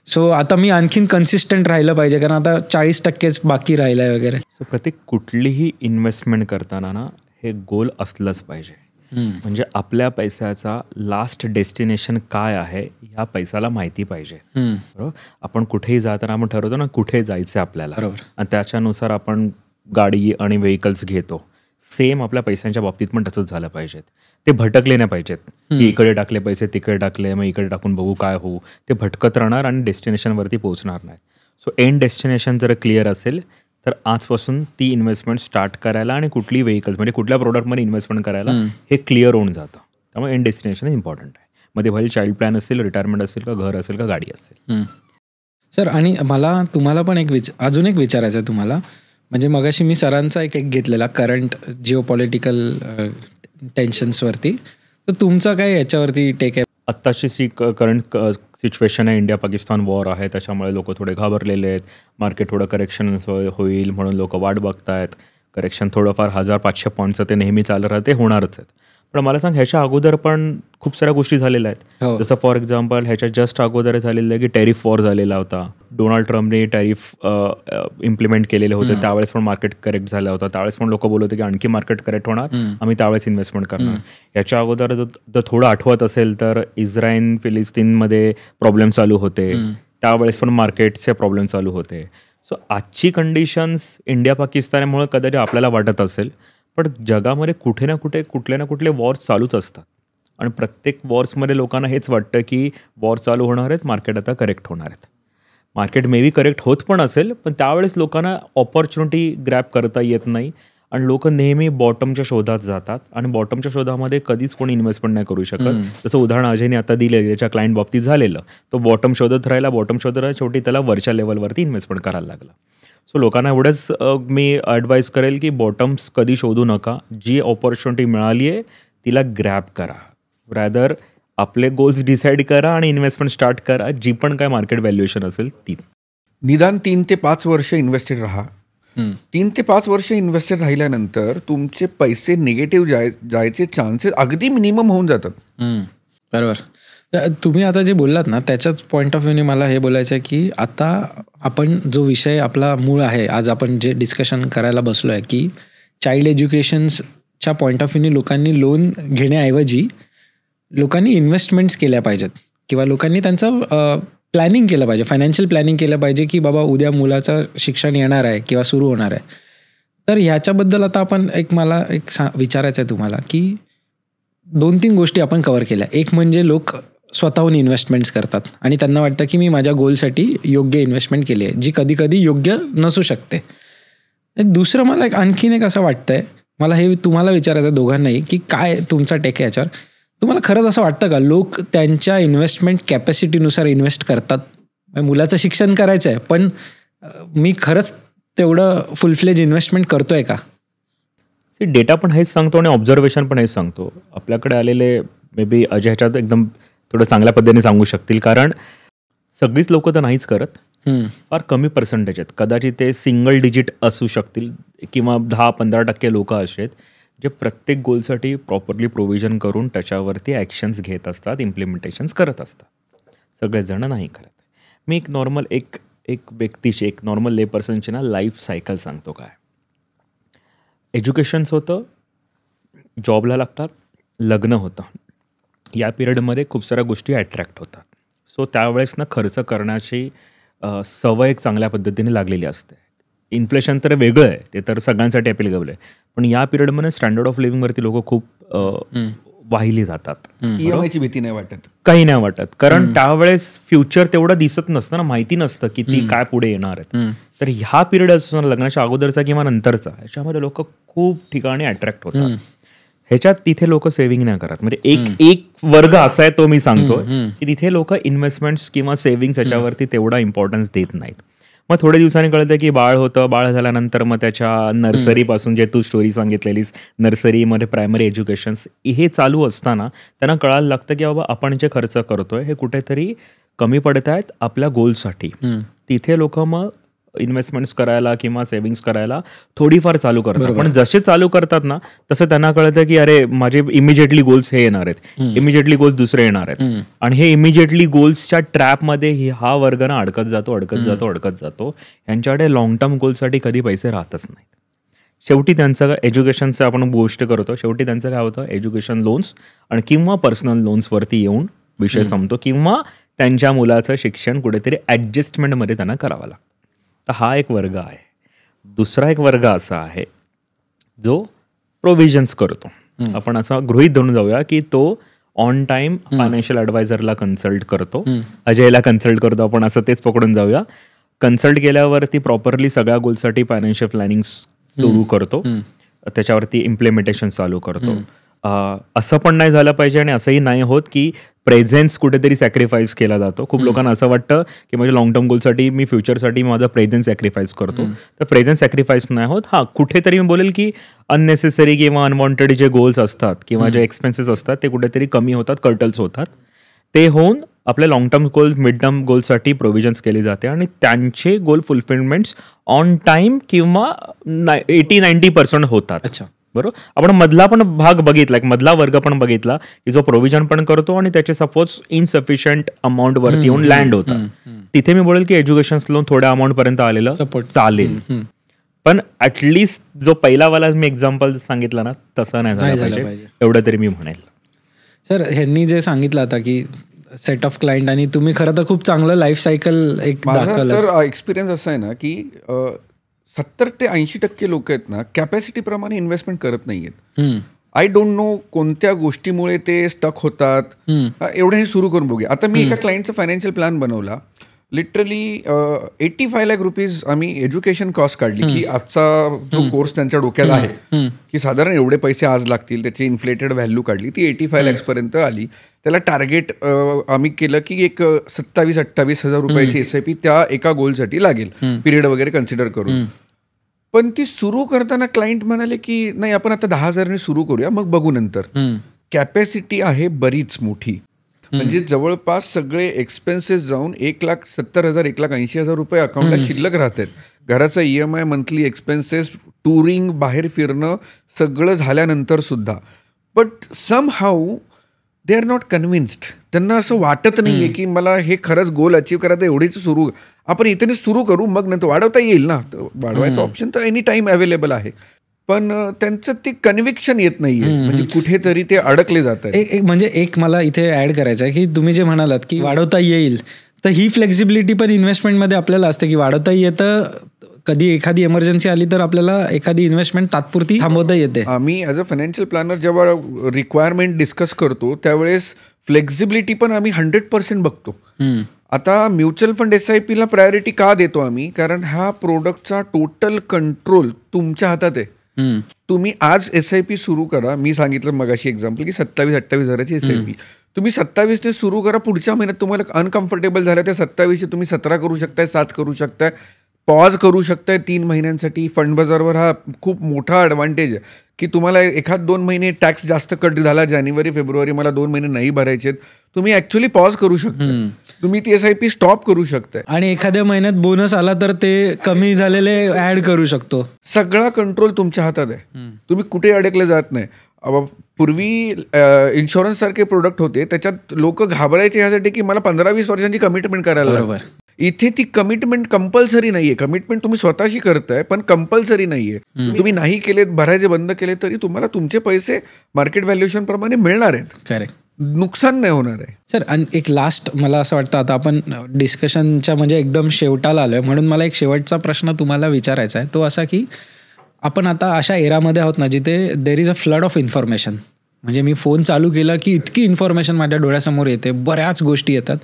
सो आता मी आणखीन कन्सिस्टंट राहिलं पाहिजे कारण आता 40%च बाकी राहिलं आहे वगैरे. सो प्रत्येक कुठलीही इन्व्हेस्टमेंट करताना ना हे गोल असलंच पाहिजे. म्हणजे आपल्या पैशाचा लास्ट डेस्टिनेशन काय आहे या पैशाला माहिती पाहिजे. बरोबर. आपण कुठेही जाताना आपण ठरवतो ना कुठे जायचं आपल्याला, आणि त्याच्यानुसार आपण गाडी आणि व्हेकल्स घेतो. सेम आपल्या पैशांच्या बाबतीत पण तसंच झालं पाहिजेत. ते भटकले नाही पाहिजेत की इकडे टाकले पैसे तिकडे टाकले मग इकडे टाकून बघू काय होऊ. ते भटकत राहणार आणि डेस्टिनेशनवरती पोहोचणार नाही. सो एंड डेस्टिनेशन जर क्लिअर असेल तर आजपासून ती इन्व्हेस्टमेंट स्टार्ट करायला आणि कुठली व्हेकल्स म्हणजे कुठल्या प्रोडक्टमध्ये इन्व्हेस्टमेंट करायला हे क्लिअर होऊन जातं. त्यामुळे एंड डेस्टिनेशन इम्पॉर्टंट आहे. मध्ये भले चाइल्ड प्लॅन असेल, रिटायरमेंट असेल, का घर असेल, का गाडी असेल. सर, आणि मला तुम्हाला पण अजून एक विचारायचं आहे तुम्हाला. म्हणजे मगाशी मी सरांचा एक घेतलेला करंट जिओपॉलिटिकल टेन्शन्सवरती, तर तुमचा काय याच्यावरती टेक आहे? आत्ताची करंट सिच्युएशन आहे, इंडिया पाकिस्तान वॉर आहे, त्याच्यामुळे लोक थोडे घाबरलेले आहेत. मार्केट थोडं करेक्शन होईल म्हणून लोक वाट बघतायत. करेक्शन थोडंफार 1500 पॉईंटचं ते नेहमी चालू राहते, होणारच आहेत. पण मला सांग, ह्याच्या अगोदर पण खूप साऱ्या गोष्टी झालेल्या आहेत. जसं फॉर एक्झाम्पल ह्याच्या जस्ट अगोदर झालेलं आहे की टॅरिफ वॉर झालेला होता. डोनाल्ड ट्रम्पने टॅरिफ इम्प्लिमेंट केलेले होते, त्यावेळेस पण मार्केट करेक्ट झाला होता. त्यावेळेस पण लोक बोलत होते की आणखी मार्केट करेक्ट होणार, आम्ही त्यावेळेस इन्व्हेस्टमेंट करणार. याच्या अगोदर जर थोडं आठवत असेल तर इस्रायल फिलिस्तीनमध्ये प्रॉब्लेम चालू होते, त्यावेळेस पण मार्केटचे प्रॉब्लेम चालू होते. सो आजची कंडिशन्स इंडिया पाकिस्तानमुळे कदाचित आपल्याला वाटत असेल, पण जगामध्ये कुठे ना कुठे कुठले ना कुठले वॉर्स चालूच असतात. आणि प्रत्येक वॉर्समध्ये लोकांना हेच वाटतं की वॉर चालू होणार आहेत, मार्केट आता करेक्ट होणार आहेत. मार्केट मे बी करेक्ट होत पण असेल, पण त्यावेळेस लोकांना ऑपॉर्च्युनिटी ग्रॅब करता येत नाही आणि लोक नेहमी बॉटमच्या शोधात जातात आणि बॉटमच्या शोधामध्ये कधीच कोणी इन्व्हेस्टमेंट नाही करू शकत. जसं उदाहरण अजयने आता दिलं, त्याच्या क्लायंट बाबतीत झालेलं. तो बॉटम शोधत राहिला, शेवटी त्याला वरच्या लेवलवरती इन्व्हेस्टमेंट करायला लागला. सो लोकांना एवढंच मी ॲडवाईस करेल की बॉटम्स कधी शोधू नका. जी ऑपॉर्च्युनिटी मिळाली आहे तिला ग्रॅब करा. रॅदर आपले गोल्स डिसाईड करा आणि इन्व्हेस्टमेंट स्टार्ट करा, जी पण काय मार्केट व्हॅल्युएशन असेल ती. निदान 3 ते 5 वर्ष इन्व्हेस्टेड राहा. 3 ते 5 वर्ष इन्व्हेस्टेड राहिल्यानंतर तुमचे पैसे निगेटिव्ह जायचे चान्सेस अगदी मिनिमम होऊन जातात. बरोबर. तुम्ही आता जे बोललात ना त्याच्याच पॉईंट ऑफ व्ह्यूने मला हे बोलायचं आहे की आता आपण जो विषय आपला मूळ आहे, आज आपण जे डिस्कशन करायला बसलो आहे की चाइल्ड एज्युकेशनच्या पॉईंट ऑफ व्ह्यूने लोकांनी लोन घेण्याऐवजी लोकांनी इन्व्हेस्टमेंट्स केल्या पाहिजेत किंवा लोकांनी त्यांचं प्लॅनिंग केलं पाहिजे, फायनान्शियल प्लॅनिंग केलं पाहिजे की बाबा उद्या मुलाचं शिक्षण येणार आहे किंवा सुरू होणार आहे. तर ह्याच्याबद्दल आता आपण मला विचारायचं आहे तुम्हाला की 2-3 गोष्टी आपण कव्हर केल्या. एक म्हणजे लोक स्वतःहून इन्व्हेस्टमेंट्स करतात आणि त्यांना वाटतं की मी माझ्या गोलसाठी योग्य इन्व्हेस्टमेंट केली आहे, जी कधी कधी योग्य नसू शकते. दुसरं मला आणखीन एक असं वाटतंय, मला हे तुम्हाला विचारायचं आहे दोघांनाही की काय तुमचा टेक आहे याच्यावर. तुम्हाला खरंच असं वाटतं का लोक त्यांच्या इन्व्हेस्टमेंट कॅपॅसिटीनुसार इन्व्हेस्ट करतात? मुलाचं शिक्षण करायचं आहे पण मी खरंच तेवढं फुलफ्लेज इन्व्हेस्टमेंट करतोय का? डेटा पण हेच सांगतो आणि ऑब्झर्वेशन पण हेच सांगतो. आपल्याकडे आलेले मे बी अजय ह्याच्यात एकदम थोडं चांगल्या पद्धतीने सांगू शकतील, कारण सगळीच लोक तर नाहीच करत, फार कमी पर्सेंटेज आहेत. कदाचित ते सिंगल डिजिट असू शकतील किंवा 10-15% लोक असे आहेत जे प्रत्येक गोलसाठी प्रॉपरली प्रोव्हिजन करून त्याच्यावरती ॲक्शन्स घेत असतात, इम्प्लिमेंटेशन्स करत असतात. सगळेजण नाही करत. मी एक नॉर्मल एक व्यक्तीची, एक नॉर्मल ले पर्सनची ना लाईफ सायकल सांगतो. काय एज्युकेशन्स होतं, जॉबला लागतात, लग्न होतं, या पिरियडमध्ये खूप साऱ्या गोष्टी अट्रॅक्ट होतात. सो त्यावेळेस ना खर्च करण्याची सवय एक चांगल्या पद्धतीने लागलेली असते. इन्फ्लेशन तर वेगळं आहे, ते तर सगळ्यांसाठी ॲप्लिकेबल आहे, पण या पिरियडमध्ये स्टँडर्ड ऑफ लिव्हिंगवरती लोक खूप वाहिली जातात. EMI ची भीती नाही वाटत, काही नाही वाटत, कारण त्यावेळेस फ्युचर तेवढं दिसत नसतं ना, माहिती नसतं की ती काय पुढे येणार आहेत. तर ह्या पिरियड असतो लग्नाच्या अगोदरचा किंवा नंतरचा, ह्याच्यामध्ये लोक खूप ठिकाणी अट्रॅक्ट होतात. ह्याच्यात तिथे लोक सेव्हिंग नाही करत. म्हणजे एक वर्ग असा आहे तो मी सांगतो की तिथे लोक इन्व्हेस्टमेंट्स किंवा सेव्हिंग्स ह्याच्यावरती तेवढा इम्पॉर्टन्स देत नाहीत. मग थोड्या दिवसांनी कळतं की बाळ होतं, बाळ झाल्यानंतर मग त्याच्या नर्सरीपासून जे तू स्टोरी सांगितलेलीस, नर्सरीमध्ये प्रायमरी एज्युकेशन्स हे चालू असताना त्यांना कळायला लागतं की बाबा आपण जे खर्च करतोय हे कुठेतरी कमी पडत आहेत आपल्या गोलसाठी. तिथे लोक मग इन्व्हेस्टमेंट्स करायला किंवा सेव्हिंग्स करायला थोडीफार चालू करतात. पण जसे चालू करतात ना तसं त्यांना कळतं की अरे माझे इमिजिएटली गोल्स हे येणार आहेत, इमिजिएटली गोल्स दुसरे येणार आहेत, आणि हे इमिजिएटली गोल्सच्या ट्रॅपमध्ये हा वर्ग ना अडकत जातो. यांच्याकडे लॉंग टर्म गोलसाठी कधी पैसे राहतच नाहीत. शेवटी त्यांचं एज्युकेशनचं आपण गोष्ट करतो, शेवटी त्यांचं काय होतं, एज्युकेशन लोन्स आणि किंवा पर्सनल लोन्सवरती येऊन विषय संपतो, किंवा त्यांच्या मुलाचं शिक्षण कुठेतरी ॲडजस्टमेंटमध्ये त्यांना करावं लागतं. तर हा एक वर्ग आहे. दुसरा एक वर्ग असा आहे जो प्रोव्हिजन्स करतो. आपण असं गृहीत धरून जाऊया की तो ऑन टाइम फायनान्शियल ॲडवायझरला कन्सल्ट करतो, अजयला कन्सल्ट करतो, आपण असं तेच पकडून जाऊया. कन्सल्ट केल्यावरती प्रॉपरली सगळ्या गोलसाठी फायनान्शियल प्लॅनिंग सुरू करतो, त्याच्यावरती इम्प्लिमेंटेशन चालू करतो. असं पण नाही झालं पाहिजे आणि असंही नाही होत की प्रेझेन्स कुठेतरी सॅक्रिफाईस केला जातो. खूप लोकांना असं वाटतं की माझ्या लॉंग टर्म गोलसाठी मी फ्युचरसाठी माझा प्रेझेन्स सॅक्रिफाईस करतो, तर प्रेझेन्स सॅक्रिफाईस नाही होत. हां, कुठेतरी मी बोलेल की अननेसेसरी किंवा अनवॉन्टेड जे गोल्स असतात किंवा जे एक्सपेन्सेस असतात ते कुठेतरी कमी होतात, कर्टल्स होतात. ते होऊन आपल्या long term goal, mid term गोलसाठी प्रोव्हिजन्स केली जाते आणि त्यांचे गोल फुलफिलमेंट्स ऑन टाइम किंवा 80-90% होतात. अच्छा, बरोबर. आपण मधला पण भाग बघितला, मधला वर्ग पण बघितला की जो प्रोव्हिजन पण करतो आणि त्याचे सपोज इनसफिशियंट अमाऊंट वरती येऊन लँड होतात. तिथे मी बोलेल की एज्युकेशन लोन थोड्या अमाऊंट पर्यंत आलेलं चालेल, पण ऍटलिस्ट जो पहिला वाला मी एक्झाम्पल सांगितलं ना तसं नाही झालं पाहिजे, एवढं तरी मी म्हणेल. सर, ह्यांनी जे सांगितलं आता की सेट ऑफ क्लायंट, आणि तुम्ही खरं तर खूप चांगलं लाईफ सायकल एक दाखवलं. तर एक्सपिरियन्स असा आहे ना की 70 ते 80% लोक आहेत ना कॅपॅसिटी प्रमाणे इन्व्हेस्टमेंट करत नाहीयेत. आय डोंट नो कोणत्या गोष्टीमुळे ते स्टक होतात. एवढं हे सुरू करून बघूया. आता मी एका क्लायंटचा फायनान्शियल प्लॅन बनवला. लिटरली 85 लाख रुपीज आम्ही एज्युकेशन कॉस्ट काढली की आजचा जो कोर्स त्यांच्या डोक्यात आहे की साधारण एवढे पैसे आज लागतील, त्याची इन्फ्लेटेड व्हॅल्यू काढली, ती 85 lakhs पर्यंत आली. त्याला टार्गेट आम्ही केलं की एक 27-28 हजार रुपयाची SIP त्या एका गोलसाठी लागेल, पिरियड वगैरे कन्सिडर करून. पण ती सुरू करताना क्लायंट म्हणाले की नाही, आपण आता 10,000 सुरू करूया, मग बघू नंतर. कॅपॅसिटी आहे बरीच मोठी. म्हणजे जवळपास सगळे एक्सपेन्सेस जाऊन 1,70,000 1,80,000 रुपये अकाउंटला शिल्लक राहतात. घराचा EMI, मंथली एक्सपेन्सेस, टुरिंग, बाहेर फिरणं सगळं झाल्यानंतर सुद्धा. But somehow they are not convinced. त्यांना असं वाटत नाहीये की मला हे खरंच गोल अचीव्ह करायचं, एवढीच सुरू आपण इथे सुरू करू, मग नंतर वाढवता येईल ना. वाढवायचं ऑप्शन तर एनी टाइम अवेलेबल आहे, पण त्यांचं ते कन्व्हिक्शन येत नाहीये. म्हणजे कुठेतरी ते अडकले जात आहे. म्हणजे एक मला इथे ऍड करायचं आहे की तुम्ही जे म्हणालात की वाढवता येईल, तर ही फ्लेक्झिबिलिटी पण इन्व्हेस्टमेंटमध्ये आपल्याला असते की वाढवता येतं. कधी एखादी इमर्जन्सी आली तर आपल्याला एखादी इन्व्हेस्टमेंट तात्पुरती थांबवता येते. आम्ही ॲज अ फायनान्शियल प्लॅनर जेव्हा रिक्वायरमेंट डिस्कस करतो त्यावेळेस फ्लेक्झिबिलिटी पण आम्ही 100% बघतो. आता म्युच्युअल फंड SIP ला प्रायोरिटी का देतो आम्ही? कारण ह्या प्रोडक्टचा टोटल कंट्रोल तुमच्या हातात आहे. तुम्ही आज SIP सुरू करा. मी सांगितलं मगाशी एक्झाम्पल की 27-28 हजाराची SIP तुम्ही 27 सुरू करा. पुढच्या महिन्यात तुम्हाला अनकम्फर्टेबल झालं त्या 27 तुम्ही 17 करू शकताय, 7 करू शकताय, पॉज करू शकताय 3 महिन्यांसाठी. फंड बाजारवर हा खूप मोठा ॲडव्हान्टेज आहे की तुम्हाला 1-2 महिने टॅक्स जास्त कट झाला, जानेवारी फेब्रुवारी मला 2 महिने नाही भरायचे आहेत, तुम्ही ॲक्च्युअली पॉज करू शकता. तुम्ही ती SIP स्टॉप करू शकताय आणि एखाद्या महिन्यात बोनस आला तर ते कमी झालेले ऍड करू शकतो. सगळा कंट्रोल तुमच्या हातात आहे. तुम्ही कुठे अडकले जात नाही. पूर्वी इन्शुरन्स सारखे प्रोडक्ट होते, त्याच्यात लोक घाबरायचे ह्यासाठी की मला 15-20 वर्षांची कमिटमेंट करायला लागेल. इथे ती कमिटमेंट कंपल्सरी नाहीये. कमिटमेंट तुम्ही स्वतःशी करताय पण कंपल्सरी नाहीये. तुम्ही नाही केलेत, भरायचे बंद केले तरी तुम्हाला तुमचे पैसे मार्केट व्हॅल्युएशन प्रमाणे मिळणार आहेत. करेक्ट, नुकसान नाही होणार आहे. सर, आणि एक लास्ट मला असं वाटतं, आता आपण डिस्कशनच्या म्हणजे एकदम शेवटाला आलोय, म्हणून मला एक शेवटचा प्रश्न तुम्हाला विचारायचा आहे. तो असा की आपण आता अशा एरामध्ये आहोत ना जिथे there is a flood of information. म्हणजे मी फोन चालू केला की इतकी इन्फॉर्मेशन माझ्या डोळ्यासमोर येते, बऱ्याच गोष्टी येतात.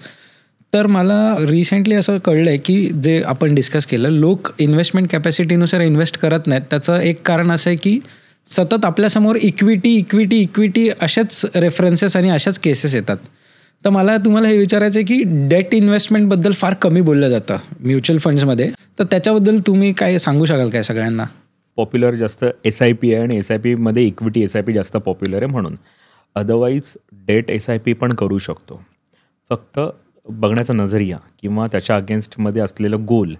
तर मला रिसेंटली असं कळलं आहे की जे आपण डिस्कस केलं, लोक इन्व्हेस्टमेंट कॅपॅसिटीनुसार इन्व्हेस्ट करत नाहीत. त्याचं एक कारण असं आहे की सतत आपल्यासमोर इक्विटी अशाच रेफरन्सेस आणि अशाच केसेस येतात. तर मला तुम्हाला हे विचारायचं आहे की डेट इन्व्हेस्टमेंटबद्दल फार कमी बोललं जातं म्युच्युअल फंड्समध्ये, तर त्याच्याबद्दल तुम्ही काय सांगू शकाल काय सगळ्यांना? पॉप्युलर जास्त SIP आहे आणि SIP मध्ये इक्विटी SIP जास्त पॉप्युलर आहे म्हणून. अदरवाईज डेट SIP पण करू शकतो. फक्त बघण्याचा नजरिया किंवा त्याच्या अगेन्स्टमध्ये असलेलं गोल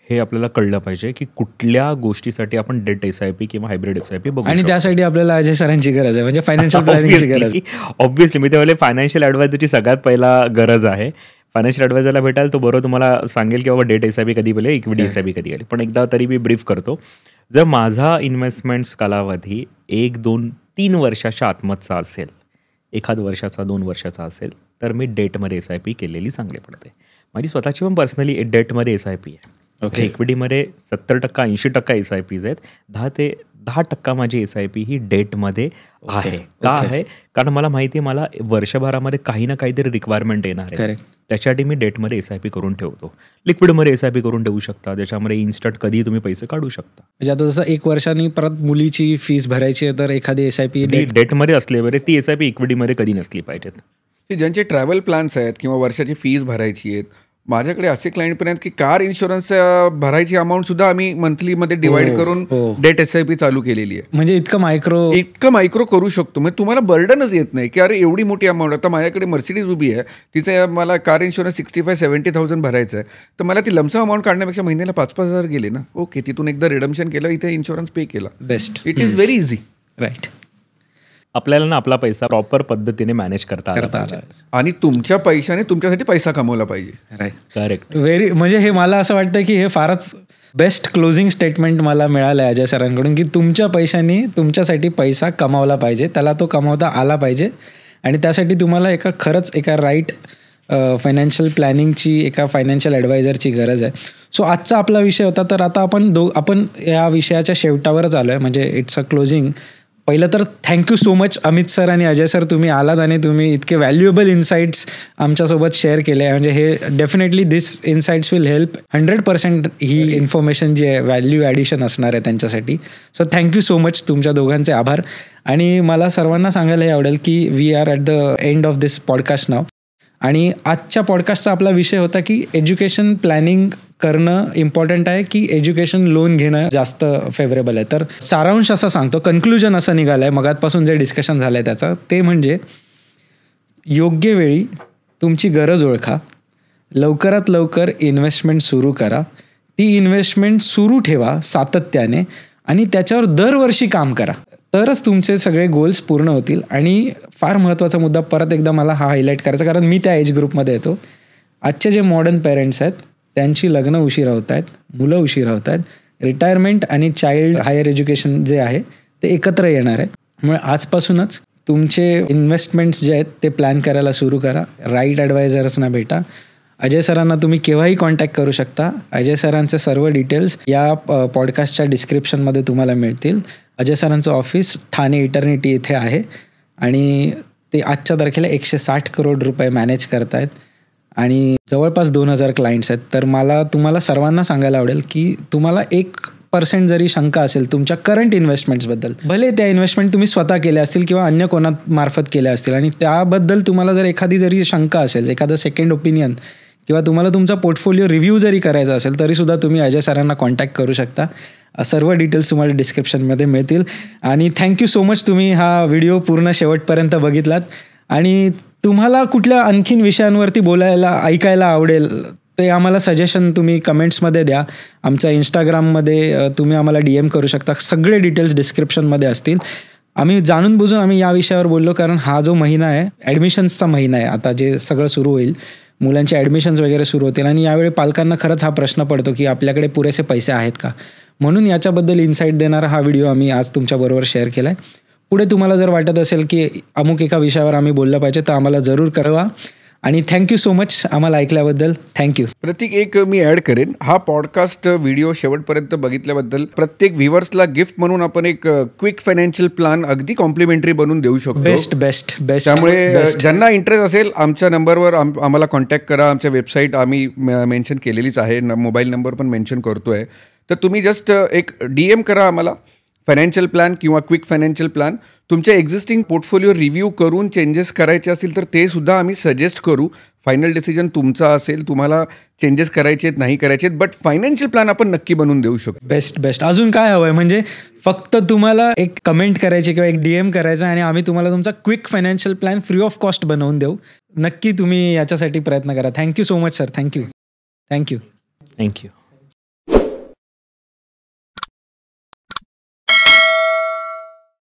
हे आपल्याला कळलं पाहिजे की कुठल्या गोष्टीसाठी आपण डेट SIP किंवा हायब्रिड SIP बघू. आणि त्यासाठी आपल्याला अजय सरांची गरज आहे, म्हणजे फायनान्शियल प्लॅनिंगची गरज. ऑब्व्हियसली मी त्यावेळेला फायनान्शियल ॲडवायझरची सगळ्यात पहिला गरज आहे. फायनान्शियल ॲडवायझरला भेटाल तो बरोबर तुम्हाला सांगेल की बाबा डेट SIP कधी बोले, इक्विटी SIP कधी आली. पण एकदा तरी मी ब्रीफ करतो. जर माझा इन्व्हेस्टमेंट्स कालावधी 1, 2, 3 वर्षाच्या आतमधचा असेल, 1 वर्षाचा 2 वर्षाचा असेल, तर मी डेटमध्ये SIP केलेली चांगली पडते. माझी स्वतःची पण पर्सनली डेटमध्ये SIP आहे. ओके, इक्विटीमध्ये 70% 80% SIPs आहेत. 10% माझी SIP ही डेटमध्ये आहे. का आहे? कारण मला माहिती आहे मला वर्षभरामध्ये काही ना काहीतरी रिक्वायरमेंट येणार आहे. त्याच्यासाठी मी डेटमध्ये SIP करून ठेवतो. लिक्विडमध्ये SIP करून ठेवू शकता, ज्याच्यामध्ये इन्स्टंट कधी तुम्ही पैसे काढू शकता. म्हणजे आता जसं 1 वर्षांनी परत मुलीची फीस भरायची आहे तर एखादी SIP डेटमध्ये असले बरे, ती SIP इक्विटीमध्ये कधी नसली पाहिजेत. ज्यांचे ट्रॅव्हल प्लॅन्स आहेत किंवा वर्षाची फीस भरायची आहेत, माझ्याकडे असे क्लायंट पण आहेत की कार इन्शुरन्स भरायची अमाऊंट सुद्धा आम्ही मंथलीमध्ये डिवाइड करून डेट SIP चालू केलेली आहे. म्हणजे इतकं मायक्रो करू शकतो. म्हणजे तुम्हाला बर्डनच येत नाही की अरे एवढी मोठी अमाऊंट. आता माझ्याकडे मर्सिडीज उभी आहे, तिचं मला कार इन्शुरन्स 65-70,000 भरायचं आहे, तर मला ती लमसम अमाऊंट काढण्यापेक्षा महिन्याला 5-5 हजार गेले ना. ओके, तिथून एकदा रिडम्शन केलं, इथे इन्शुरन्स पे केला, best. It is very easy. Right. आपल्याला ना आपला पैसा प्रॉपर पद्धतीने मॅनेज करता आला आणि तुमच्या पैशाने तुमच्यासाठी पैसा कमवला पाहिजे. करेक्ट. म्हणजे हे मला असं वाटतं की हे फारच बेस्ट क्लोजिंग स्टेटमेंट मला मिळालं आहे अजय सरांकडून, की तुमच्या पैशाने तुमच्यासाठी पैसा कमावला पाहिजे, त्याला तो कमावता आला पाहिजे. आणि त्यासाठी तुम्हाला एका राईट फायनान्शियल प्लॅनिंगची, एका फायनान्शियल ॲडवायझरची गरज आहे. सो आजचा आपला विषय होता. तर आता आपण या विषयाच्या शेवटावरच आलो आहे, म्हणजे इट्स अ क्लोजिंग. पहिलं तर thank you so much Amit sir आणि अजय सर, तुम्ही आलात आणि तुम्ही इतके व्हॅल्युएबल इन्साइट्स आमच्यासोबत शेअर केले. म्हणजे हे definitely this insights will help 100%. ही इन्फॉर्मेशन जी आहे व्हॅल्यू ॲडिशन असणार आहे त्यांच्यासाठी. सो थँक्यू सो मच, तुमच्या दोघांचे आभार. आणि मला सर्वांना सांगायलाही आवडेल की we are at the end of this podcast now. आणि आजच्या पॉडकास्टचा आपला विषय होता की एज्युकेशन प्लॅनिंग करणं इम्पॉर्टंट आहे की एज्युकेशन लोन घेणं जास्त फेवरेबल आहे. तर सारांश असा सांगतो, कन्क्लुजन असं निघालं आहे मगातपासून जे डिस्कशन झालं आहे त्याचं, ते म्हणजे योग्य वेळी तुमची गरज ओळखा, लवकरात लवकर इन्व्हेस्टमेंट सुरू करा, ती इन्व्हेस्टमेंट सुरू ठेवा सातत्याने आणि त्याच्यावर दरवर्षी काम करा, तरच तुमचे सगळे गोल्स पूर्ण होतील. आणि फार महत्त्वाचा मुद्दा परत एकदा मला हा हायलाईट करायचा, कारण मी त्या एज ग्रुपमध्ये येतो. आजचे जे मॉडर्न पेरेंट्स आहेत त्यांची लग्न उशिरा होत आहेत, मुलं उशिरा होत आहेत, रिटायरमेंट आणि चाइल्ड हायर एज्युकेशन जे आहे ते एकत्र येणार आहे. त्यामुळे आजपासूनच तुमचे इन्व्हेस्टमेंट्स जे आहेत ते प्लॅन करायला सुरू करा. राईट ॲडवायझर्सना भेटा. अजय सरांना तुम्ही केव्हाही कॉन्टॅक्ट करू शकता. अजय सरांचे सर्व डिटेल्स या पॉडकास्टच्या डिस्क्रिप्शनमध्ये तुम्हाला मिळतील. अजय सरांचं ऑफिस ठाणे इटर्निटी इथे आहे आणि ते आजच्या तारखेला 160 करोड रुपये मॅनेज करत आहेत आणि जवळपास 2000 क्लायंट्स आहेत. तर मला तुम्हाला सर्वांना सांगायला आवडेल की तुम्हाला 1% जरी शंका असेल तुमच्या करंट इन्व्हेस्टमेंट्सबद्दल, भले त्या इन्व्हेस्टमेंट तुम्ही स्वतः केल्या असतील किंवा अन्य कोणामार्फत केल्या असतील, आणि त्याबद्दल तुम्हाला जर एखादी जरी शंका असेल, एखादं सेकंड ओपिनियन किंवा तुम्हाला तुमचा पोर्टफोलिओ रिव्ह्यू जरी करायचा असेल तरीसुद्धा तुम्ही अजय सरांना कॉन्टॅक्ट करू शकता. सर्व डिटेल्स तुम्हाला डिस्क्रिप्शनमध्ये मिळतील. आणि थँक्यू सो मच, तुम्ही हा व्हिडिओ पूर्ण शेवटपर्यंत बघितलात. आणि तुम्हाला कुठल्या आणखीन विषयांवरती बोलायला ऐकायला आवडेल ते आम्हाला सजेशन तुम्ही कमेंट्समध्ये द्या. आमच्या इंस्टाग्राममध्ये तुम्ही आम्हाला DM करू शकता. सगळे डिटेल्स डिस्क्रिप्शनमध्ये असतील. आम्ही जाणून बुजून आम्ही या विषयावर बोललो कारण हा जो महिना आहे ॲडमिशन्सचा महिना आहे. आता जे सगळं सुरू होईल, मुलांचे ॲडमिशन्स वगैरे सुरू होतील आणि यावेळी पालकांना खरंच हा प्रश्न पडतो की आपल्याकडे पुरेसे पैसे आहेत का. म्हणून याच्याबद्दल इन्साईट देणारा हा व्हिडिओ आम्ही आज तुमच्याबरोबर शेअर केला आहे. पुढे तुम्हाला जर वाटत असेल की अमुक एका विषयावर आम्ही बोललं पाहिजे तर आम्हाला जरूर कळवा. आणि थँक्यू सो मच आम्हाला ऐकल्याबद्दल. थँक्यू. प्रत्येक एक मी ॲड करेन, हा पॉडकास्ट व्हिडिओ शेवटपर्यंत बघितल्याबद्दल प्रत्येक व्ह्युअर्सला गिफ्ट म्हणून आपण एक क्विक फायनान्शियल प्लॅन अगदी कॉम्प्लिमेंटरी बनवून देऊ शकतो. बेस्ट. त्यामुळे ज्यांना इंटरेस्ट असेल आमच्या नंबरवर आम्हाला कॉन्टॅक्ट करा. आमच्या वेबसाईट आम्ही मेन्शन केलेलीच आहे, मोबाईल नंबर पण मेन्शन करतोय. तर तुम्ही जस्ट एक DM करा आम्हाला, फायनान्शियल प्लॅन किंवा क्विक फायनान्शियल प्लॅन. तुमच्या एक्झिस्टिंग पोर्टफोलिओ रिव्ह्यू करून चेंजेस करायचे असतील तर ते सुद्धा आम्ही सजेस्ट करू. फायनल डिसिजन तुमचा असेल, तुम्हाला चेंजेस करायचे आहेत नाही करायचे आहेत, बट फायनान्शियल प्लॅन आपण नक्की बनवून देऊ शकतो. बेस्ट. अजून काय हवं आहे, म्हणजे फक्त तुम्हाला एक कमेंट करायची किंवा एक DM करायचा आणि आम्ही तुम्हाला तुमचा quick financial plan free of cost बनवून देऊ. नक्की तुम्ही याच्यासाठी प्रयत्न करा. Thank you so much sir. Thank you. Thank you.